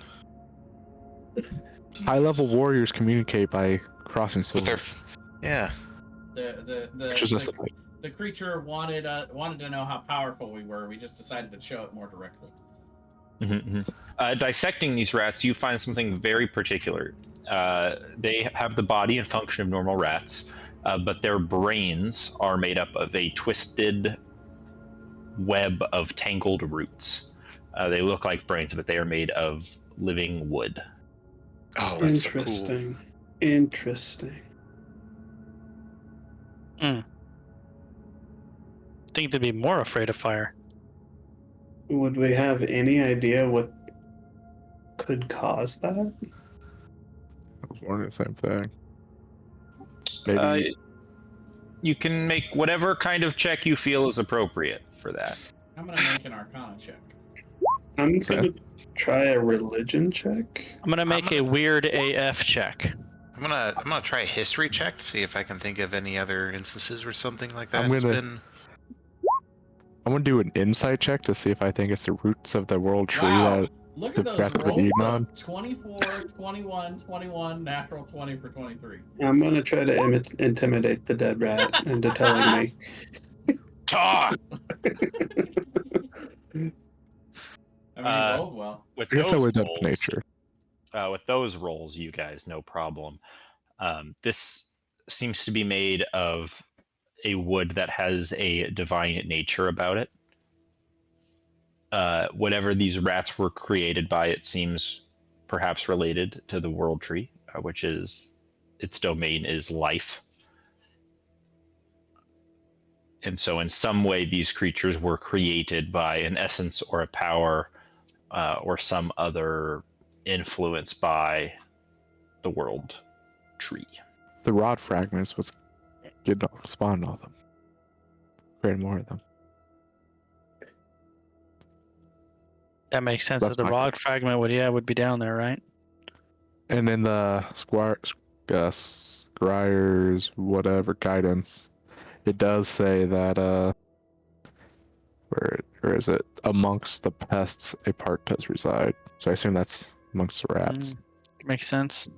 High level warriors communicate by crossing With their, swords. yeah. The Which is just the the creature wanted to know how powerful we were. We just decided to show it more directly. Dissecting these rats, you find something very particular. They have the body and function of normal rats, but their brains are made up of a twisted web of tangled roots. They look like brains, but they are made of living wood. Oh, that's interesting. So cool. Interesting. I think they'd be more afraid of fire. Would we have any idea what could cause that? I was wondering the same thing. Maybe You can make whatever kind of check you feel is appropriate for that. I'm gonna make an Arcana check. I'm gonna try a religion check. I'm gonna make a weird AF check. I'm gonna try a history check to see if I can think of any other instances where something like that I'm has gonna- been. I'm gonna do an insight check to see if I think it's the roots of the world tree Wow. that Look the at those rats have been rolls, eating though. on. 24, 21, 21, natural 20 for 23. I'm gonna try to intimidate the dead rat into telling me. Talk! I mean, you rolled well. With I guess I those would have rolls- nature. with those rolls, you guys, no problem. This seems to be made of a wood that has a divine nature about it. Whatever these rats were created by, it seems perhaps related to the world tree, which is its domain is life. And so in some way, these creatures were created by an essence or a power or some other influence by the world tree. The rod fragments was getting spawned all of them. Creating more of them. That makes sense. That's That the my rod fragment would be down there, right? And in the Scryer's whatever guidance, it does say that where is it? Amongst the pests a part does reside. So I assume that's amongst the rats. Makes sense.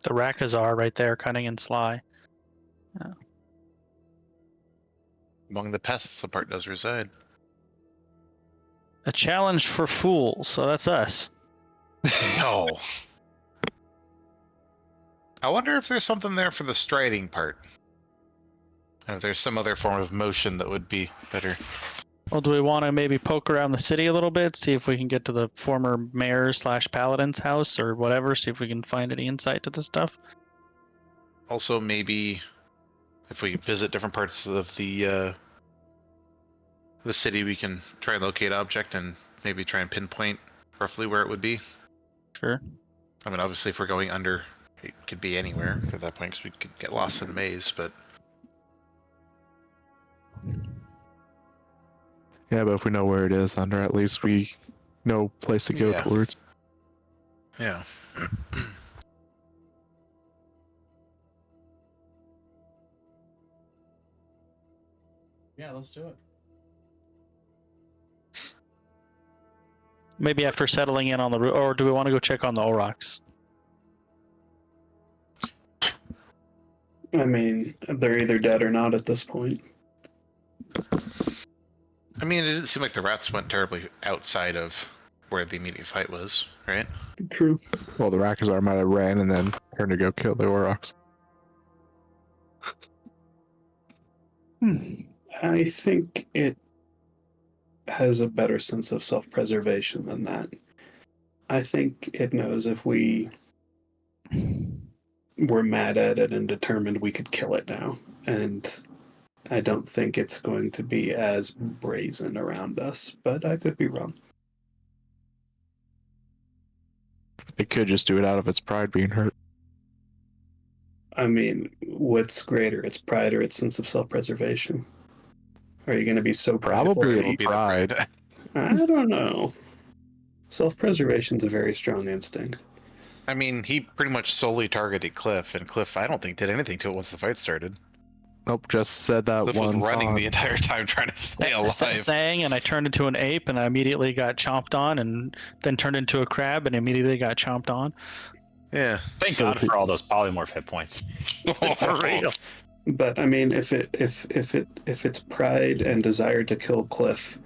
The Rakazar right there, cunning and sly. Among the pests, a part does reside. A challenge for fools, so that's us. No. I wonder if there's something there for the striding part. And if there's some other form of motion that would be better. Well, do we want to maybe poke around the city a little bit, see if we can get to the former mayor/paladin's house or whatever, see if we can find any insight to this stuff? Also, maybe if we visit different parts of the city, we can try and locate object and maybe try and pinpoint roughly where it would be. Sure. I mean, obviously, if we're going under, it could be anywhere at that point, because we could get lost in a maze, but... Yeah, but if we know where it is under, at least we know place to go Yeah. towards. Yeah. Yeah, let's do it. Maybe after settling in on the or do we want to go check on the Aurochs? I mean, they're either dead or not at this point. I mean, it didn't seem like the rats went terribly outside of where the immediate fight was, right? True. Well, the Rakazar might have ran and then turned to go kill the Aurochs. I think it has a better sense of self-preservation than that. I think it knows if we were mad at it and determined we could kill it now. And I don't think it's going to be as brazen around us, but I could be wrong. It could just do it out of its pride being hurt. I mean, what's greater, its pride or its sense of self-preservation? Are you going to be so prideful? Probably It'll its be the pride. I don't know. Self-preservation's a very strong instinct. I mean, he pretty much solely targeted Cliff, and Cliff, I don't think, did anything to it once the fight started. Nope, just said that Cliff one was running time. the entire time trying to stay alive. Sang, and I turned into an ape, and I immediately got chomped on, and then turned into a crab, and immediately got chomped on. Yeah. Thank God for all those polymorph hit points. For real. But I mean, if its pride and desire to kill Cliff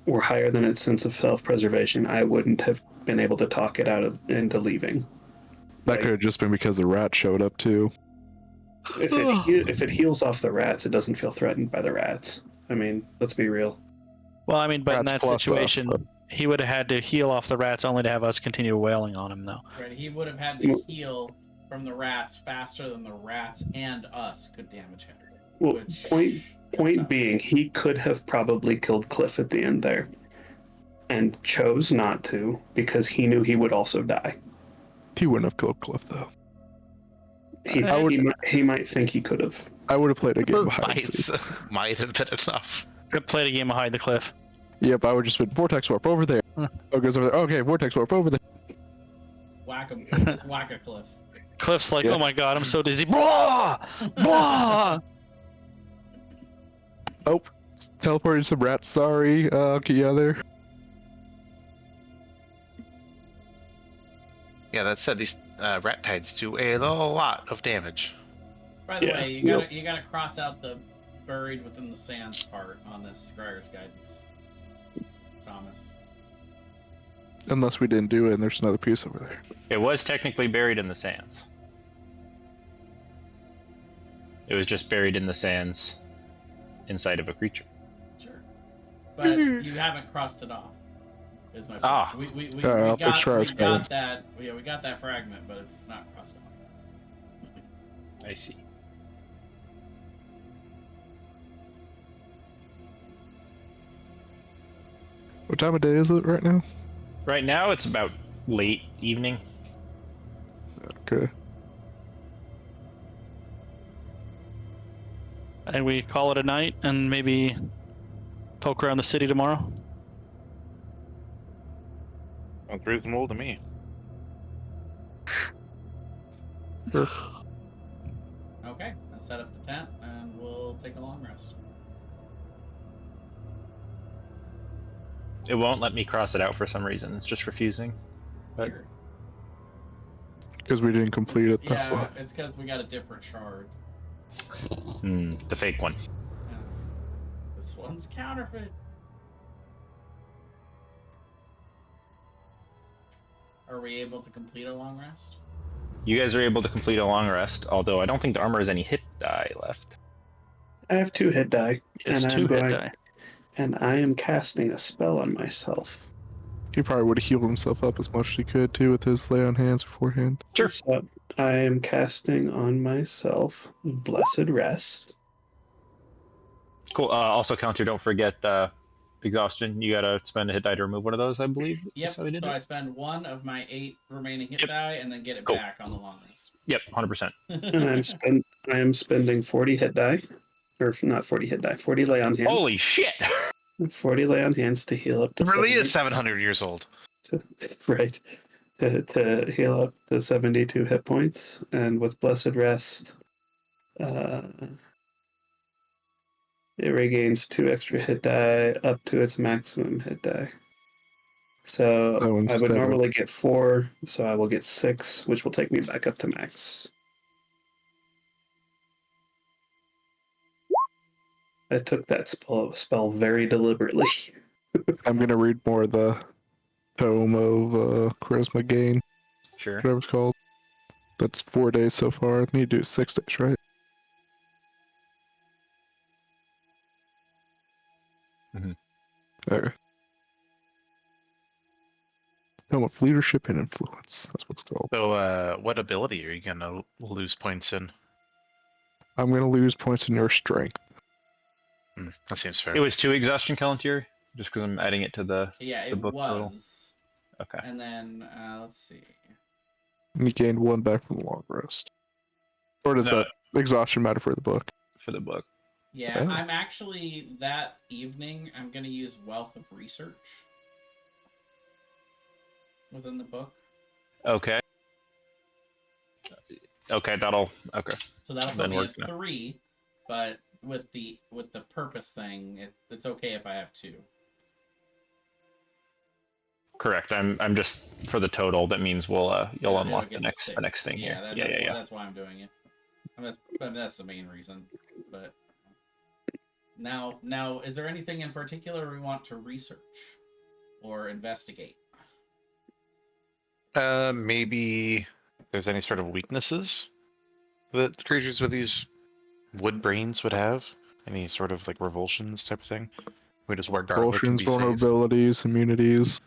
were higher than its sense of self-preservation, I wouldn't have been able to talk it into leaving. That could have just been because the rat showed up too. If it heals off the rats, it doesn't feel threatened by the rats. I mean, let's be real. Well, I mean, but in Rats that plus us, situation, though. he would have had to heal off the rats only to have us continue wailing on him, though. Right, he would have had to heal from the rats faster than the rats and us could damage him. Well, Which point being, he could have probably killed Cliff at the end there, and chose not to because he knew he would also die. He wouldn't have killed Cliff though. He might think he could have. I would have played a game of hide and Might, seek. might have been enough. Played a game of hide the cliff. Yep, I would just been vortex warp over there. Oh, it goes over there. Okay, vortex warp over there. Whack him. Let's whack a cliff. Cliff's like, Yeah. oh my god, I'm so dizzy. Blah! Blah! Oh, teleported some rats. Sorry, I'll get you out of there. Yeah, that said, these rat tides do a lot of damage. By the Yeah, way, you gotta cross out the buried within the sands part on this Scryer's guidance, Thomas. Unless we didn't do it, and there's another piece over there. It was technically buried in the sands. It was just buried in the sands inside of a creature. Sure, but you haven't crossed it off. Is my point. Ah. We for sure, got sure. that. Yeah, we got that fragment, but it's not crossed off. I see. What time of day is it right now? Right now, it's about late evening. Okay. And we call it a night and maybe poke around the city tomorrow. Sounds reasonable to me. Okay, let's set up the tent and we'll take a long rest. It won't let me cross it out for some reason. It's just refusing. But Weird. Because we didn't complete it, that's Yeah, why. it's because we got a different shard. the fake one. Yeah. This one's counterfeit. Are we able to complete a long rest? You guys are able to complete a long rest, although I don't think the armor has any hit die left. I have 2 hit die, It's and 2 hit die. and I am casting a spell on myself. He probably would have healed himself up as much as he could too with his lay on hands beforehand. Sure. So I am casting on myself Blessed Rest. Cool. Also, Counter, don't forget exhaustion. You gotta spend a hit die to remove one of those, I believe. Yep. That's how we did So it. I spend 1 of my 8 remaining hit Yep. die and then get it Cool. back on the long rest. Yep, 100%. And I am spending 40 hit die. Or not 40 hit die, 40 lay on hands. Holy shit! 40 lay on hands to heal up to It really 70 is 700 years old. right. To heal up to 72 hit points. And with Blessed Rest, it regains 2 extra hit die up to its maximum hit die. So I instead would of- normally get 4, so I will get 6, which will take me back up to max. I took that spell very deliberately. I'm gonna read more of the Tome of Charisma Gain, Sure. whatever it's called. That's 4 days so far. I need to do 6 days, right? Mhm. Okay. Tome of Leadership and Influence. That's what it's called. So, what ability are you gonna lose points in? I'm gonna lose points in your strength. That seems fair. It was 2 exhaustion, Calentier, just because I'm adding it to the. Yeah, The it book was. total. Okay. And then, let's see. And you gained 1 back from the long rest. Or does No. that exhaustion matter for the book? For the book. Yeah, Oh. I'm actually, that evening, I'm going to use Wealth of Research within the book. Okay. Okay, that'll. Okay. So that'll put Then me we're at gonna- 3, but with the purpose thing, it's okay if I have 2. Correct. I'm just for the total. That means you'll unlock the It'll get next to the next 6. thing here. That's why I'm doing it. That's the main reason. But now, is there anything in particular we want to research or investigate? Maybe if there's any sort of weaknesses that creatures with these wood brains would have. Any sort of like revulsions type of thing. We just where garlic can Potions, be safe. vulnerabilities, immunities.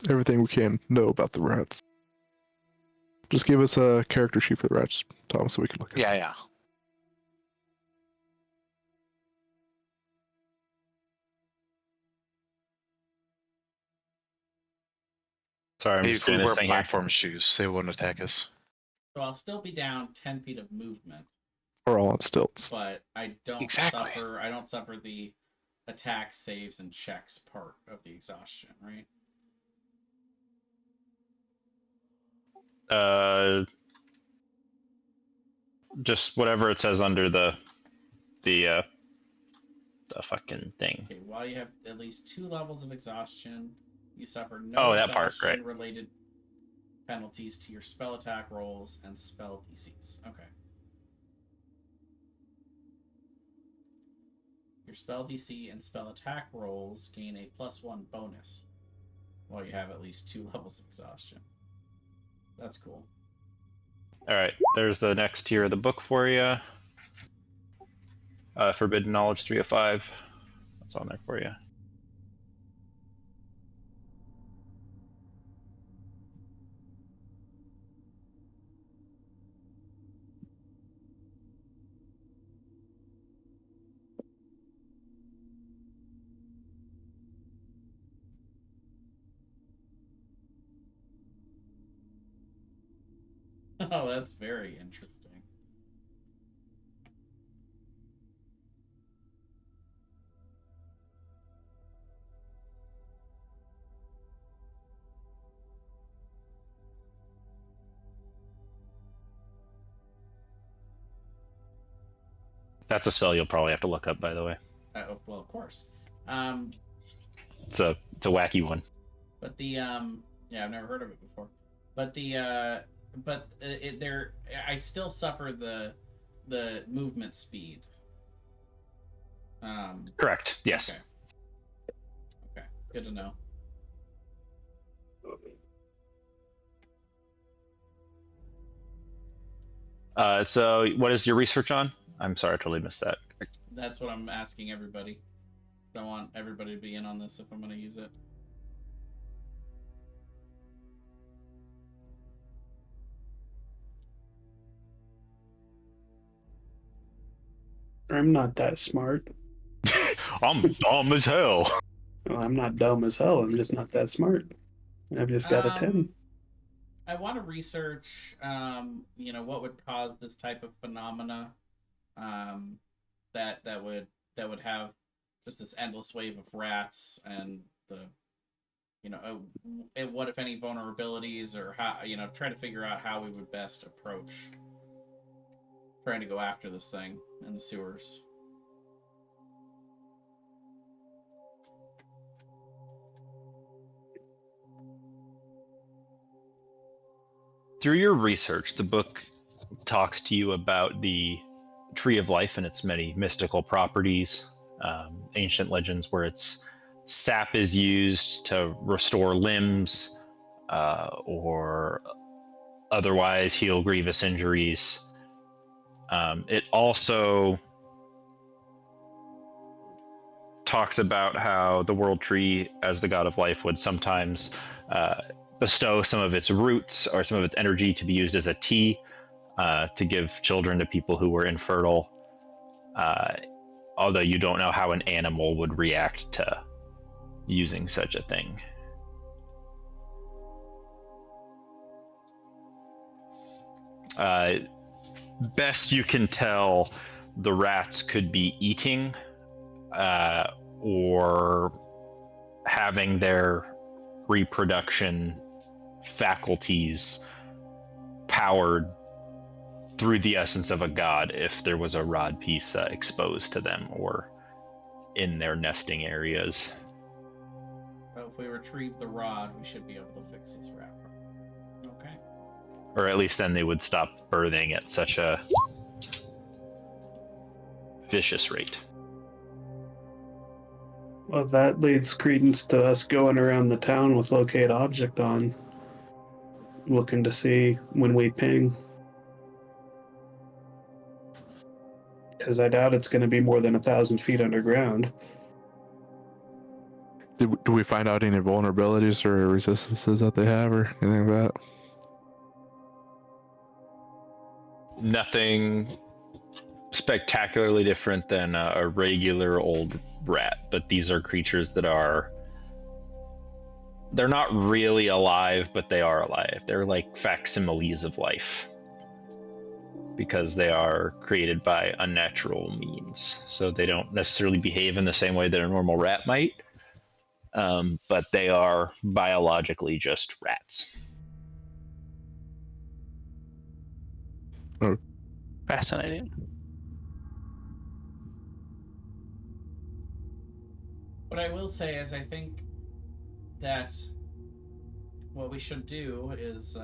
Everything we can know about the rats. Just give us a character sheet for the rats, Tom, so we can look at it. Yeah. Sorry, I'm Maybe just if we doing wear this thing here. platform shoes, they won't attack us. So I'll still be down 10 feet of movement. We're all on stilts. But I don't suffer the attack, saves, and checks part of the exhaustion, right? Just whatever it says under the fucking thing. Okay, while you have at least 2 levels of exhaustion, you suffer no that part, right. related penalties to your spell attack rolls and spell DCs. Okay. Your spell DC and spell attack rolls gain a +1 bonus while you have at least 2 levels of exhaustion. That's cool. All right, there's the next tier of the book for you. Forbidden Knowledge 3 of 5. That's on there for you. Oh, that's very interesting. That's a spell you'll probably have to look up, by the way. Well, of course. It's a wacky one. But the I've never heard of it before. But I still suffer the movement speed. Correct. Yes. Okay. Good to know. So what is your research on? I'm sorry, I totally missed that. That's what I'm asking everybody. I want everybody to be in on this if I'm going to use it. I'm not that smart. I'm dumb as hell. Well, I'm not dumb as hell. I'm just not that smart. I've just got a 10. I want to research, what would cause this type of phenomena, that would have just this endless wave of rats and what if any vulnerabilities, or how, try to figure out how we would best approach trying to go after this thing in the sewers. Through your research, the book talks to you about the Tree of Life and its many mystical properties, ancient legends where its sap is used to restore limbs or otherwise heal grievous injuries. It also talks about how the world tree, as the god of life, would sometimes bestow some of its roots or some of its energy to be used as a tea to give children to people who were infertile. Although you don't know how an animal would react to using such a thing. Best you can tell, the rats could be eating or having their reproduction faculties powered through the essence of a god if there was a rod piece exposed to them or in their nesting areas. Oh, if we retrieve the rod, we should be able to fix this rat problem. Okay. Or at least then they would stop birthing at such a vicious rate. Well, that leads credence to us going around the town with locate object on, looking to see when we ping. Because I doubt it's going to be more than 1,000 feet underground. Do we find out any vulnerabilities or resistances that they have or anything like that? Nothing spectacularly different than a regular old rat, but these are creatures that they're not really alive, but they are alive. They're like facsimiles of life because they are created by unnatural means. So they don't necessarily behave in the same way that a normal rat might, but they are biologically just rats. Oh. Fascinating. What I will say is I think that what we should do is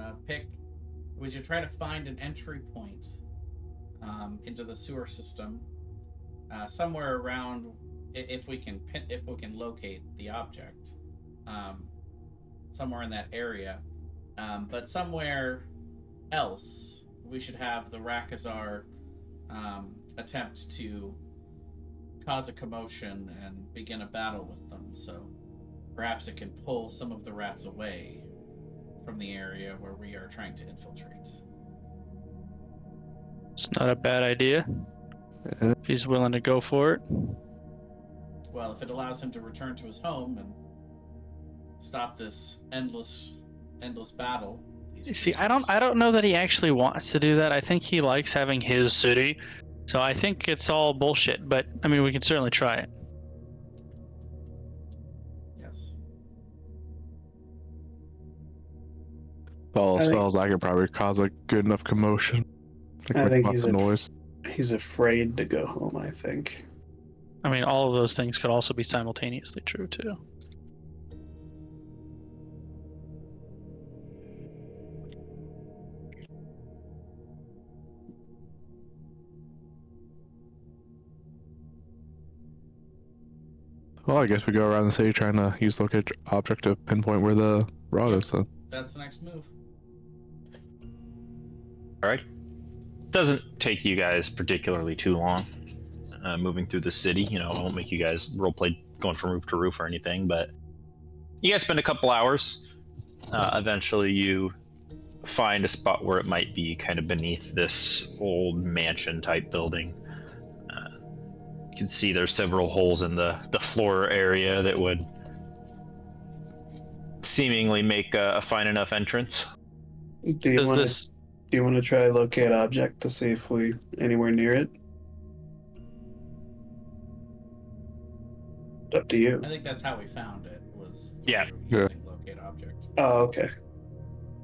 we should try to find an entry point into the sewer system somewhere around, if we can locate the object, somewhere in that area, but somewhere else we should have the Rakazar attempt to cause a commotion and begin a battle with them, so perhaps it can pull some of the rats away from the area where we are trying to infiltrate. It's not a bad idea. If he's willing to go for it. Well, if it allows him to return to his home and stop this endless battle. You see, I don't know that he actually wants to do that. I think he likes having his city. So I think it's all bullshit, but I mean, we can certainly try it. Yes. Well, as well as I could probably cause a good enough commotion. I think lots of noise. He's afraid to go home, I think. I mean, all of those things could also be simultaneously true, too. Well, I guess we go around the city trying to use locate object to pinpoint where the rod is. Then. That's the next move. All right. Doesn't take you guys particularly too long moving through the city. You know, it won't make you guys roleplay going from roof to roof or anything, but you guys spend a couple hours. Eventually you find a spot where it might be kind of beneath this old mansion type building. You can see there's several holes in the floor area that would seemingly make a fine enough entrance. Do you want to try locate object to see if we anywhere near it? Up to you. I think that's how we found it, was using locate object. Oh, okay.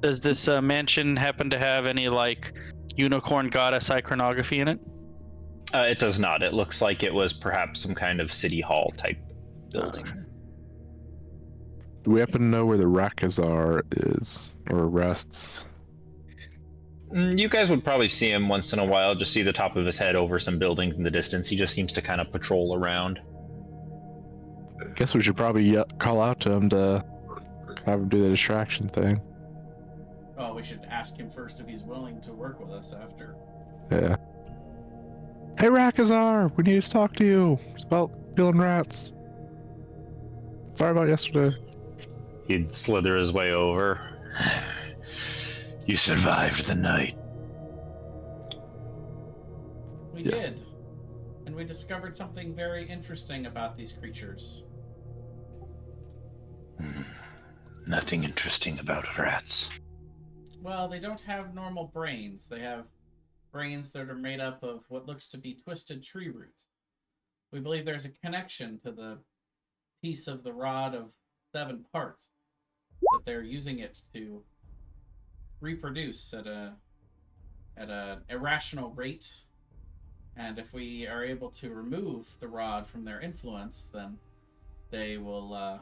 Does this mansion happen to have any, like, unicorn goddess iconography in it? It does not. It looks like it was perhaps some kind of city hall type building. Do we happen to know where the Rakazar is or rests? You guys would probably see him once in a while, just see the top of his head over some buildings in the distance. He just seems to kind of patrol around. Guess we should probably call out to him to have him do the distraction thing. Well, we should ask him first if he's willing to work with us after. Yeah. Hey Rakazar, we need to talk to you. It's about killing rats. Sorry about yesterday. He'd slither his way over. You survived the night. We did. And we discovered something very interesting about these creatures. Nothing interesting about rats. Well, they don't have normal brains. They have brains that are made up of what looks to be twisted tree roots. We believe there's a connection to the piece of the rod of 7 parts, that they're using it to reproduce at an irrational rate. And if we are able to remove the rod from their influence, then they will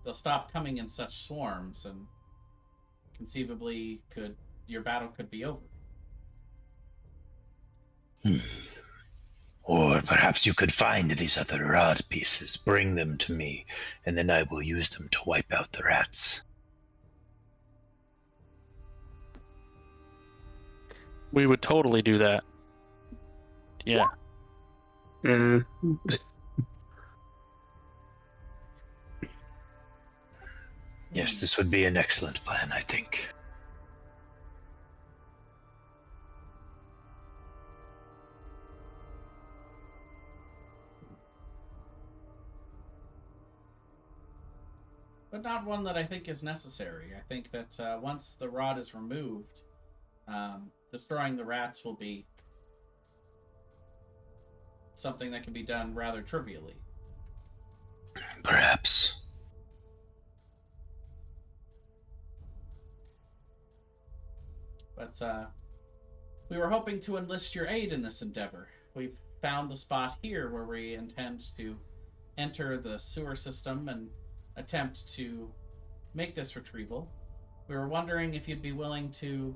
they'll stop coming in such swarms, and conceivably your battle could be over. Or perhaps you could find these other rod pieces, bring them to me, and then I will use them to wipe out the rats. We would totally do that. Yeah. Yes, this would be an excellent plan, I think. But not one that I think is necessary. I think that once the rod is removed, destroying the rats will be something that can be done rather trivially. Perhaps. But we were hoping to enlist your aid in this endeavor. We've found the spot here where we intend to enter the sewer system and attempt to make this retrieval. We were wondering if you'd be willing to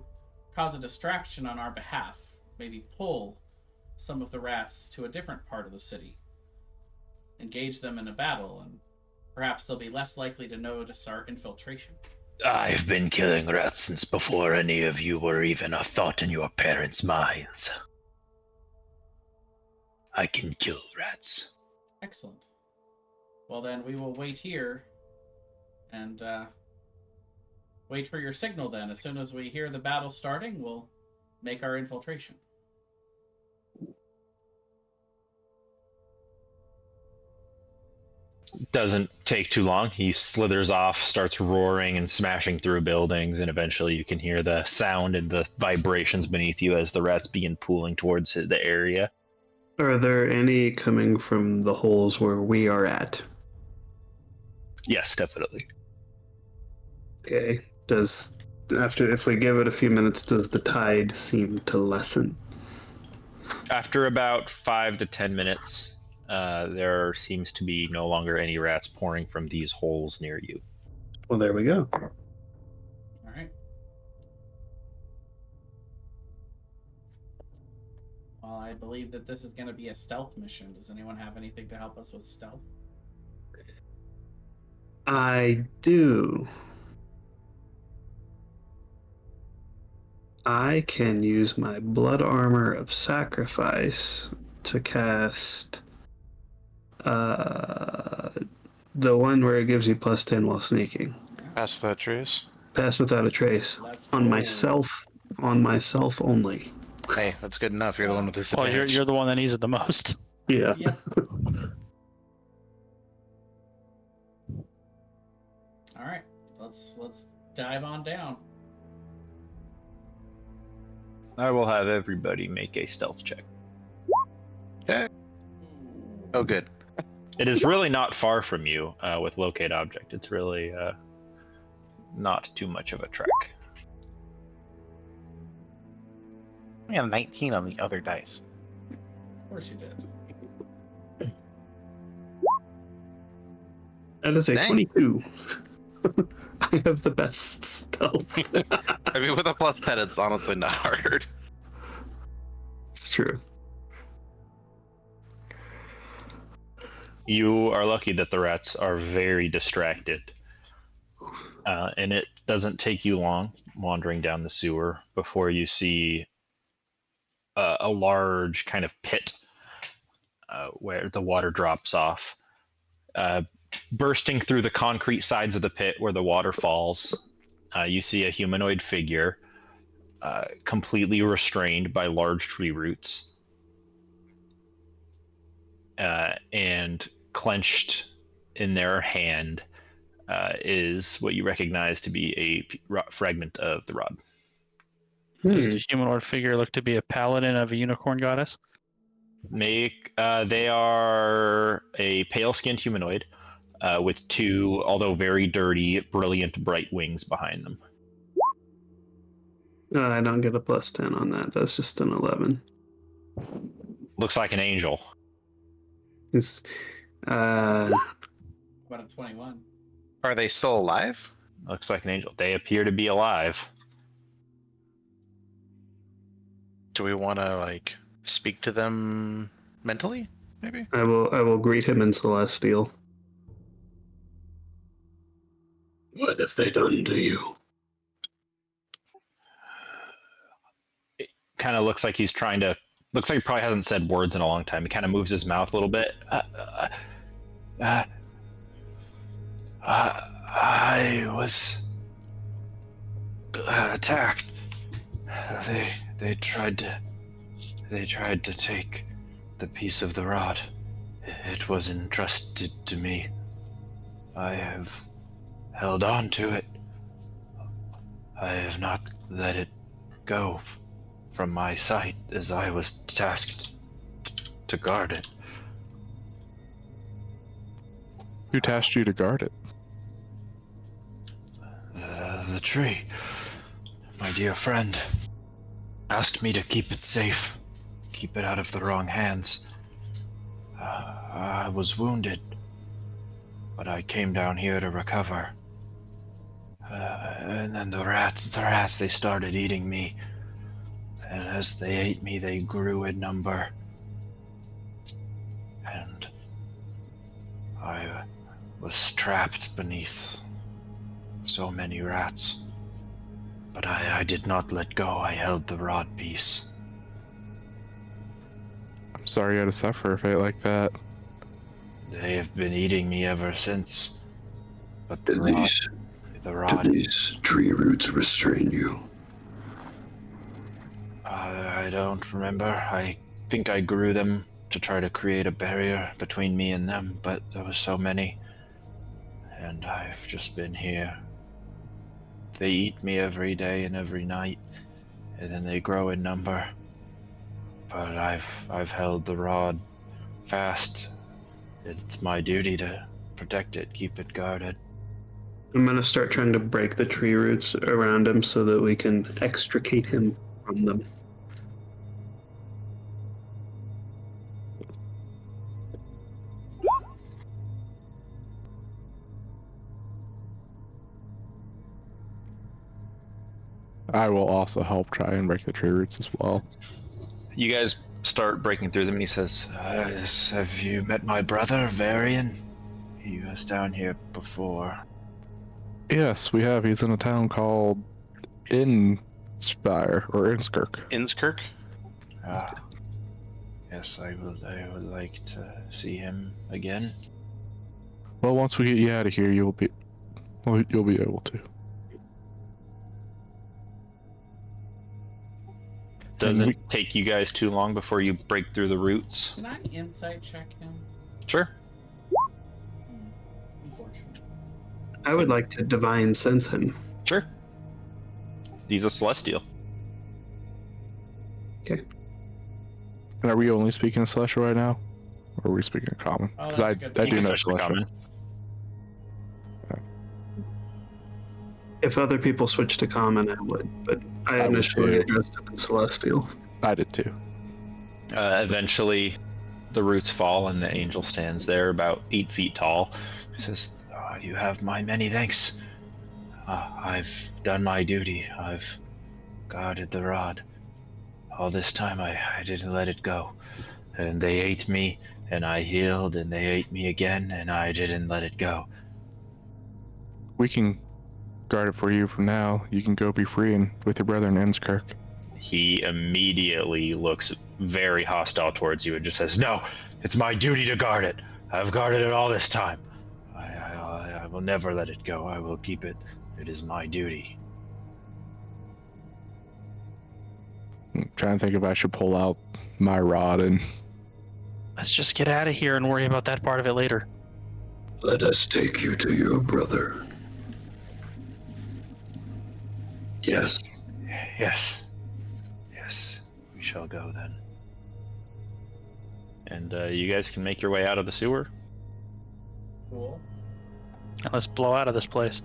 cause a distraction on our behalf, maybe pull some of the rats to a different part of the city, engage them in a battle, and perhaps they'll be less likely to notice our infiltration. I've been killing rats since before any of you were even a thought in your parents' minds. I can kill rats. Excellent. Well then, we will wait here and wait for your signal then. As soon as we hear the battle starting, we'll make our infiltration. Doesn't take too long. He slithers off, starts roaring and smashing through buildings, and eventually you can hear the sound and the vibrations beneath you as the rats begin pooling towards the area. Are there any coming from the holes where we are at? Yes, definitely. Okay. If we give it a few minutes, does the tide seem to lessen? After about 5 to 10 minutes, there seems to be no longer any rats pouring from these holes near you. Well, there we go. All right. Well, I believe that this is going to be a stealth mission. Does anyone have anything to help us with stealth? I do. I can use my blood armor of sacrifice to cast the one where it gives you +10 while sneaking. Pass without trace. Pass without a trace. On myself only. Hey, that's good enough. You're the one with this. Well, you're the one that needs it the most. Yeah. Yes. All right. Let's dive on down. I will have everybody make a stealth check. Okay. Oh, good. It is really not far from you with locate object. It's really not too much of a trek. I have 19 on the other dice. Of course you did. That is a Dang. 22. I have the best stealth. I mean, with a +10, it's honestly not hard. It's true. You are lucky that the rats are very distracted. And it doesn't take you long wandering down the sewer before you see a large kind of pit where the water drops off. Bursting through the concrete sides of the pit where the water falls, you see a humanoid figure completely restrained by large tree roots. And clenched in their hand is what you recognize to be a fragment of the rod. Does the humanoid figure look to be a paladin of a unicorn goddess? They are a pale-skinned humanoid with two, although very dirty, brilliant, bright wings behind them. I don't get a +10 on that. That's just an 11. Looks like an angel. It's About a 21. Are they still alive? Looks like an angel. They appear to be alive. Do we want to like speak to them mentally? Maybe. I will greet him in Celestial. What have they done to you? It kind of looks like he's trying to. Looks like he probably hasn't said words in a long time. He kind of moves his mouth a little bit. I was attacked. They tried to take the piece of the rod. It was entrusted to me. I have held on to it. I have not let it go from my sight as I was tasked to guard it. Who tasked you to guard it? The tree, my dear friend, asked me to keep it safe, keep it out of the wrong hands. I was wounded, but I came down here to recover. And then the rats, they started eating me. And as they ate me, they grew in number. And I was trapped beneath so many rats. But I did not let go. I held the rod piece. I'm sorry you had to suffer a fate like that. They have been eating me ever since. But Did these tree roots restrain you? I don't remember. I think I grew them to try to create a barrier between me and them, but there were so many. And I've just been here. They eat me every day and every night, and then they grow in number. But I've held the rod fast. It's my duty to protect it, keep it guarded. I'm gonna start trying to break the tree roots around him so that we can extricate him from them. I will also help try and break the tree roots as well. You guys start breaking through them, and he says, have you met my brother, Varian? He was down here before. Yes, we have. He's in a town called Inspire or Inskirk. Inskirk? Yes, I would like to see him again. Well, once we get you out of here, you'll be able to. Doesn't take you guys too long before you break through the roots. Can I insight check him? Sure. Unfortunately. I would like to divine sense him. Sure. He's a celestial. Okay. And are we only speaking Celestial right now? Or are we speaking Common? Oh, Because that's a good I point. do know Fish are Celestial. common. If other people switch to common, I would, but I I would initially too. addressed it in Celestial. I did too. Eventually, the roots fall, and the angel stands there about 8 feet tall. He says, you have my many thanks. I've done my duty. I've guarded the rod. All this time, I didn't let it go. And they ate me, and I healed, and they ate me again, and I didn't let it go. We can guard it for you from now. You can go be free and with your brother in Inskirk. He immediately looks very hostile towards you and just says, no, it's my duty to guard it. I've guarded it all this time. I will never let it go. I will keep it. It is my duty. I'm trying to think if I should pull out my rod and... Let's just get out of here and worry about that part of it later. Let us take you to your brother. Yes. Yes. Yes. We shall go then. And you guys can make your way out of the sewer. Cool. And let's blow out of this place.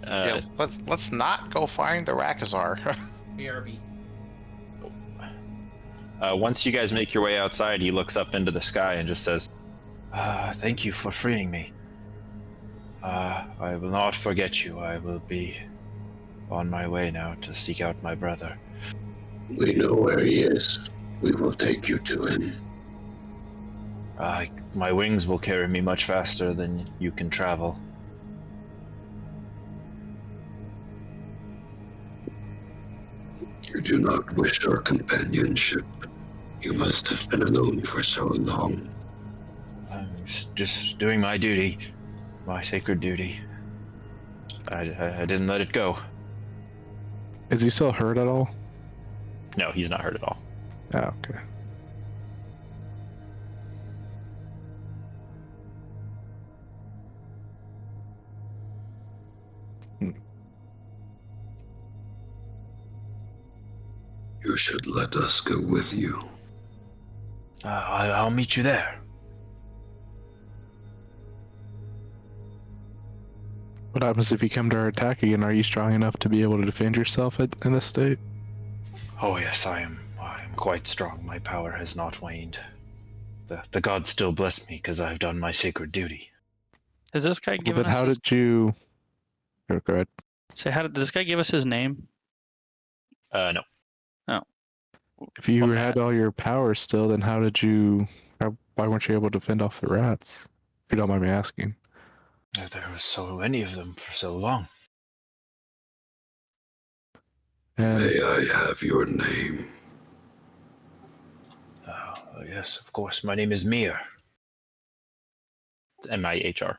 Yeah, let's not go find the Rakazar. BRB. Once you guys make your way outside, he looks up into the sky and just says, thank you for freeing me. I will not forget you. I will be on my way now to seek out my brother. We know where he is. We will take you to him. My wings will carry me much faster than you can travel. You do not wish our companionship. You must have been alone for so long. I'm just doing my duty, my sacred duty. I didn't let it go. Is he still hurt at all? No, he's not hurt at all. Oh, okay. You should let us go with you. I'll meet you there. What happens if you come to our attack again? Are you strong enough to be able to defend yourself in this state? Oh yes, I am quite strong. My power has not waned. The gods still bless me because I've done my sacred duty. Has this guy given Then us how his... did you... Oh, go ahead. Say, did this guy give us his name? No. Oh. If you Well, had all your powers still, then how did you... Why weren't you able to fend off the rats? If you don't mind me asking. There were so many of them for so long. And May I have your name? Yes, of course. My name is Mir. M-I-H-R.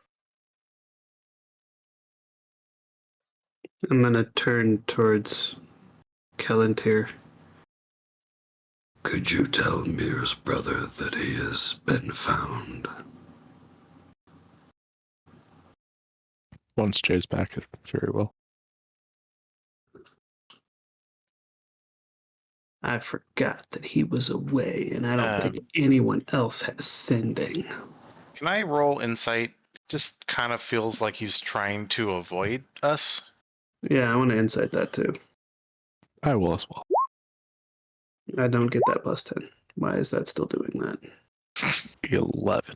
I'm gonna turn towards Kelantir. Could you tell Mir's brother that he has been found? once Jay's back, very well. I forgot that he was away, and I don't think anyone else has sending. Can I roll insight? Just kind of feels like he's trying to avoid us. Yeah, I want to insight that too. I will as well. I don't get that plus 10. Why is that still doing that? 11.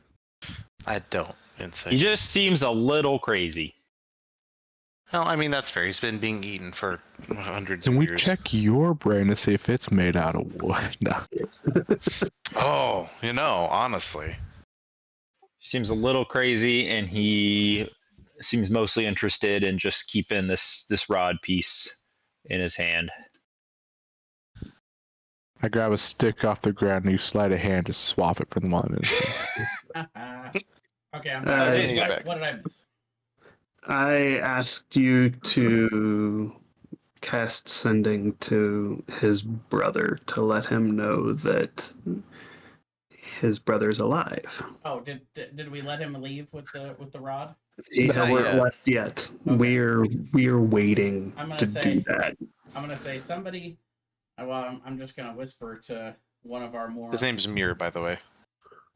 I don't insight. He just seems a little crazy. Well, I mean, that's fair. He's been being eaten for hundreds Can of we years. check your brain to see if it's made out of wood? No. Oh, honestly. Seems a little crazy, and he seems mostly interested in just keeping this rod piece in his hand. Uh, I grab a stick off the ground and you slide a hand to swap it for the one. Okay, I'm back. What did I miss? I asked you to cast sending to his brother to let him know that his brother's alive. Oh, did we let him leave with the rod? He hasn't left yet. Okay. We're waiting to say, do that. I'm gonna say somebody. Well, I'm just gonna whisper to one of our more. His name's Mir, by the way.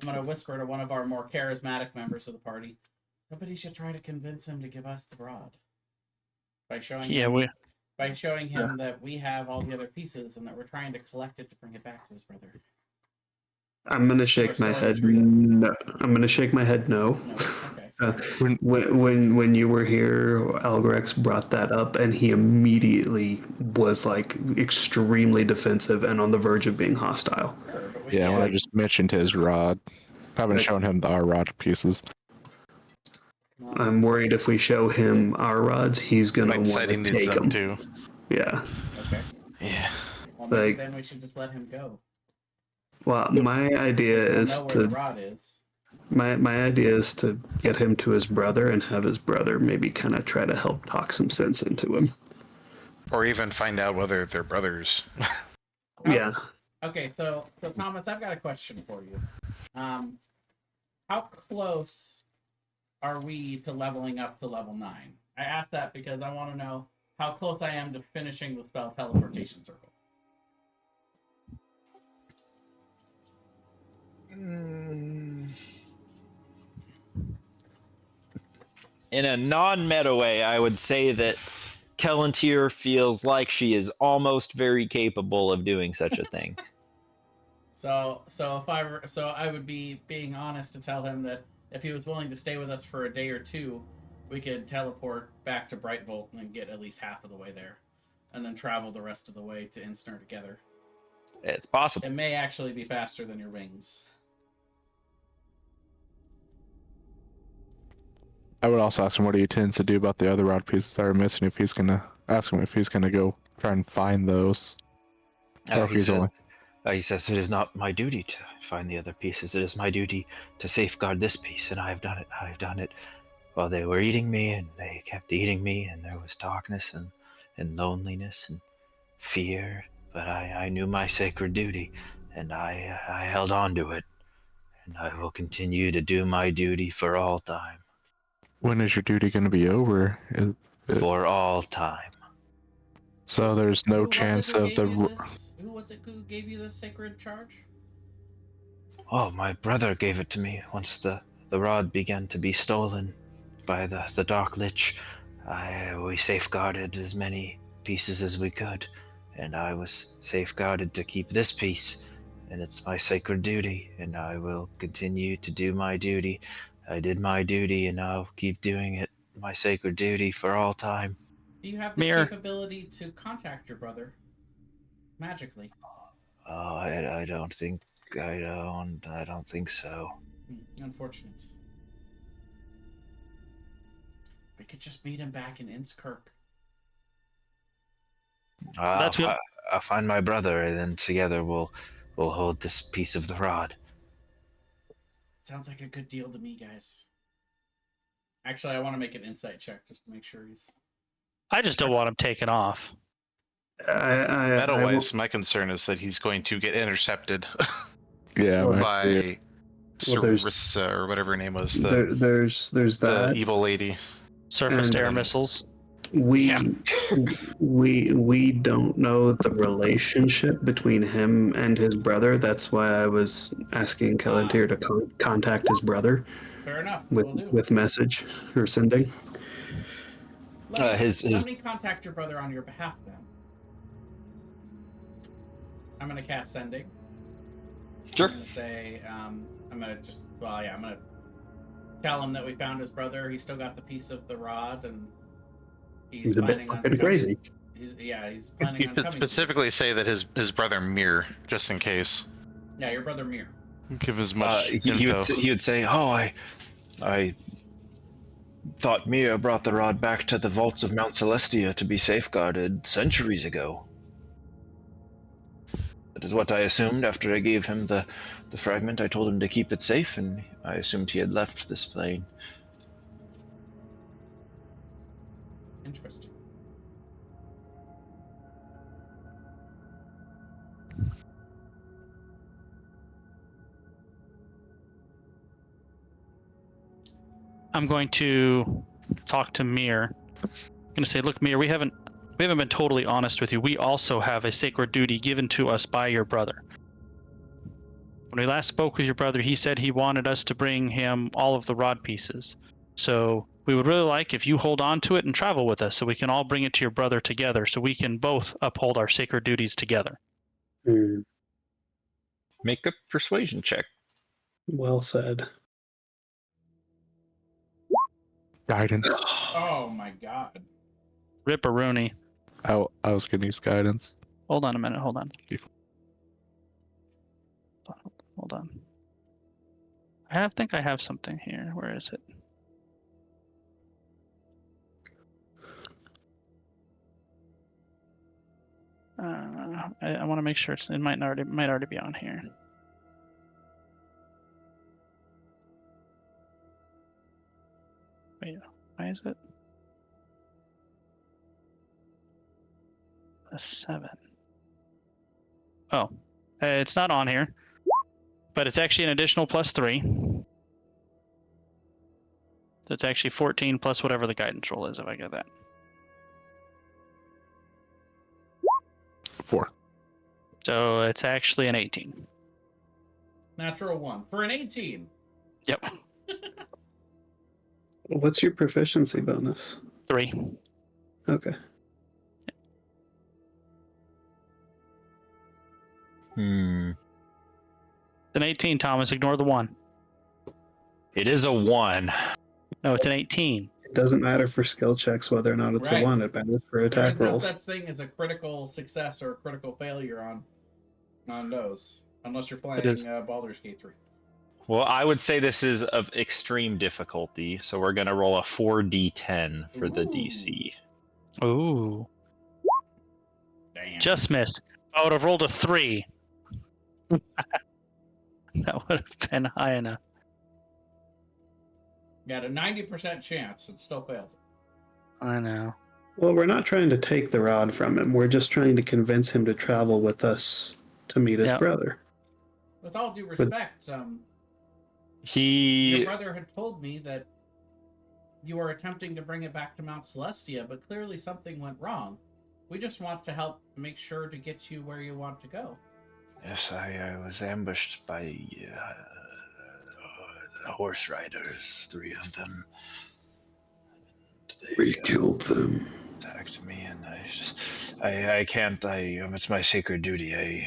I'm gonna whisper to one of our more charismatic members of the party. Somebody should try to convince him to give us the rod. By showing him that we have all the other pieces and that we're trying to collect it to bring it back to his brother. I'm gonna shake my head. No, I'm gonna shake my head. No. Okay. When you were here, Algrex brought that up, and he immediately was like extremely defensive and on the verge of being hostile. Sure, but Yeah, when I just mentioned his rod, I haven't shown him our rod pieces. I'm worried if we show him our rods, he's gonna want to take them too. Yeah. Okay. Yeah. Well, maybe then we should just let him go. Well, my idea is know where to. the rod is. My idea is to get him to his brother and have his brother maybe kind of try to help talk some sense into him. Or even find out whether they're brothers. Yeah. Okay, so Thomas, I've got a question for you. How close are we to leveling up to level 9? I asked that because I want to know how close I am to finishing the spell Teleportation Circle. In a non-meta way, I would say that Kelantir feels like she is almost very capable of doing such a thing. So I would be being honest to tell him that if he was willing to stay with us for a day or two, we could teleport back to Brightvolt and get at least half of the way there, and then travel the rest of the way to Instner together. It's possible. It may actually be faster than your wings. I would also ask him what he intends to do about the other rod pieces that are missing. If he's gonna ask him if he's gonna go try and find those, or if he's only. He says, "It is not my duty to find the other pieces. It is my duty to safeguard this piece, and I have done it. I have done it while they were eating me, and they kept eating me, and there was darkness and loneliness and fear. But I knew my sacred duty, and I held on to it, and I will continue to do my duty for all time." When is your duty going to be over? For all time. So there's no chance of the. Who was it who gave you this sacred charge? Oh, my brother gave it to me once the rod began to be stolen by the Dark Lich. We safeguarded as many pieces as we could, and I was safeguarded to keep this piece, and it's my sacred duty, and I will continue to do my duty. I did my duty, and I'll keep doing it, my sacred duty for all time. Do you have the capability to contact your brother magically? Oh, I don't think I don't think so. Unfortunate. We could just meet him back in Inskirk. I'll find my brother, and then together we'll hold this piece of the rod. Sounds like a good deal to me, guys. Actually, I want to make an insight check just to make sure he's... I just don't want him taken off. Meta-wise, my concern is that he's going to get intercepted. Yeah, by Surface or whatever her name was. There's that. The evil lady. Surface to air missiles. We don't know the relationship between him and his brother. That's why I was asking Kelantir to contact his brother. Fair enough. With message or sending. Let me contact your brother on your behalf then. I'm gonna cast sending. Sure. I'm gonna say, I'm gonna tell him that we found his brother. He's still got the piece of the rod, and he's planning on coming. Crazy. He's planning on coming. Specifically say that his brother Mir, just in case. Yeah, your brother Mir. Give as much info. He would say, "Oh, I thought Mir brought the rod back to the vaults of Mount Celestia to be safeguarded centuries ago. That is what I assumed after I gave him the fragment. I told him to keep it safe, and I assumed he had left this plane." Interesting. I'm going to talk to Mir. I'm going to say, look, Mir, we haven't been totally honest with you. We also have a sacred duty given to us by your brother. When we last spoke with your brother, he said he wanted us to bring him all of the rod pieces. So we would really like if you hold on to it and travel with us so we can all bring it to your brother together so we can both uphold our sacred duties together. Make a persuasion check. Well said. Guidance. Oh my god. Ripperoonie. I was going to use guidance. Hold on a minute. Hold on. I think I have something here. Where is it? I want to make sure it might already be on here. Wait, why is it a 7? Oh, it's not on here, but it's actually an additional +3. So it's actually 14 plus whatever the guidance roll is, if I get that. 4. So it's actually an 18. Natural 1 for an 18. Yep. What's your proficiency bonus? 3. Okay. It's an 18, Thomas. Ignore the 1. It is a 1. No, it's an 18. It doesn't matter for skill checks whether or not it's Right. a 1. It matters for There attack is no rolls. such thing as a critical success or a critical failure on those, unless you're playing Baldur's Gate 3. Well, I would say this is of extreme difficulty, so we're going to roll a 4d10 for the DC. Ooh. Damn. Just missed. I would have rolled a 3. That would have been high enough. You had a 90% chance. It still failed. I know. Well, we're not trying to take the rod from him. We're just trying to convince him to travel with us to meet his brother. With all due respect, your brother had told me that you were attempting to bring it back to Mount Celestia, but clearly something went wrong. We just want to help make sure to get you where you want to go. Yes, I was ambushed by the horse riders, 3 of them. We killed them. Attacked me, and I can't. It's my sacred duty.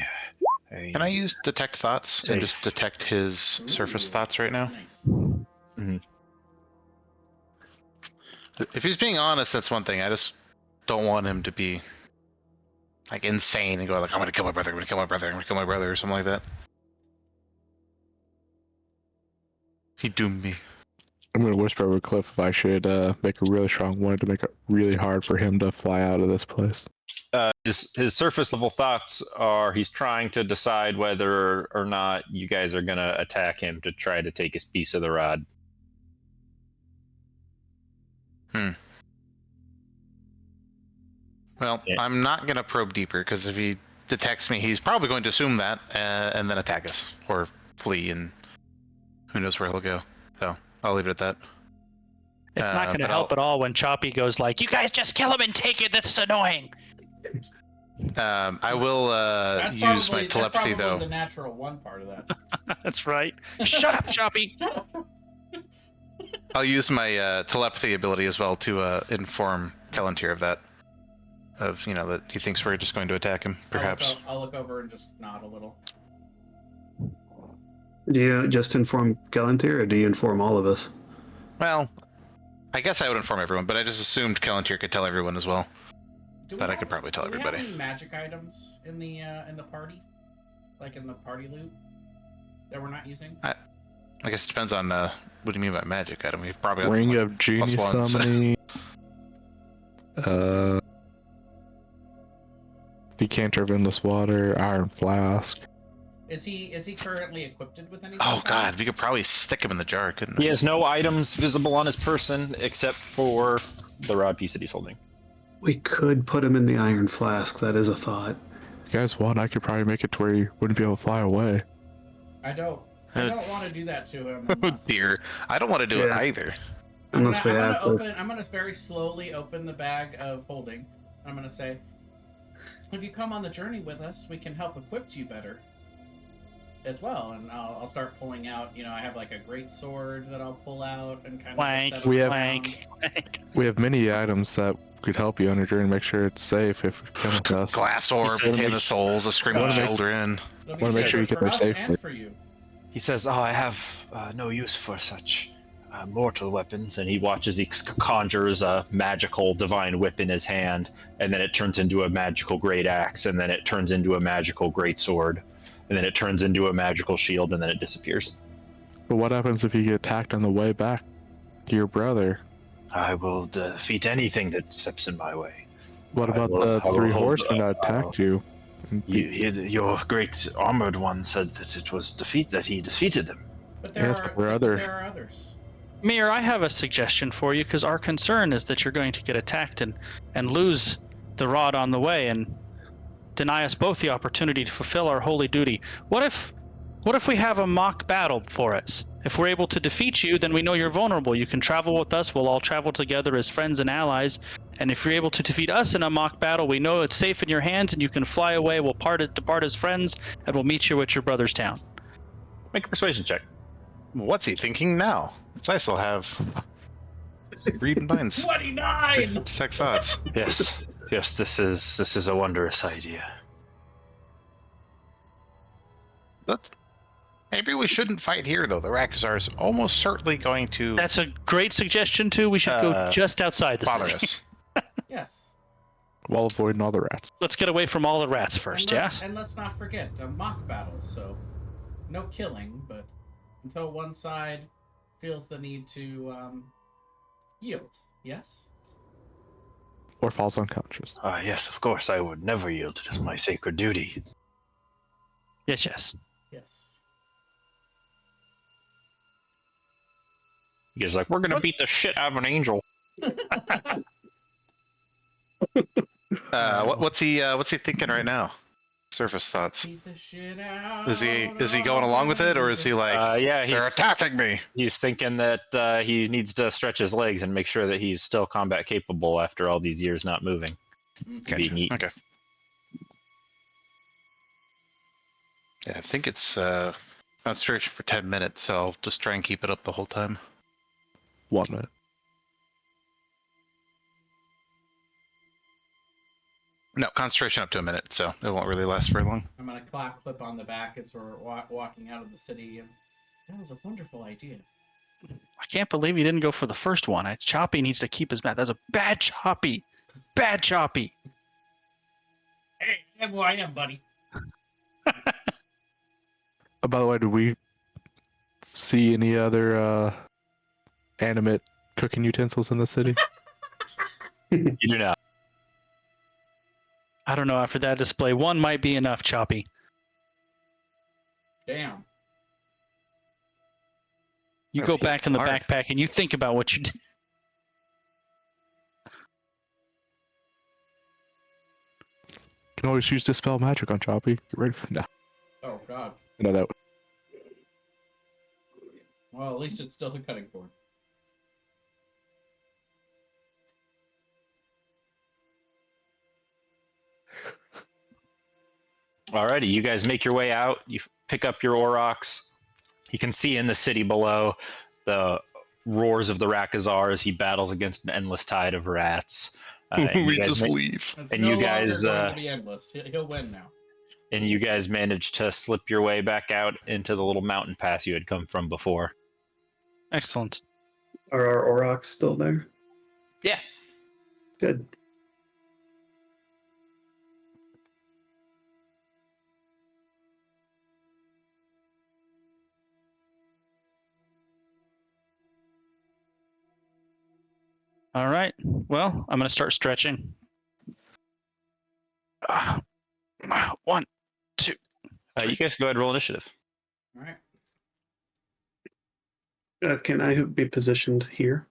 Can I use detect thoughts and just detect his surface thoughts right now? Nice. Mm-hmm. If he's being honest, that's one thing. I just don't want him to be like insane and go like, "I'm gonna kill my brother. I'm gonna kill my brother. I'm gonna kill my brother," or something like that. He doomed me. I'm going to whisper over Cliff if I should make a really strong one to make it really hard for him to fly out of this place. His surface level thoughts are he's trying to decide whether or not you guys are going to attack him to try to take his piece of the rod. Well, yeah. I'm not going to probe deeper, because if he detects me, he's probably going to assume that and then attack us. Or flee, and who knows where he'll go. So, I'll leave it at that. It's not going to help at all when Choppy goes like, "You guys just kill him and take it, this is annoying." I will use my telepathy, though. That's the natural one part of that. That's right. Shut up, Choppy! I'll use my telepathy ability as well to inform Kelantir of that. Of, that he thinks we're just going to attack him, perhaps. I'll look over and just nod a little. Do you just inform Kelantir, or do you inform all of us? Well, I guess I would inform everyone, but I just assumed Kelantir could tell everyone as well. But I could probably tell everybody. Do we have any magic items in the party? Like in the party loot? That we're not using? I guess it depends on, what do you mean by magic item? We've probably got Ring of Genie Summoning. Decanter of Endless Water, Iron Flask. Is he currently equipped with anything? Oh god, we could probably stick him in the jar, couldn't we? He has no items visible on his person except for the rod piece that he's holding. We could put him in the Iron Flask. That is a thought. If you guys want, I could probably make it to where he wouldn't be able to fly away. I don't want to do that to him. Oh dear, I don't want to do it either. I'm gonna very slowly open the bag of holding. I'm gonna say, if you come on the journey with us, we can help equip you better as well. And I'll start pulling out, I have like a great sword that I'll pull out and kind of set we have many items that could help you on your journey, make sure it's safe if you come with us. Glass orb, Hand of Souls, a Screaming Children. I want to make sure you get there safely. He says, "Oh, I have no use for such mortal weapons," and he watches he conjures a magical divine whip in his hand, and then it turns into a magical great axe, and then it turns into a magical great sword, and then it turns into a magical shield, and then it disappears. But what happens if you get attacked on the way back to your brother? I will defeat anything that steps in my way. What about the 3 horsemen that attacked you? Your great armored one said that he defeated them. But there are others. Mir, I have a suggestion for you, because our concern is that you're going to get attacked and lose the rod on the way and deny us both the opportunity to fulfill our holy duty. What if we have a mock battle for us? If we're able to defeat you, then we know you're vulnerable. You can travel with us. We'll all travel together as friends and allies. And if you're able to defeat us in a mock battle, we know it's safe in your hands and you can fly away. We'll depart as friends, and we'll meet you at your brother's town. Make a persuasion check. What's he thinking now? Because I still have read minds. 29! Check thoughts. Yes, this is a wondrous idea. Maybe we shouldn't fight here, though. The Rakazar is almost certainly going to That's a great suggestion too. We should go just outside the bother city. us. Yes. While avoiding all the rats. Let's get away from all the rats first, yes? And let's not forget a mock battle. So, no killing, but until one side feels the need to yield. Yes. Or falls unconscious. Yes, of course, I would never yield. It is my sacred duty. Yes, yes. Yes. You guys are like, we're gonna beat the shit out of an angel. What's he thinking right now? Surface thoughts. Beat the shit out. Is he going along with it, or is he like, Yeah, they're attacking me? He's thinking that he needs to stretch his legs and make sure that he's still combat capable after all these years not moving. Okay. Being eaten. Okay. Yeah, I think it's concentration for 10 minutes, so I'll just try and keep it up the whole time. 1 minute. No, concentration up to a minute, so it won't really last very long. I'm gonna clip on the back as we're walking out of the city. And that was a wonderful idea. I can't believe he didn't go for the first one. Choppy needs to keep his mouth. That's a bad Choppy. Bad Choppy. Hey, I'm who I am, buddy. By the way, did we see any other animate cooking utensils in the city? You do not. I don't know. After that display, one might be enough, Choppy. Damn. You go back in the backpack and you think about what you did. Can always use Dispel Magic on Choppy. Get ready for no. Oh God. I know that. Well, at least it's still a cutting board. Alrighty, you guys make your way out. You pick up your Aurochs. You can see in the city below the roars of the Rakazar as he battles against an endless tide of rats. We just leave. It's And no you guys, longer going to be endless. He'll win now. And you guys manage to slip your way back out into the little mountain pass you had come from before. Excellent. Are our Aurochs still there? Yeah. Good. All right. Well, I'm going to start stretching. 1, 2. You guys go ahead and roll initiative. All right. Can I be positioned here?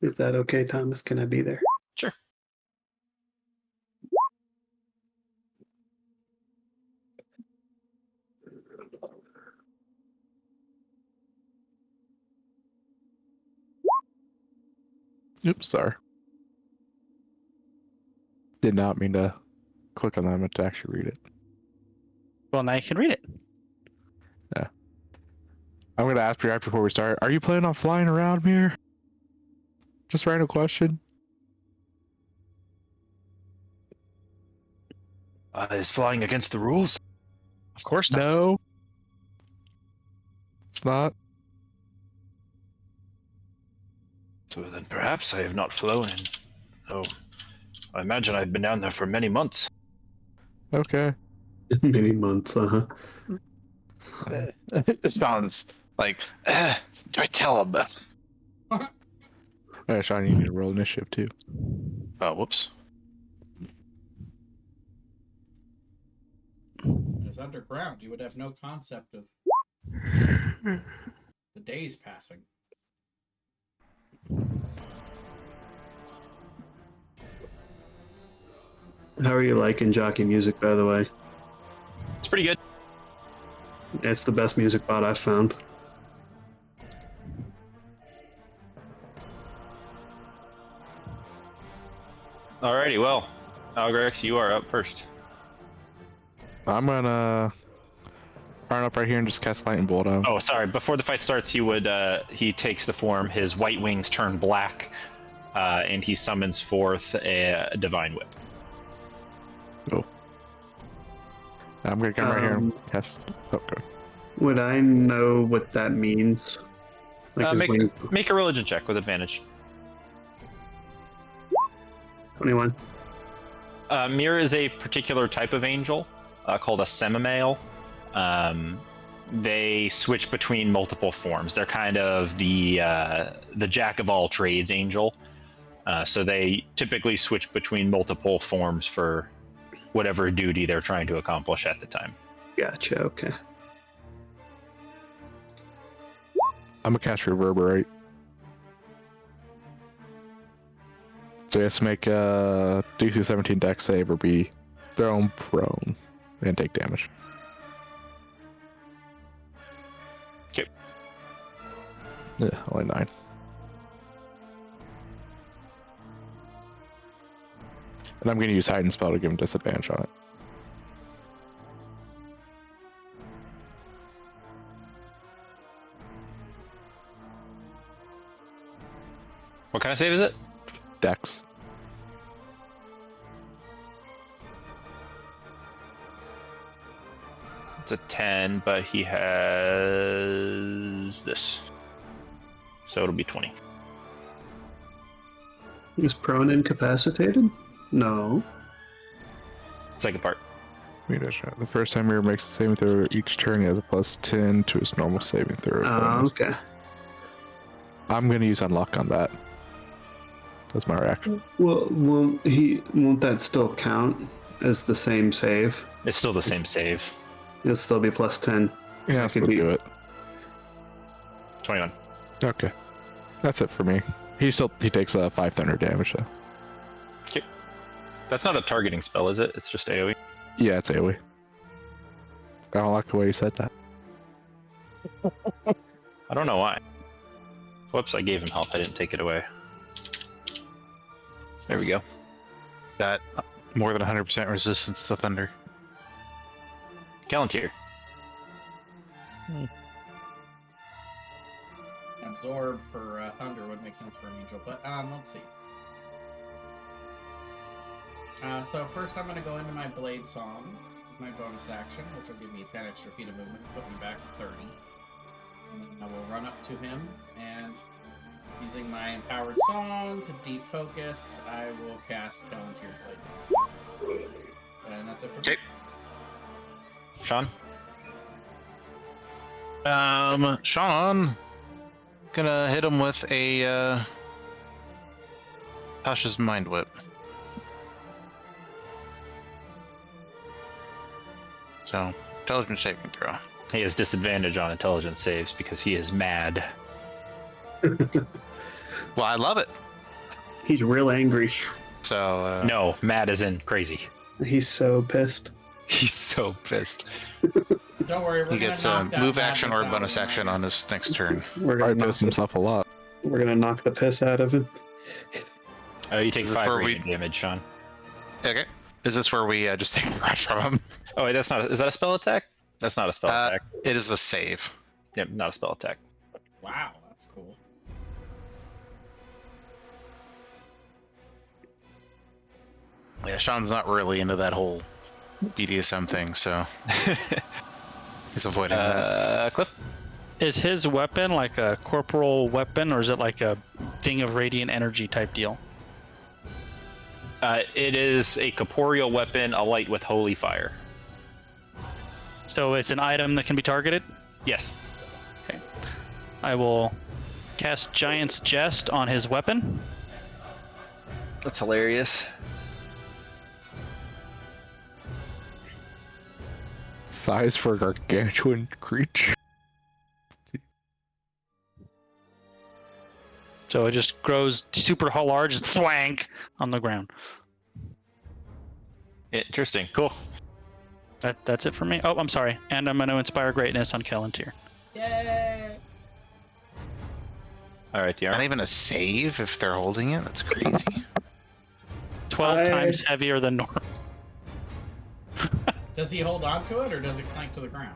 Is that okay, Thomas? Can I be there? Sure. Oops, sorry. Did not mean to click on that. I meant to actually read it. Well, now you can read it. Yeah. I'm going to ask you right before we start. Are you planning on flying around here? Just random question. Is flying against the rules? Of course not. No. It's not. So then perhaps I have not flown in. Oh, I imagine I've been down there for many months. Okay. Many months, uh-huh. It sounds like, do I tell him? Yeah, Sean, you need to roll initiative too. Whoops. As underground, you would have no concept of the days passing. How are you liking jockey music, by the way? It's pretty good. It's the best music bot I've found. Alrighty, well, Algrex, you are up first. I'm gonna run up right here and just cast Lightning Bolt out. Oh, sorry. Before the fight starts, he takes the form. His white wings turn black, and he summons forth a Divine Whip. Oh. I'm gonna come right here and cast. Okay. Would I know what that means? Like Make a religion check with advantage. 21. Mir is a particular type of angel called a semimale. They switch between multiple forms. They're kind of the jack of all trades angel. So they typically switch between multiple forms for whatever duty they're trying to accomplish at the time. Gotcha. Okay. I'm gonna cast Reverberate. So he has to make a DC 17 Dex save or be thrown prone and take damage. Okay. Yeah, only 9. And I'm going to use Hide and Spell to give him disadvantage on it. What kind of save is it? Dex. It's a 10, but he has this. So it'll be 20. Is prone incapacitated? No. Second part. The first time he makes a saving throw each turn, he has a +10 to his normal saving throw. bonus. Okay. I'm going to use Unlock on that. That's my reaction. Well, won't that still count as the same save? It's still the same save. It'll still be +10. Yeah, I'll still do it. 21. Okay. That's it for me. He takes 5 thunder damage though. Okay. That's not a targeting spell, is it? It's just AoE. Yeah, it's AoE. I don't like the way you said that. I don't know why. Whoops, I gave him help. I didn't take it away. There we go. Got more than 100% resistance to thunder. Callantir. Absorb for thunder would make sense for an angel, but let's see. So first I'm going to go into my Blade Song, my bonus action, which will give me 10 extra feet of movement, put me back at 30. And then I will run up to him, and using my Empowered Song to deep focus, I will cast Callantir's Blade Dance. And that's it for me. Sean? Sean, gonna hit him with a Tasha's Mind Whip. So, intelligence saving throw. He has disadvantage on intelligence saves because he is mad. Well, I love it. He's real angry. So, No, mad as in crazy. He's so pissed. He's so pissed. Don't worry, we're he gets a move action or a bonus action on his next turn. We're Probably gonna piss himself a lot. We're gonna knock the piss out of him. You take 5 Where radiant damage, Sean. Okay. Is this where we just take a rush from him? Oh, wait, that's not. Is that a spell attack? That's not a spell attack. It is a save. Yep, not a spell attack. Wow, that's cool. Yeah, Sean's not really into that whole BDSM thing, so he's avoiding that. Cliff? Is his weapon like a corporal weapon, or is it like a thing of radiant energy type deal? It is a corporeal weapon, alight with holy fire. So it's an item that can be targeted? Yes. Okay. I will cast Giant's Jest on his weapon. That's hilarious. Size for a gargantuan creature. So it just grows super large and thwank on the ground. Interesting. Cool. That's it for me. Oh, I'm sorry. And I'm going to inspire greatness on Callantir. Yay! All right, Not DR. even a save if they're holding it? That's crazy. 12 times heavier than normal. Does he hold on to it, or does it clank to the ground?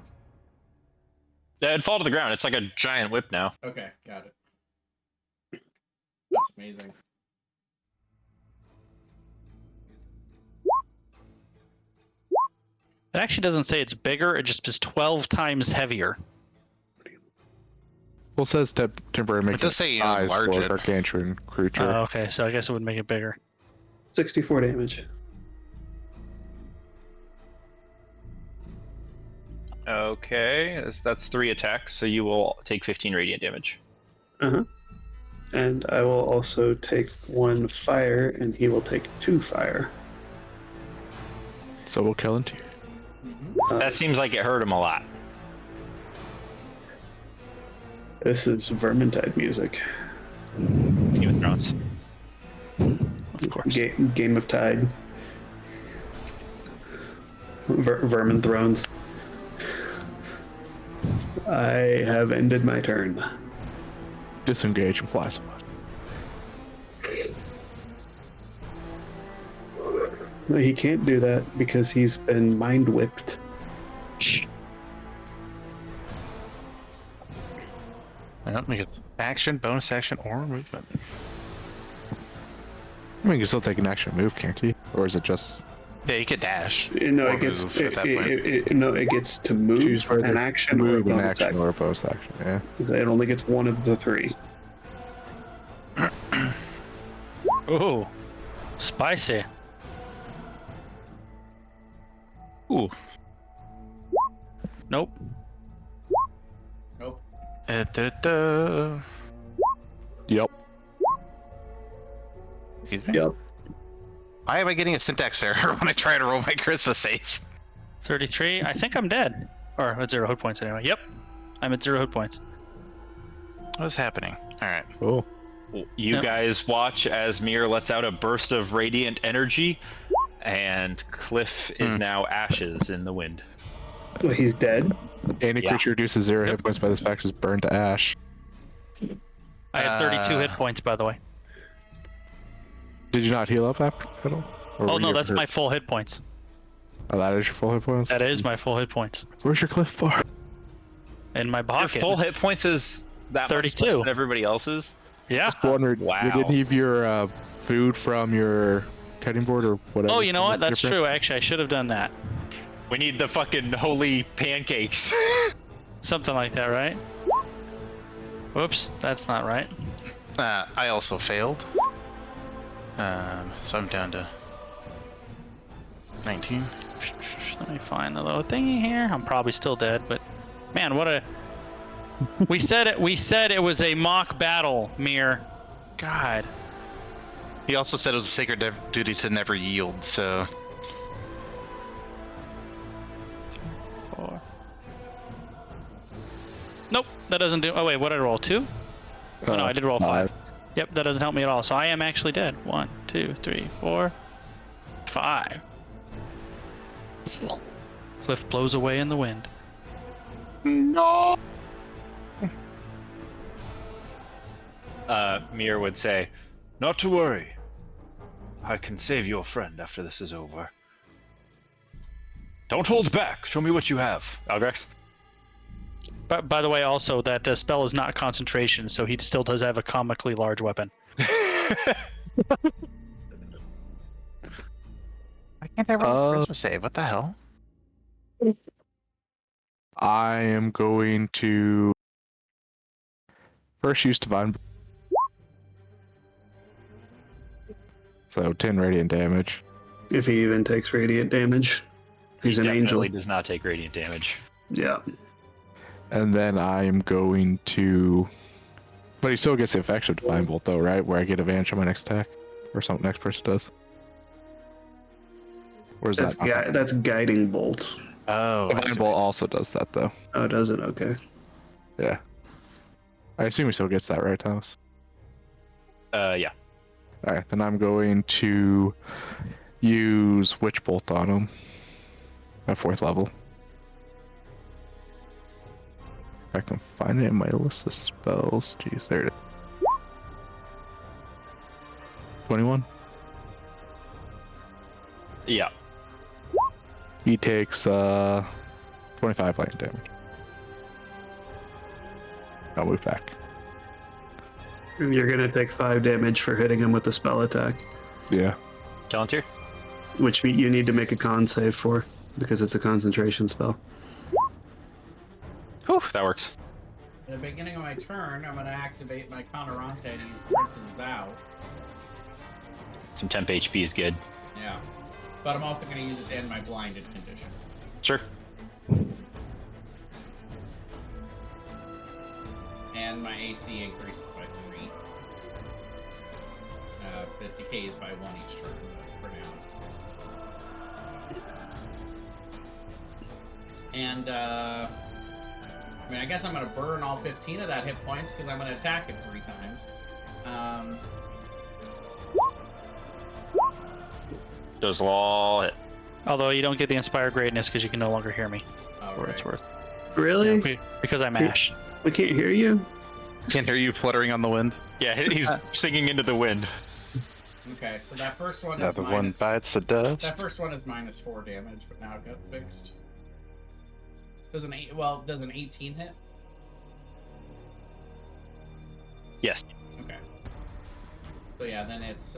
Yeah, it'd fall to the ground. It's like a giant whip now. Okay, got it. That's amazing. actually doesn't say it's bigger. It just is 12 times heavier. Well, it says temporary making does say size for enlarge it. gargantuan creature. Okay, so I guess it would make it bigger. 64 damage. Okay, that's 3 attacks, so you will take 15 radiant damage. Uh-huh. And I will also take 1 fire, and he will take 2 fire. So we'll kill him too. That seems like it hurt him a lot. This is Vermintide music. Game of Thrones. Of course. Game of Tide. Vermin Thrones. I have ended my turn. Disengage and fly somewhere. He can't do that because he's been mind whipped. I don't make it action, bonus action, or movement. I mean, you can still take an action move, can't he? Or is it just... Yeah, you could dash. No, or it gets move at that point. it gets to move, choose for an action, or a move, an bonus action, action. or a bonus action, yeah. It only gets one of the 3. Ooh, spicy. Ooh. Nope. Nope. Yep. Excuse me? Yep. Why am I getting a syntax error when I try to roll my charisma save? 33. I think I'm dead. Or at 0 hit points anyway. Yep. I'm at 0 hit points. What is happening? Alright. Cool. You Yep. guys watch as Mir lets out a burst of radiant energy, and Cliff is now ashes in the wind. Well, he's dead. Any Yeah. creature reduces 0 hit points by this fact is burned to ash. I had 32 hit points, by the way. Did you not heal up after at all? Or Oh were no, you that's hurt? my full hit points. Oh, that is your full hit points? That is my full hit points. Where's your cliff bar? In my Your pocket. full hit points is that much 32. less than everybody else's? Yeah. Wondered, Wow. You didn't have your food from your cutting board or whatever? Oh, you know what? That's Your true. Actually, I should have done that. We need the fucking holy pancakes. Something like that, right? Whoops, that's not right. I also failed. So I'm down to 19. Let me find the little thingy here. I'm probably still dead, but man, what a... We said it was a mock battle, Mir. God. He also said it was a sacred duty to never yield, so... 4. Nope, that doesn't do... Oh wait, what did I roll? 2? Oh no, I did roll 5. Yep, that doesn't help me at all. So I am actually dead. 1, 2, 3, 4, 5. Cliff blows away in the wind. No! Mir would say, "Not to worry. I can save your friend after this is over. Don't hold back. Show me what you have." Algrex? But by the way, also that spell is not concentration, so he still does have a comically large weapon. I can't ever roll a Christmas save. What the hell? I am going to first use Divine. So 10 radiant damage. If he even takes radiant damage. He's an angel. Definitely does not take radiant damage. Yeah. And then I am going to... But he still gets the effects of Divine Bolt though, right? Where I get advantage on my next attack. Or something next person does. Or is That's that? that's guiding bolt. Oh, Divine Bolt also does that though. Oh, does it? Okay. Yeah. I assume he still gets that, right, Thomas? Yeah. Alright, then I'm going to use Witch Bolt on him. At 4th level. If I can find it in my list of spells. Jeez, there it is. 21. Yeah. He takes 25 lightning damage. I'll move back. You're gonna take 5 damage for hitting him with a spell attack, Yeah. Palantir? which you need to make a con save for. because it's a concentration spell. Whew, that works. At the beginning of my turn, I'm going to activate my Conorante and use Prince's Vow. Some temp HP is good. Yeah. But I'm also going to use it to end my blinded condition. Sure. And my AC increases by 3. It decays by 1 each turn, for now. And, I mean, I guess I'm going to burn all 15 of that hit points because I'm going to attack him 3 times. Those all hit. Although you don't get the Inspire Greatness because you can no longer hear me. Oh, For what it's worth. Really? Yeah, because I mashed. We can't hear you? Can't hear you fluttering on the wind. Yeah, he's singing into the wind. Okay, so that first one Yeah, is the one minus... bites the dust. That first one is minus 4 damage, but now it got fixed. Does an 18 hit? Yes. Okay. So yeah, then it's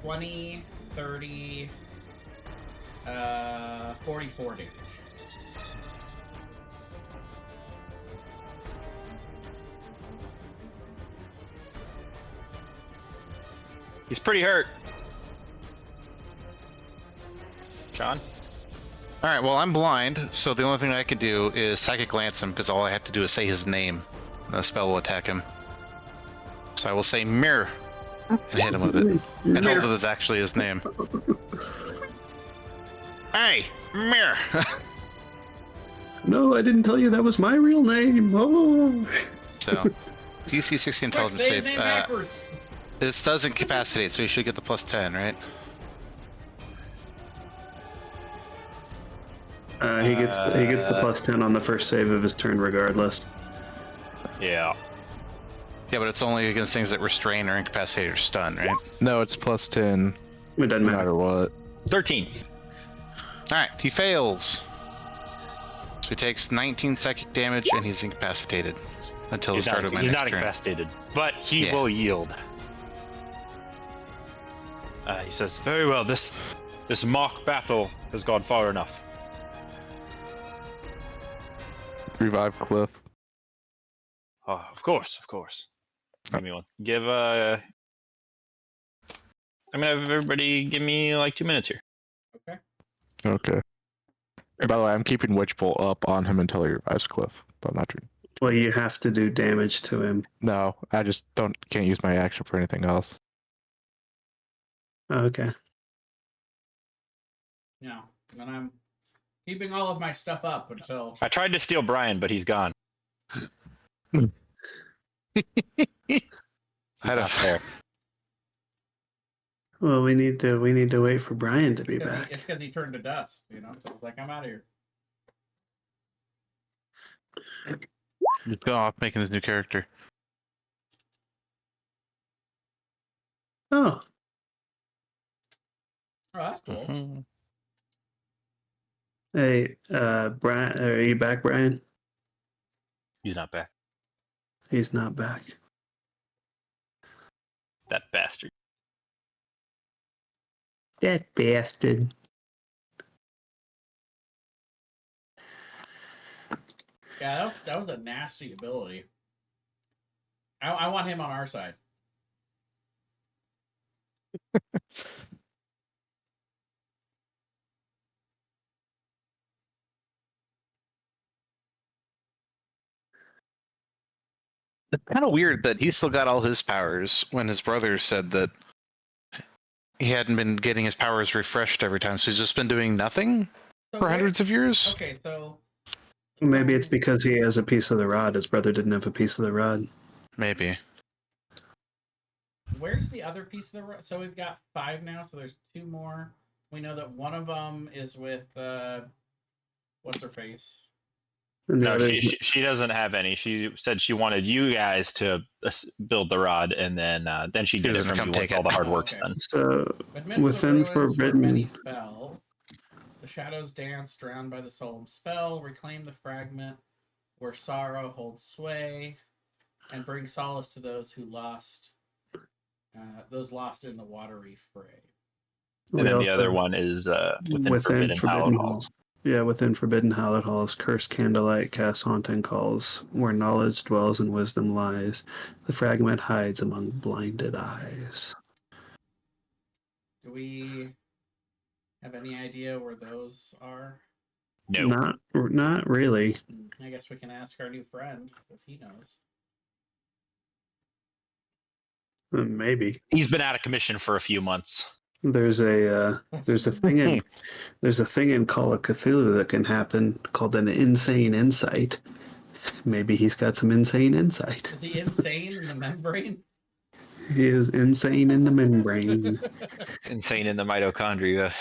20, 30, 44 damage. He's pretty hurt. John? Alright, well, I'm blind, so the only thing I could do is Psychic Glance him, because all I have to do is say his name, and the spell will attack him. So I will say Mirror, and hit him with it. And hope that it's actually his name. Hey! Mirror! No, I didn't tell you that was my real name. Oh. So, DC 16 intelligence Quick, say his save. name backwards! This does incapacitate, so you should get the plus 10, right? He gets the plus 10 on the first save of his turn, regardless. Yeah. Yeah, but it's only against things that restrain or incapacitate or stun, right? No, it's plus 10, It doesn't no matter. matter what. 13. Alright, he fails. So he takes 19 psychic damage and he's incapacitated until the He's start not, of my he's next not turn. incapacitated, but he Yeah. will yield. He says, "Very well. This mock battle has gone far enough." Revive Cliff. Oh, of course, of course. Give me one. I'm gonna have everybody give me like 2 minutes here. Okay. Okay. By the way, I'm keeping Witch Bolt up on him until he revives Cliff. But I'm not doing. Well, you have to do damage to him. No, I just can't use my action for anything else. Okay. Yeah. And I'm keeping all of my stuff up until... I tried to steal Brian, but he's gone. I'd Not have, fair. Well, we need to wait for Brian to be back. It's because he turned to dust, you know? So it's like, I'm out of here. just go off making his new character. Oh, Oh, that's cool. Mhm. hey, Brian, are you back, Brian? He's not back. He's not back. That bastard. That bastard. Yeah, that was a nasty ability. I want him on our side. It's kind of weird that he still got all his powers when his brother said that he hadn't been getting his powers refreshed every time, so he's just been doing nothing So for hundreds of years? Okay, so... Maybe it's because he has a piece of the rod. His brother didn't have a piece of the rod. Maybe. Where's the other piece of the... So we've got 5 now, so there's 2 more. We know that one of them is with... what's her face? And the No, other- she doesn't have any. She said she wanted you guys to build the rod, and then she did it doesn't from you come once take all it. the hard Oh, work's okay. done. So Amidst within the ruins where many Forbidden, fell, the shadows dance, drowned by the solemn spell, reclaim the fragment where sorrow holds sway, and bring solace to those who lost in the watery fray. And We then the also- other one is within Forbidden Hallowed Halls. Yeah, within Forbidden Hallowed Halls, cursed candlelight casts haunting calls. Where knowledge dwells and wisdom lies, the fragment hides among blinded eyes. Do we have any idea where those are? No. Not really. I guess we can ask our new friend if he knows. Maybe He's been out of commission for a few months. there's a thing in Call of Cthulhu that can happen called an insane insight. Maybe he's got some insane insight. Is he insane in the membrane? He is insane in the membrane. Insane in the mitochondria.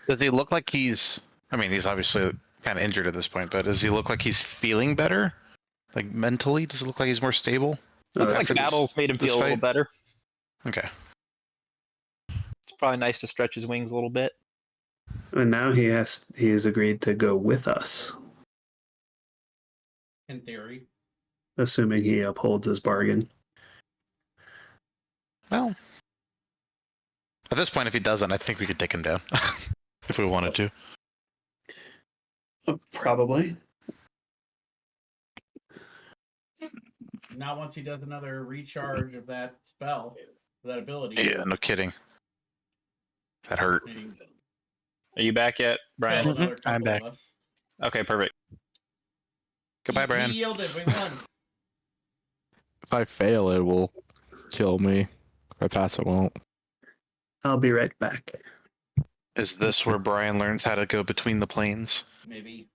Does he look like he's? I mean, he's obviously kind of injured at this point, but does he look like he's feeling better? Like mentally, does it look like he's more stable? Looks like after this- battles made him this feel a little fight? better. Okay. It's probably nice to stretch his wings a little bit. And now he has agreed to go with us, In theory. assuming he upholds his bargain. Well, at this point, if he doesn't, I think we could take him down if we wanted to. Probably. Not once he does another recharge of that spell, that ability. Yeah, no kidding. That hurt. Are you back yet, Brian? Kill another I'm couple back. of us. Okay, perfect. Goodbye, Brian. He yielded. We won. If I fail, it will kill me. If I pass, it won't. I'll be right back. Is this where Brian learns how to go between the planes? Maybe.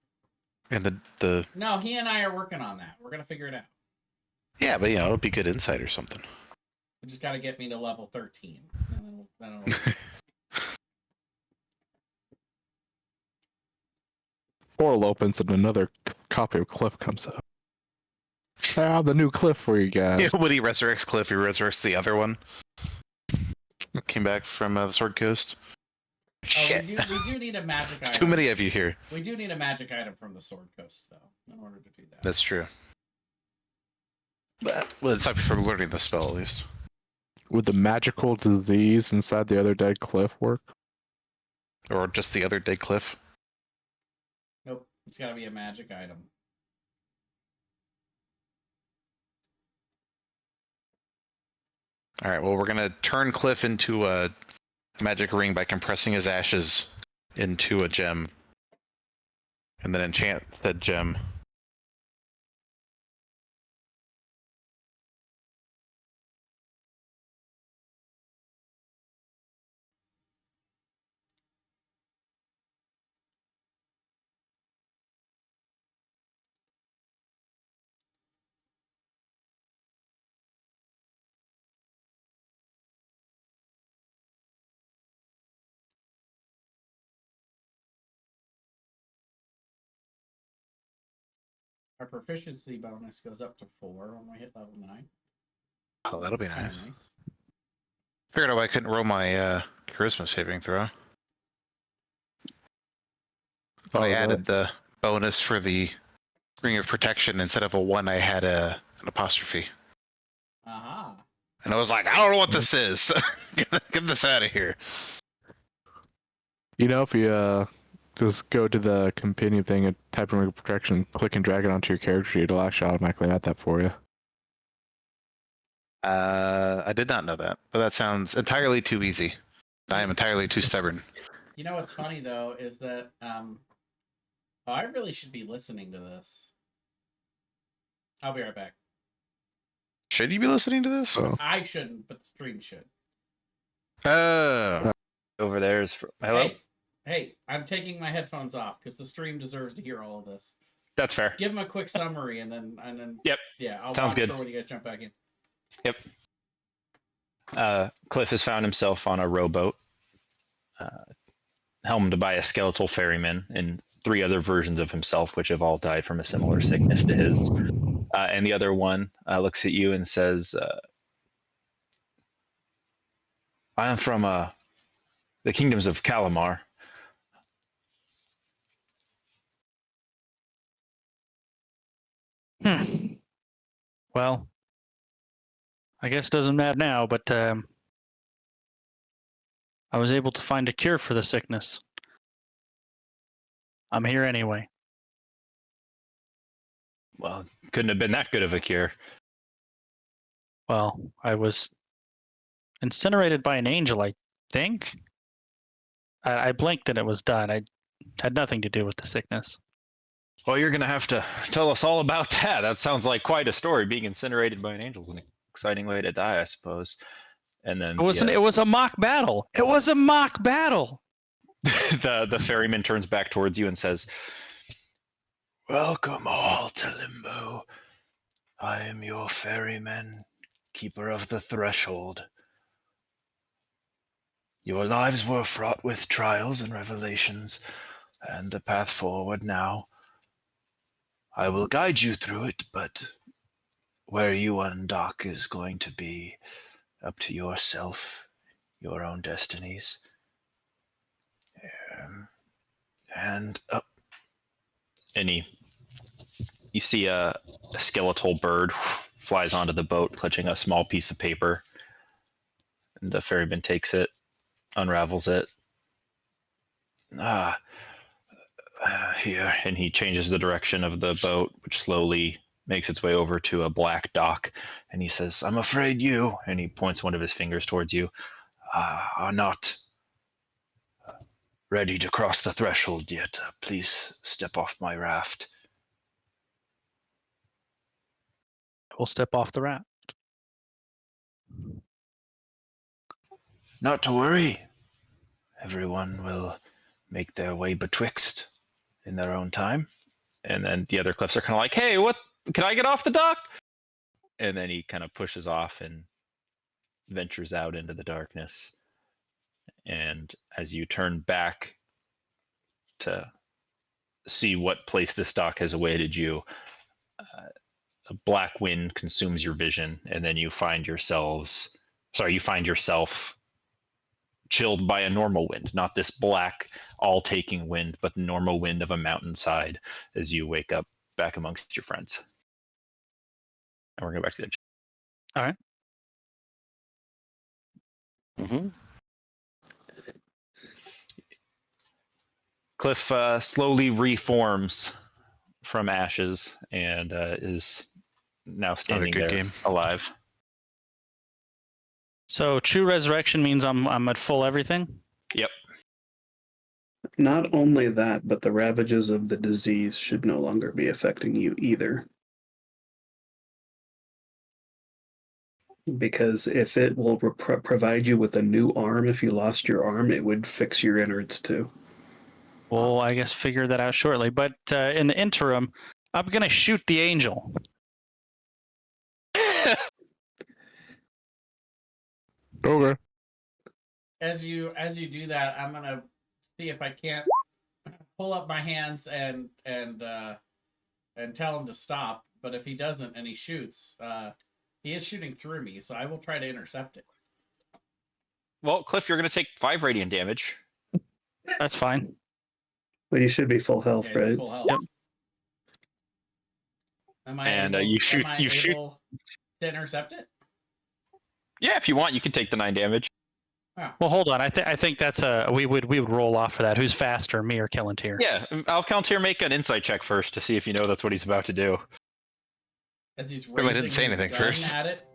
And the No, he and I are working on that. We're gonna figure it out. yeah, but it'd be good insight or something. We just gotta get me to level 13. And then it'll... Portal opens and another copy of Cliff comes up. Ah, the new Cliff for you guys. When he resurrects Cliff, he resurrects the other one. Came back from the Sword Coast. Oh, Shit. we do need a magic There's item. too many of you here. We do need a magic item from the Sword Coast, though, in order to do that. That's true. But, well, it's not from learning the spell, at least. Would the magical disease inside the other dead Cliff work? Or just the other dead Cliff. Nope. It's gotta be a magic item. Alright, well, we're gonna turn Cliff into a magic ring by compressing his ashes into a gem. And then enchant said gem. Our proficiency bonus goes up to 4 when we hit level 9. Oh, that'll be That's nice. kinda nice. Figured out why I couldn't roll my charisma saving throw. When I added the bonus for the ring of protection, instead of a 1, I had an apostrophe. Aha. And I was like, I don't know what this is. Get this out of here. You know, if you just go to the companion thing and type in ring of protection, click and drag it onto your character sheet, it'll actually automatically add that for you. I did not know that, but that sounds entirely too easy. I am entirely too stubborn. You know what's funny, though, is that I really should be listening to this. I'll be right back. Should you be listening to this? Oh. I shouldn't, but the stream should. Oh. Over there is hello. Hey, I'm taking my headphones off because the stream deserves to hear all of this. That's fair. Give him a quick summary and then Yep. Yeah, I'll Sounds watch good. for when you guys jump back in. Yep. Cliff has found himself on a rowboat, helmed by a skeletal ferryman and 3 other versions of himself, which have all died from a similar sickness to his. And the other one looks at you and says, I am from the kingdoms of Kalamar. Well, I guess it doesn't matter now, but I was able to find a cure for the sickness. I'm here anyway. Well, couldn't have been that good of a cure. Well, I was incinerated by an angel, I think. I blinked and it was done. I had nothing to do with the sickness. Well, you're going to have to tell us all about that. That sounds like quite a story. Being incinerated by an angel is an exciting way to die, I suppose. And then It was a mock battle. It was a mock battle. the ferryman turns back towards you and says, "Welcome all to Limbo. I am your ferryman, keeper of the threshold. Your lives were fraught with trials and revelations, and the path forward now. I will guide you through it, but where you undock is going to be up to yourself, your own destinies. And up." And you see a skeletal bird flies onto the boat, clutching a small piece of paper. And the ferryman takes it, unravels it. Here. And he changes the direction of the boat, which slowly makes its way over to a black dock. And he says, "I'm afraid you," and he points one of his fingers towards you, "are not ready to cross the threshold yet. Please step off my raft." We'll step off the raft. Not to worry. Everyone will make their way betwixt in their own time. And then the other cliffs are kind of like, "Hey, what? Can I get off the dock?" And then he kind of pushes off and ventures out into the darkness. And as you turn back to see what place this dock has awaited you, a black wind consumes your vision, and then you find yourself chilled by a normal wind, not this black, all-taking wind, but the normal wind of a mountainside as you wake up back amongst your friends. And we're going back to the... All right. Mm-hmm. Cliff slowly reforms from ashes and is now standing there game. alive. So true resurrection means I'm at full everything? Yep. Not only that, but the ravages of the disease should no longer be affecting you either. Because if it will provide you with a new arm, if you lost your arm, it would fix your innards too. Well, I guess figure that out shortly. But in the interim, I'm going to shoot the angel. Okay. As you do that, I'm gonna see if I can't pull up my hands and tell him to stop. But if he doesn't and he shoots, he is shooting through me, so I will try to intercept it. Well, Cliff, you're going to take 5 radiant damage. That's fine. Well, you should be full health, Yeah, right? full health. Yep. Am I And able, you shoot. am I You shoot. able to intercept it? Yeah, if you want, you can take the 9 damage. Well, hold on. I think that's we would roll off for that. Who's faster, me or Killenteer? Yeah, I'll count here. Make an insight check first to see if you know that's what he's about to do. As he's Wait, I raising didn't say his anything gun first. at it.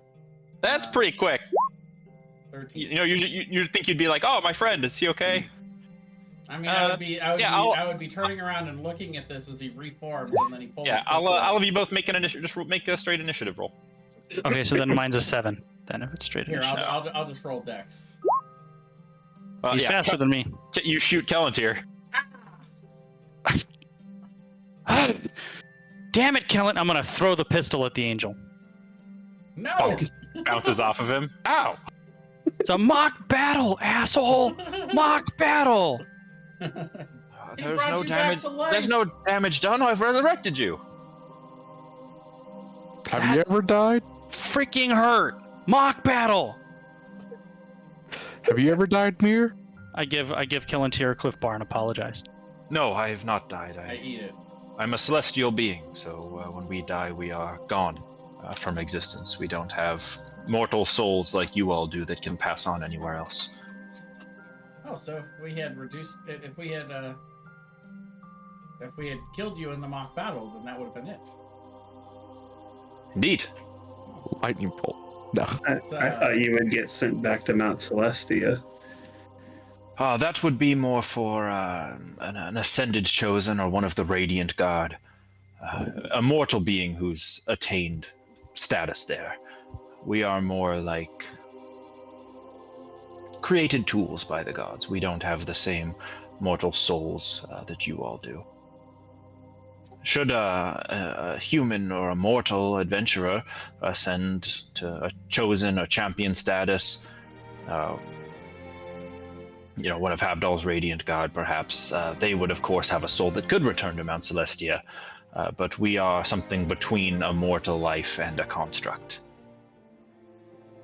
That's pretty quick. 13. You know, you'd think you'd be like, "Oh, my friend, is he okay?" I mean, I would be turning around and looking at this as he reforms, and then he pulls. Yeah, his pistol out. I'll have you both make an initiative. Just make a straight initiative roll. Okay, so then mine's a 7. Then if it's straight Here, initiative. I'll just roll dex. He's faster than me. You shoot Kellentir. Damn it, Kellen! I'm gonna throw the pistol at the angel. No. Bonk. Bounces off of him. Ow! It's a mock battle, asshole! Mock battle. There's brought no you back damage. to life. There's no damage done. I've resurrected you. Have you ever died? Freaking hurt. Mock battle. Have you ever died, Mir? I give Killenteer a Cliff Bar and apologize. No, I have not died. I eat it. I'm a celestial being, so when we die, we are gone from existence. We don't have mortal souls like you all do that can pass on anywhere else. Oh, so if we had killed you in the mock battle, then that would have been it. Indeed. Lightning bolt. No. I thought you would get sent back to Mount Celestia. That would be more for an ascended chosen or one of the Radiant Guard. A mortal being who's attained status there. We are more like created tools by the gods. We don't have the same mortal souls that you all do. Should a human or a mortal adventurer ascend to a chosen or champion status, one of Havdal's Radiant Guard, perhaps, they would, of course, have a soul that could return to Mount Celestia, but we are something between a mortal life and a construct.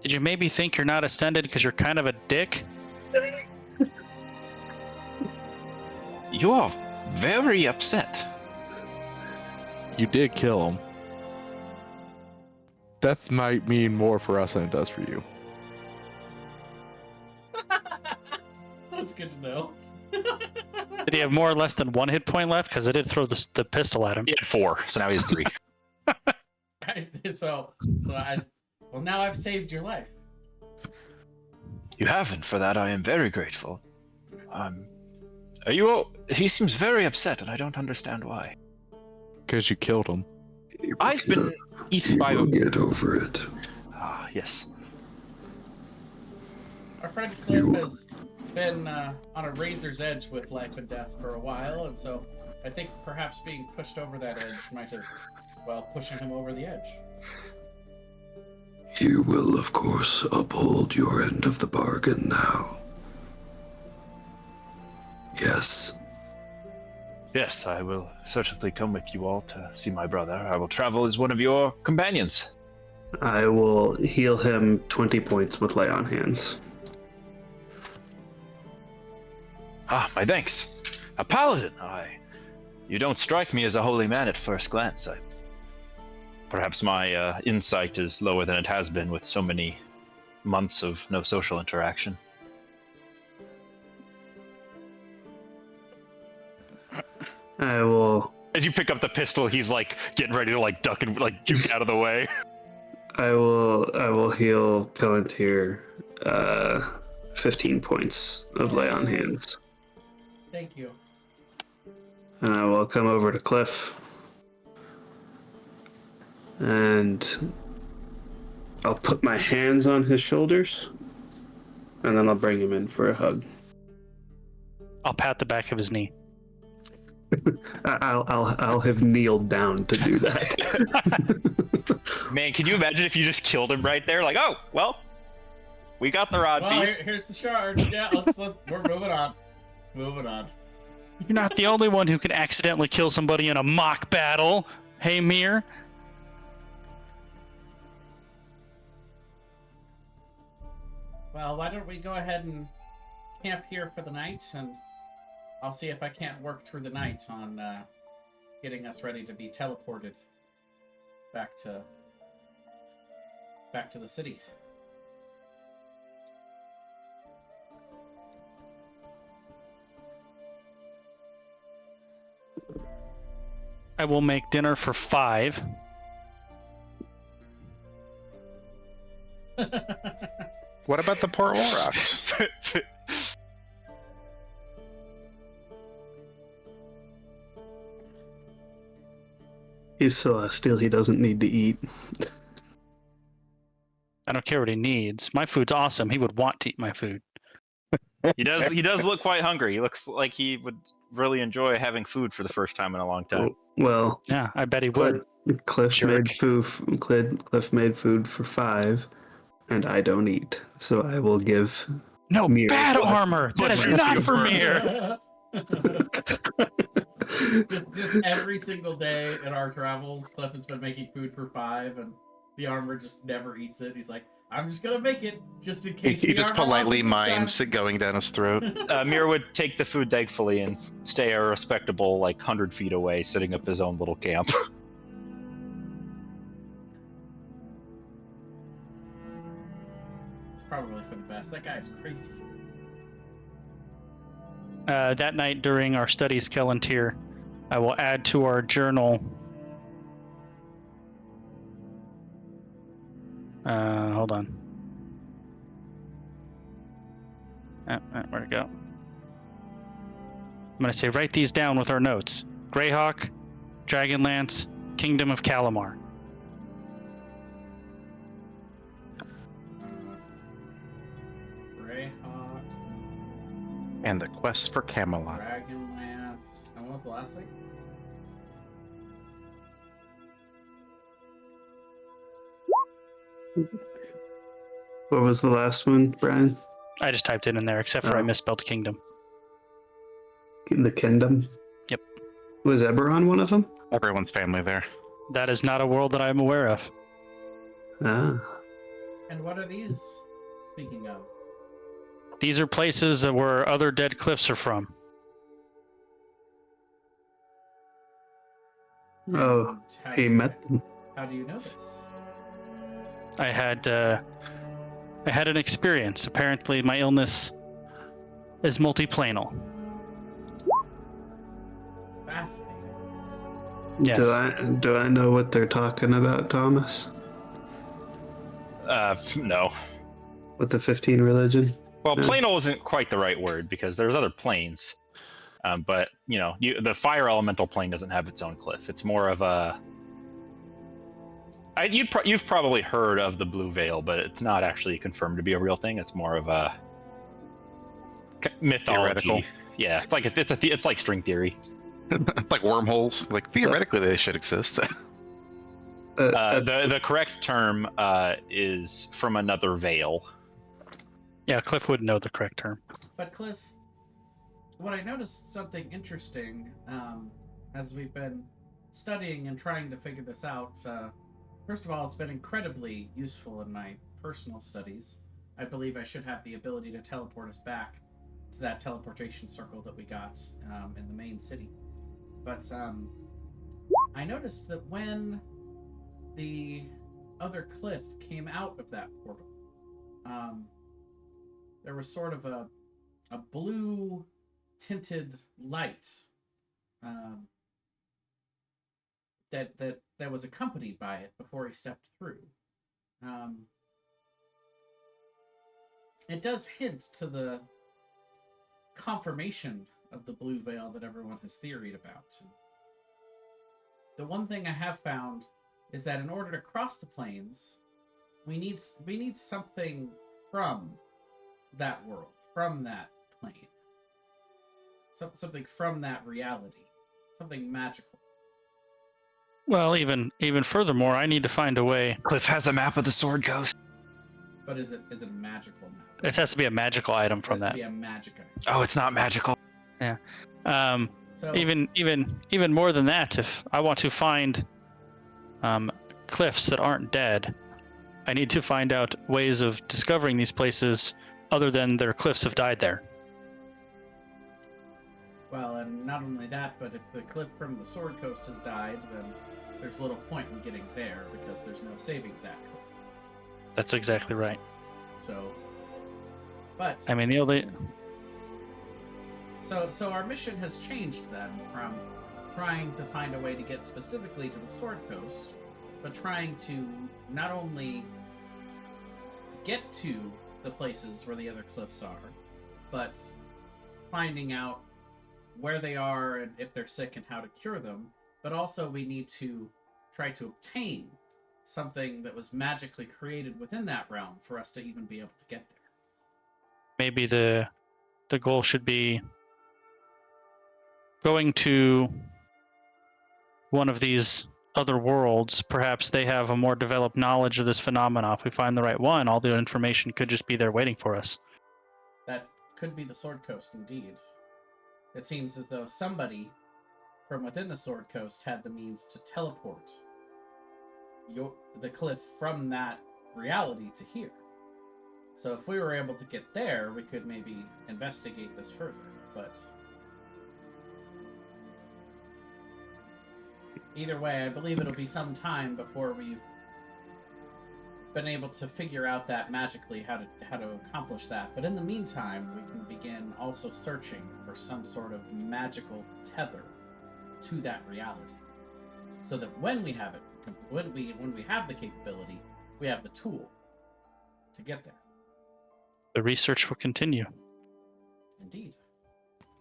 Did you maybe think you're not ascended because you're kind of a dick? You are very upset. You did kill him. Death might mean more for us than it does for you. That's good to know. Did he have more or less than 1 hit point left? Because I did throw the pistol at him. He had 4, so now he has 3. Well, now I've saved your life. You haven't. For that, I am very grateful. Are you all... He seems very upset, and I don't understand why. Because you killed him. I've been eaten by... Get over it. Ah, yes. Our friend Cliff has been on a razor's edge with life and death for a while, and so I think perhaps being pushed over that edge might have, pushing him over the edge. You will, of course, uphold your end of the bargain now. Yes. Yes, I will certainly come with you all to see my brother. I will travel as one of your companions. I will heal him 20 points with lay on hands. Ah, my thanks. A paladin, You don't strike me as a holy man at first glance. Perhaps my insight is lower than it has been with so many months of no social interaction. I will. As you pick up the pistol, he's like getting ready to like duck and like juke out of the way. I will heal Palantir 15 points of lay on hands. Thank you. And I will come over to Cliff. And I'll put my hands on his shoulders. And then I'll bring him in for a hug. I'll pat the back of his knee. I'll have kneeled down to do that. Man, can you imagine if you just killed him right there? Like, oh, well, we got the rod piece. Here's the shard. Yeah, we're moving on. Moving on. You're not the only one who can accidentally kill somebody in a mock battle. Hey, Mir. Well, why don't we go ahead and camp here for the night, and I'll see if I can't work through the night on getting us ready to be teleported back to the city. I will make dinner for 5. What about the poor Aurochs? He's celestial. He doesn't need to eat. I don't care what he needs. My food's awesome. He would want to eat my food. He does look quite hungry. He looks like he would really enjoy having food for the first time in a long time. Well, yeah, I bet he would. Cliff made food for 5, and I don't eat, so I will give. No, Mir bad armor. That is not for Mir. just every single day in our travels, Cliff has been making food for 5, and the armor just never eats it. He's like, I'm just gonna make it just in case. He just politely mimes it going down his throat. Mir would take the food thankfully and stay a respectable 100 feet away, setting up his own little camp. It's probably for the best. That guy's crazy. that night during our studies, Kellantir, I will add to our journal. Hold on. Where'd it go? I'm going to say write these down with our notes. Greyhawk, Dragonlance, Kingdom of Kalamar. Greyhawk. And the quest for Camelot. Dragonlance. And what was the last thing? What was the last one, Brian? I just typed it in there, except for I misspelled Kingdom. In the Kingdom? Yep. Was Eberron one of them? Everyone's family there. That is not a world that I am aware of. Ah. And what are these? Speaking of. These are places where other dead cliffs are from. Oh, he met them. How do you know this? I had an experience. Apparently, my illness is multiplanal. Fascinating. Yes. Do I know what they're talking about, Thomas? No. With the 15 religion? Well, Yeah. planal isn't quite the right word because there's other planes. But the fire elemental plane doesn't have its own cliff. It's more of a. You've probably heard of the Blue Veil, but it's not actually confirmed to be a real thing. It's more of a mythology. Theoretical. Yeah, it's like string theory. Like wormholes. Like theoretically, they should exist. The correct term is from another veil. Yeah, Cliff would know the correct term. But Cliff, what I noticed something interesting as we've been studying and trying to figure this out. First of all, it's been incredibly useful in my personal studies. I believe I should have the ability to teleport us back to that teleportation circle that we got in the main city. But I noticed that when the other cliff came out of that portal, there was sort of a blue tinted light that was accompanied by it before he stepped through. It does hint to the confirmation of the blue veil that everyone has theoried about. The one thing I have found is that in order to cross the plains, we need something from that world, from that plane. Something from that reality. Something magical. Well, even furthermore, I need to find a way. Cliff has a map of the Sword Coast. But is it a magical map? It has to be a magical item from that. It has to be a magic item. Oh, it's not magical. Yeah. So Even more than that, if I want to find cliffs that aren't dead, I need to find out ways of discovering these places other than their cliffs have died there. well, and not only that, but if the cliff from the Sword Coast has died, then there's little point in getting there because there's no saving that cliff. That's exactly right. So, but I mean, the only so our mission has changed then from trying to find a way to get specifically to the Sword Coast, but trying to not only get to the places where the other cliffs are, but finding out where they are and if they're sick and how to cure them. But also we need to try to obtain something that was magically created within that realm for us to even be able to get there. maybe the goal should be going to one of these other worlds. Perhaps they have a more developed knowledge of this phenomena. If we find the right one, all the information could just be there waiting for us. That could be the Sword Coast indeed. It seems as though somebody from within the Sword Coast had the means to teleport the cliff from that reality to here. So if we were able to get there, we could maybe investigate this further. But either way, I believe it'll be some time before we've been able to figure out that magically how to accomplish that. But in the meantime, we can begin also searching for some sort of magical tether to that reality, so that when we have it, when we have the capability, we have the tool to get there. The research will continue. Indeed.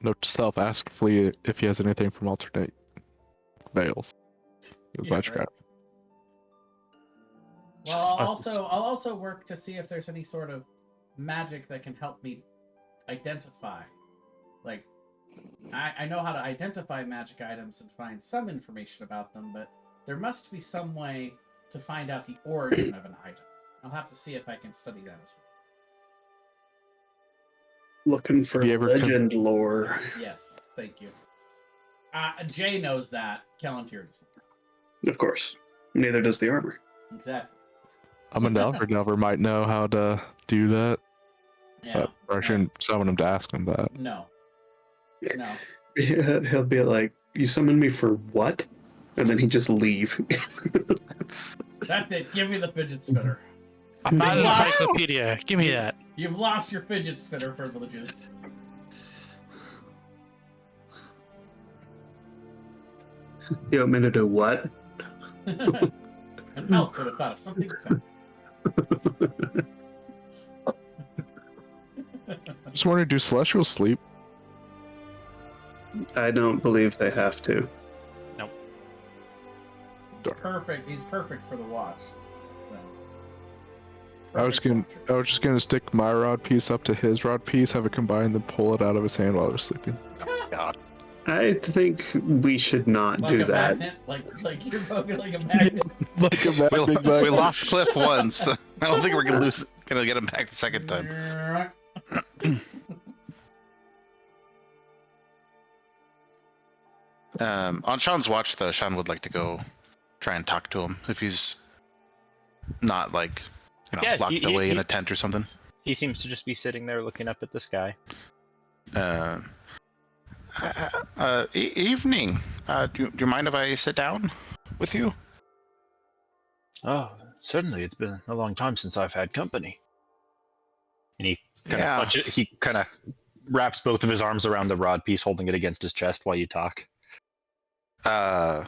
Note to self: ask Flea if he has anything from alternate veils. It was magic item. Well, I'll also work to see if there's any sort of magic that can help me identify. Like, I know how to identify magic items and find some information about them, but there must be some way to find out the origin of an item. I'll have to see if I can study that as well. Looking for legend lore. Yes, thank you. Jay knows that. Callantir doesn't. Of course. Neither does the armor. Exactly. Amandel Delver might know how to do that. Yeah. But I shouldn't summon him to ask him that. No. No. Yeah, he'll be like, "You summoned me for what?" And then he just leave. That's it. Give me the fidget spinner. I'm not an encyclopedia. Give me that. You've lost your fidget spinner privileges. You want me to do what? An elf would have thought of something better. Just want to do celestial sleep. I don't believe they have to. Nope. He's perfect. He's perfect for the watch. So, I was just gonna stick my rod piece up to his rod piece, have it combined, then pull it out of his hand while they're sleeping. God. I think we should not like do a that. magnet? Like you're poking like a magnet. Like a magnet, exactly. We lost Cliff once. I don't think we're gonna get him back the second time. On Sean's watch, though, Sean would like to go try and talk to him if he's not like locked away in a tent or something. He seems to just be sitting there looking up at the sky. Evening. Do you mind if I sit down with you? Oh, certainly. It's been a long time since I've had company. And he kind of wraps both of his arms around the rod piece, holding it against his chest while you talk. The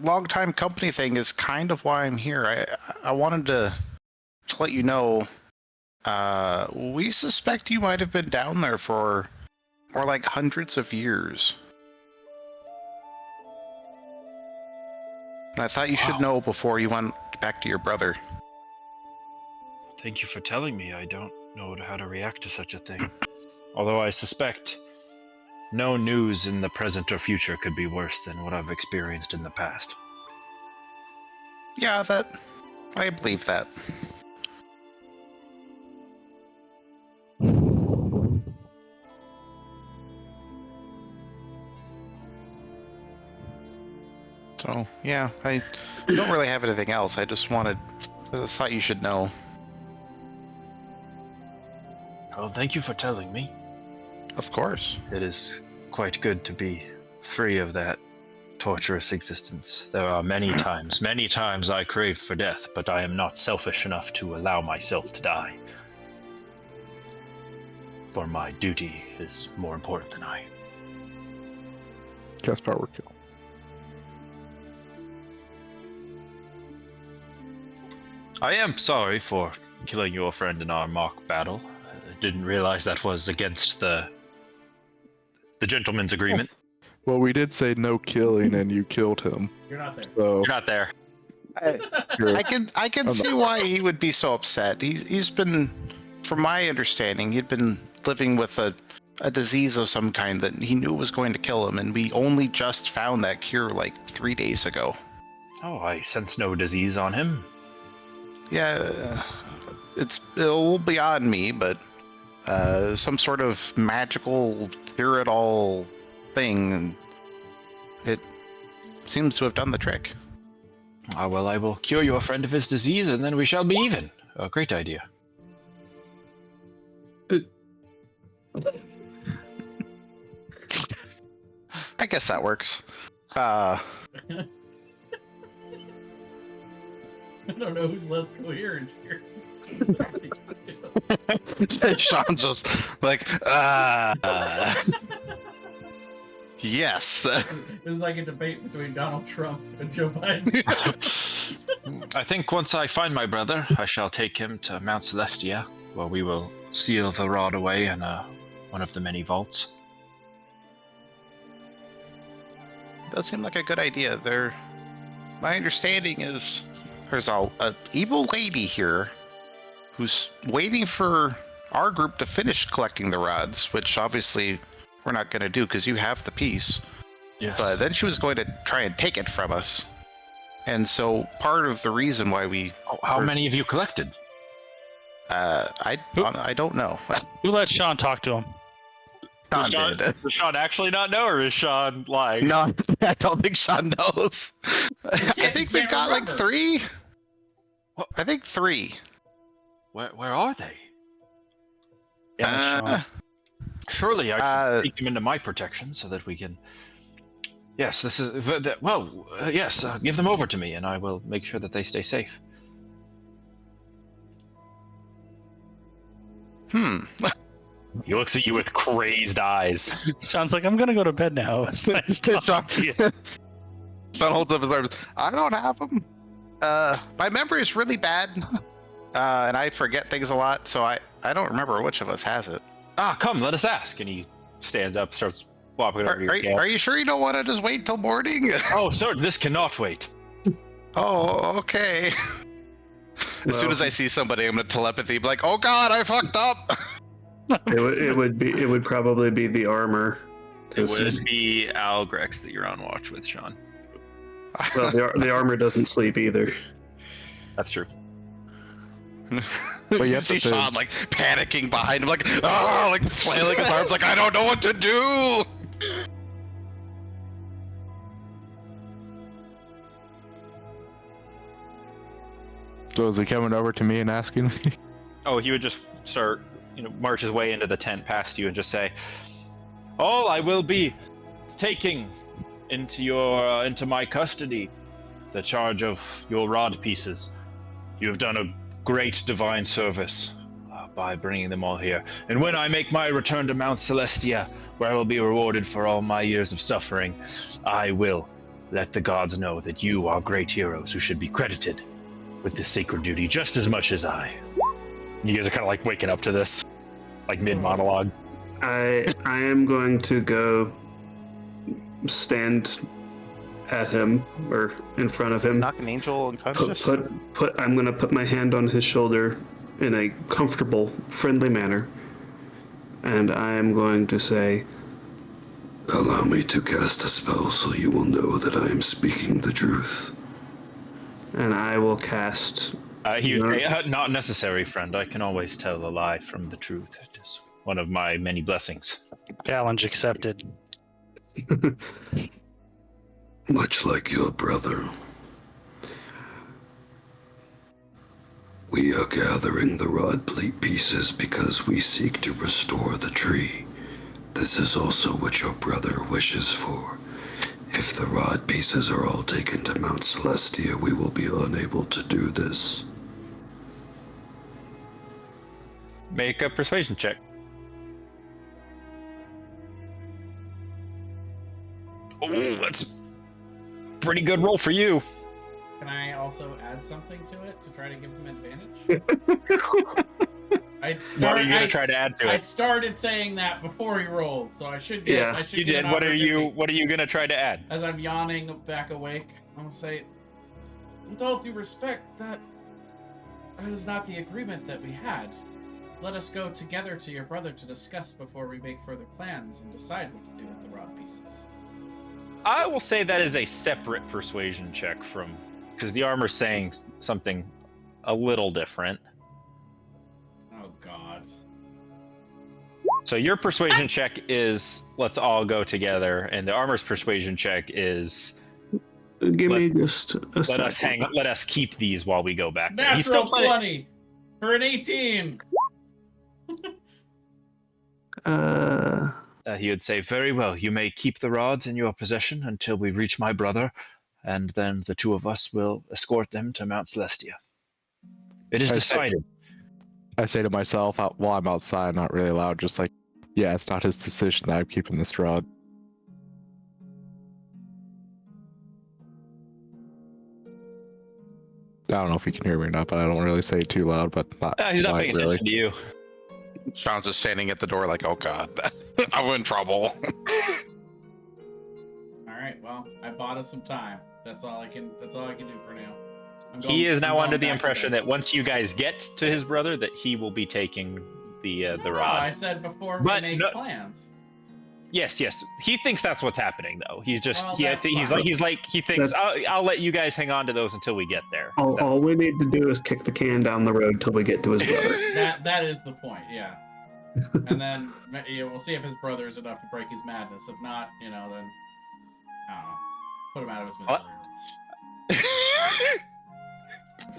long time company thing is kind of why I'm here. I wanted to let you know. We suspect you might have been down there for more like hundreds of years. And I thought you should know before you went back to your brother. Thank you for telling me. I don't know how to react to such a thing. Although I suspect no news in the present or future could be worse than what I've experienced in the past. Yeah, I believe that. So, yeah, I don't really have anything else. I thought you should know. Well, thank you for telling me. Of course. It is quite good to be free of that torturous existence. There are many times I craved for death, but I am not selfish enough to allow myself to die. For my duty is more important than I. Cast power kill. I am sorry for killing your friend in our mock battle. I didn't realize that was against the gentleman's agreement. Well, we did say no killing, and you killed him. You're not there. So You're not there. I can see why he would be so upset. He's been, from my understanding, he'd been living with a disease of some kind that he knew was going to kill him, and we only just found that cure like 3 days ago. Oh, I sense no disease on him. Yeah, it's a little beyond me, but some sort of magical cure-it-all thing, and it seems to have done the trick. Ah, well, I will cure your friend of his disease, and then we shall be even. A great idea. I guess that works. I don't know who's less coherent here. Sean's just like, yes. This is like a debate between Donald Trump and Joe Biden. I think once I find my brother, I shall take him to Mount Celestia, where we will seal the rod away in one of the many vaults. Does seem like a good idea. My understanding is there's a evil lady here who's waiting for our group to finish collecting the rods, which obviously we're not going to do because you have the piece. Yes. But then she was going to try and take it from us. And so part of the reason why How many have you collected? I don't know. Who let Sean talk to him? Sean did. Does Sean actually not know, or is Sean lying? No, I don't think Sean knows. I think we've got like 3. What? I think 3. Where are they? Yeah, Sean. Surely I should take them into my protection so that we can. Yes, this is yes. Give them over to me, and I will make sure that they stay safe. He looks at you with crazed eyes. Sean's like, I'm gonna go to bed now. It's nice to talk to you. Sean holds up his arms. I don't have them. My memory is really bad, and I forget things a lot, so I don't remember which of us has it. Come, let us ask. And he stands up, starts walking over to your camp. Are you sure you don't want to just wait till morning? Oh, sir, this cannot wait. Oh, okay. As soon as I see somebody, I'm gonna telepathy, be like, "Oh God, I fucked up." It would probably be the armor. It would be Algrex that you're on watch with, Sean. Well, the armor doesn't sleep either. That's true. But you see Sean like panicking behind him, like like flailing his arms, like I don't know what to do. So is he coming over to me and asking me? Oh, he would just start, march his way into the tent past you and just say, "All I will be taking into my custody the charge of your rod pieces. You have done a great divine service by bringing them all here. And when I make my return to Mount Celestia, where I will be rewarded for all my years of suffering, I will let the gods know that you are great heroes who should be credited with this sacred duty just as much as I." You guys are kind of like waking up to this, like mid-monologue. I am going to go stand at him or in front of him. Knock an angel unconscious. I'm going to put my hand on his shoulder in a comfortable, friendly manner, and I am going to say, "Allow me to cast a spell so you will know that I am speaking the truth." And I will cast... He would say, "Not necessary, friend. I can always tell a lie from the truth. It is one of my many blessings." Challenge accepted. Much like your brother, we are gathering the rod plate pieces because we seek to restore the tree. This is also what your brother wishes for. If the rod pieces are all taken to Mount Celestia, we will be unable to do this. Make a persuasion check. Oh, that's a pretty good roll for you. Can I also add something to it to try to give him advantage? What are you gonna try to add to I it? started saying that before he rolled, so I should get. Yeah, I should You get did. an What are you? opportunity. What are you gonna try to add? As I'm yawning back awake, I'm gonna say, with all due respect, that is not the agreement that we had. Let us go together to your brother to discuss before we make further plans and decide what to do with the rod pieces. I will say that is a separate persuasion check from, because the armor's saying something a little different. Oh God. So your persuasion check is let's all go together, and the armor's persuasion check is Give me just a second. let us keep these while we go back there. He's Natural still playing. 20 for an 18. He would say, "Very well, you may keep the rods in your possession until we reach my brother, and then the two of us will escort them to Mount Celestia. It is decided." I say to myself while I'm outside, not really loud, just like, yeah, it's not his decision that I'm keeping this rod. I don't know if you can hear me or not, but I don't really say it too loud, but not, He's not paying really. attention to you. Sean's just standing at the door like, oh god, I'm in trouble. All right. Well, I bought us some time. That's all I can do for now. He is now under the back to impression bed. that once you guys get to his brother, that he will be taking the No, rod. I said before we But make no- plans. Yes. He thinks that's what's happening, though. He's just Well, he thinks I'll let you guys hang on to those until we get there. All we need to do is kick the can down the road till we get to his brother. That is the point. Yeah. And then we'll see if his brother is enough to break his madness. If not, then I don't know. Put him out of his misery.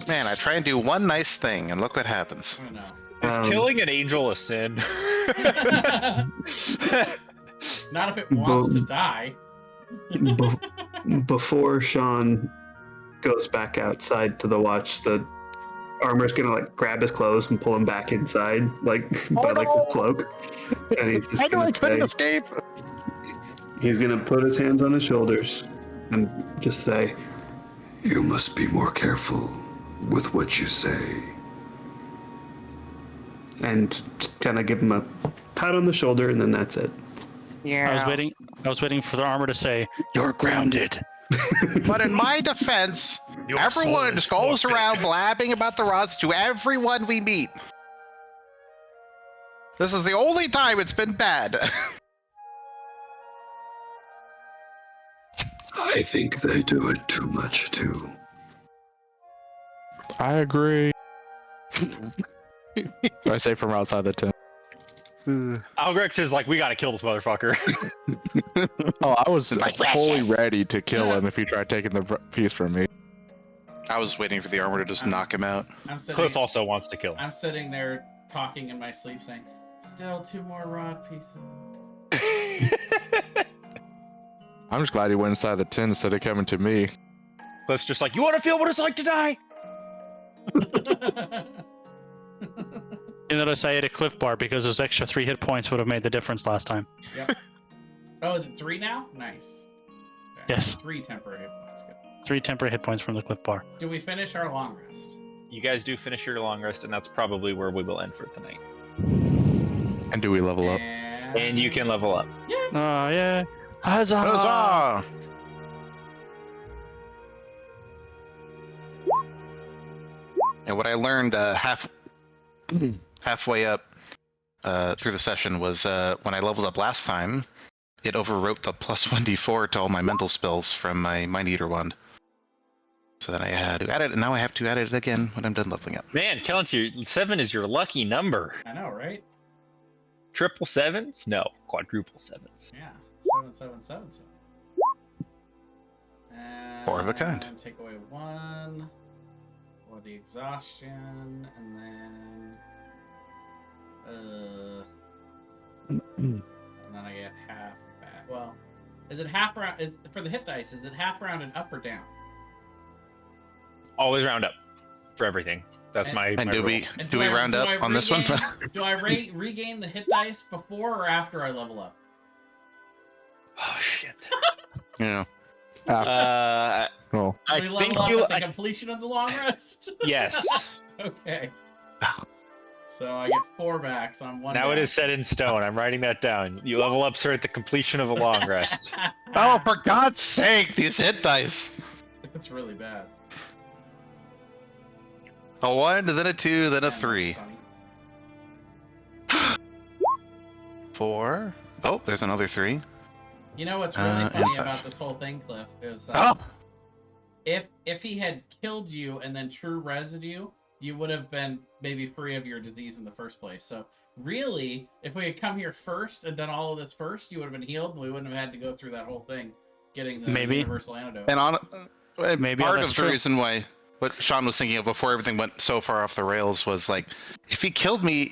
Man, I try and do one nice thing, and look what happens. I don't know. Is killing an angel a sin? Not if it wants to die. Before Sean goes back outside to the watch, the armor's gonna like grab his clothes and pull him back inside, like by like his cloak, and he's just gonna escape? He's gonna put his hands on his shoulders and just say, You must be more careful with what you say. and kind of give him a pat on the shoulder, and then that's it. Yeah. I was waiting for the armor to say, "You're grounded." But in my defense, everyone just goes around blabbing about the rods to everyone we meet. This is the only time it's been bad. I think they do it too much, too. I agree. I say from outside the tent. Algrex is like, we gotta kill this motherfucker. Oh, I was My fully precious. ready to kill him if he tried taking the piece from me. I was waiting for the armor to just knock him out. Cliff also wants to kill him. I'm sitting there talking in my sleep saying, still 2 more rod pieces. I'm just glad he went inside the tent instead of coming to me. Cliff's just like, you want to feel what it's like to die? You notice I ate a Cliff Bar because those extra 3 hit points would have made the difference last time. Yep. Oh, is it 3 now? Nice. Okay. Yes. 3 temporary hit points. Good. 3 temporary hit points from the Cliff Bar. Do we finish our long rest? You guys do finish your long rest, and that's probably where we will end for tonight. And do we level up? And you can level up. Oh, yeah. Huzzah! Huzzah! And what I learned halfway up through the session was when I leveled up last time, it overwrote the plus 1d4 to all my mental spells from my Mind Eater wand. So then I had to add it, and now I have to add it again when I'm done leveling up. Man, Kellenty, 7 is your lucky number. I know, right? Triple sevens? No, quadruple sevens. Yeah. 7777. And 4 of a kind. Take away 1 for the exhaustion, and then and then I get half back. Well, is it half round? Is for the hit dice? Is it half rounded up or down? Always round up for everything. That's And- my. And my do rule. we And do we round up on this one? Do I regain the hit dice before or after I level up? Oh shit. Yeah. Oh, I Do we think level up you. at the completion of the long rest? Yes. Okay. So I get 4 back, so I'm 1 Now it down. is set in stone. I'm writing that down. You level up, sir, at the completion of a long rest. Oh, for God's sake, these hit dice! That's really bad. A 1, then a 2, then a Man, 3. that's funny. 4. Oh, there's another 3. You know what's really funny and about 5. this whole thing, Cliff, is Oh! if he had killed you and then true residue, you would have been maybe free of your disease in the first place. So really, if we had come here first and done all of this first, you would have been healed, and we wouldn't have had to go through that whole thing, getting the Maybe. universal antidote. And on Maybe part that's of the true. reason why what Sean was thinking of before everything went so far off the rails was like, if he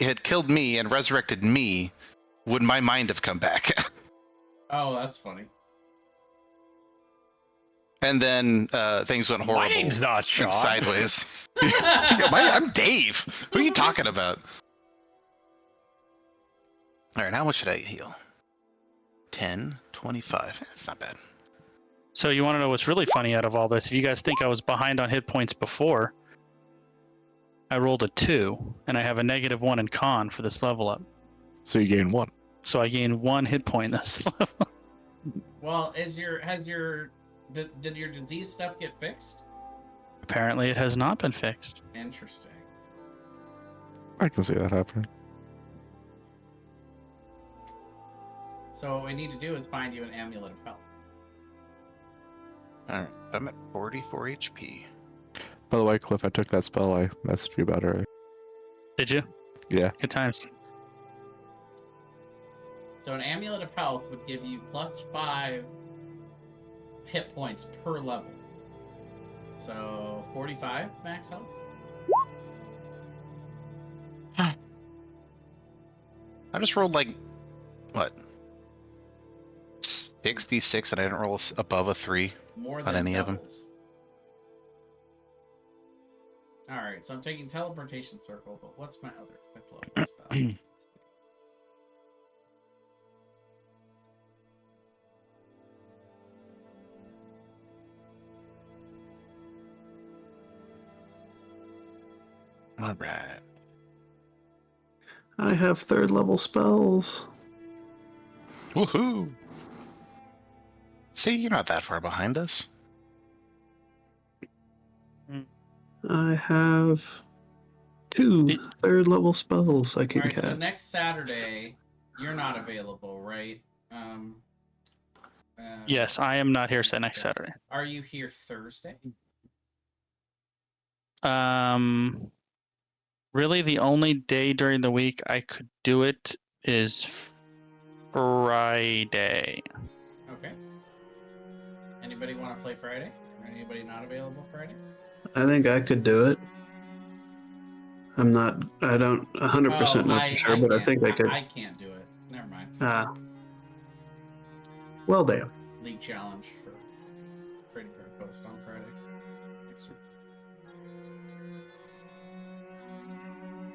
had killed me and resurrected me, would my mind have come back? Oh, that's funny. And then things went horrible. My name's not Sean. Went sideways. I'm Dave. What are you talking about? All right, how much should I heal? 10, 25. That's not bad. So you want to know what's really funny out of all this? If you guys think I was behind on hit points before, I rolled a 2, and I have a -1 in con for this level up. So you gain 1. So I gained 1 hit point this level. Well, did your disease stuff get fixed? Apparently, it has not been fixed. Interesting. I can see that happening. So what we need to do is find you an amulet of health. Alright, I'm at 44 HP. By the way, Cliff, I took that spell I messaged you about earlier. Did you? Yeah. Good times. So an amulet of health would give you +5 hit points per level. So 45 max health. I just rolled like, what? 66 and I didn't roll above a 3 More on than any of them. doubles. Alright, so I'm taking teleportation circle, but what's my other 5th level spell? Alright. I have 3rd level spells. Woohoo! See, you're not that far behind us. I have 2 3rd level spells I can Alright, cast. so next Saturday, you're not available, right? Yes, I am not here next Saturday. Are you here Thursday? Really, the only day during the week I could do it is Friday. Okay. Anybody want to play Friday? Or anybody not available Friday? I think I could do it. I don't 100% know for sure, but I think I could. I can't do it. Never mind. Ah. Well, damn. League challenge for creating a post on Friday. Next week.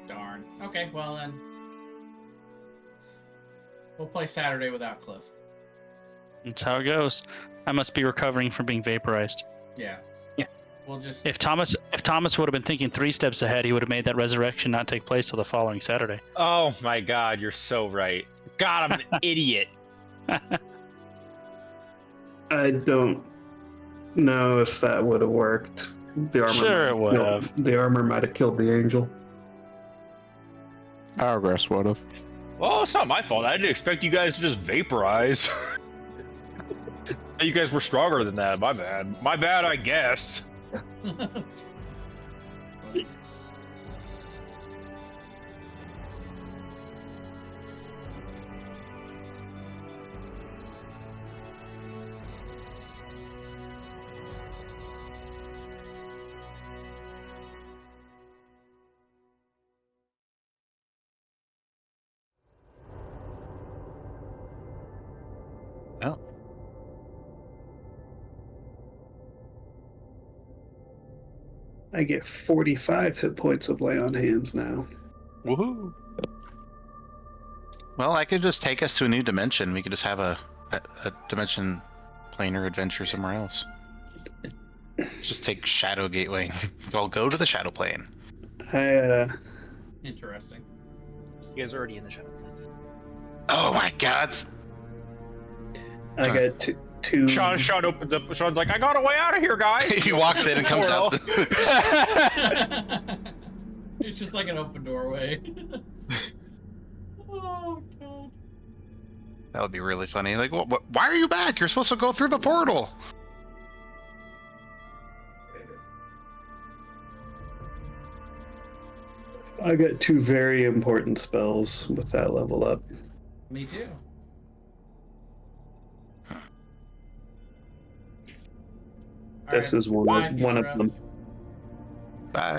Darn. Okay, well then. We'll play Saturday without Cliff. That's how it goes. I must be recovering from being vaporized. Yeah. Yeah. We'll just. If Thomas would have been thinking 3 steps ahead, he would have made that resurrection not take place till the following Saturday. Oh my God, you're so right. God, I'm an idiot. I don't know if that would have worked. The armor Sure, it would have. The armor might have killed the angel. Hourglass would have. Well, it's not my fault. I didn't expect you guys to just vaporize. You guys were stronger than that. My bad. My bad, I guess. Oh. I get 45 hit points of lay on hands now. Woohoo! Well, I could just take us to a new dimension. We could just have a dimension planar adventure somewhere else. Just take Shadow Gateway. I'll go to the Shadow Plane. Interesting. You guys are already in the shadow plane. Oh my God! I got two. Sean opens up. Sean's like, I got a way out of here, guys. He walks in and comes out. It's just like an open doorway. Oh God. That would be really funny. Like, why are you back? You're supposed to go through the portal. I got 2 very important spells with that level up. Me too. This is one of them. Bye.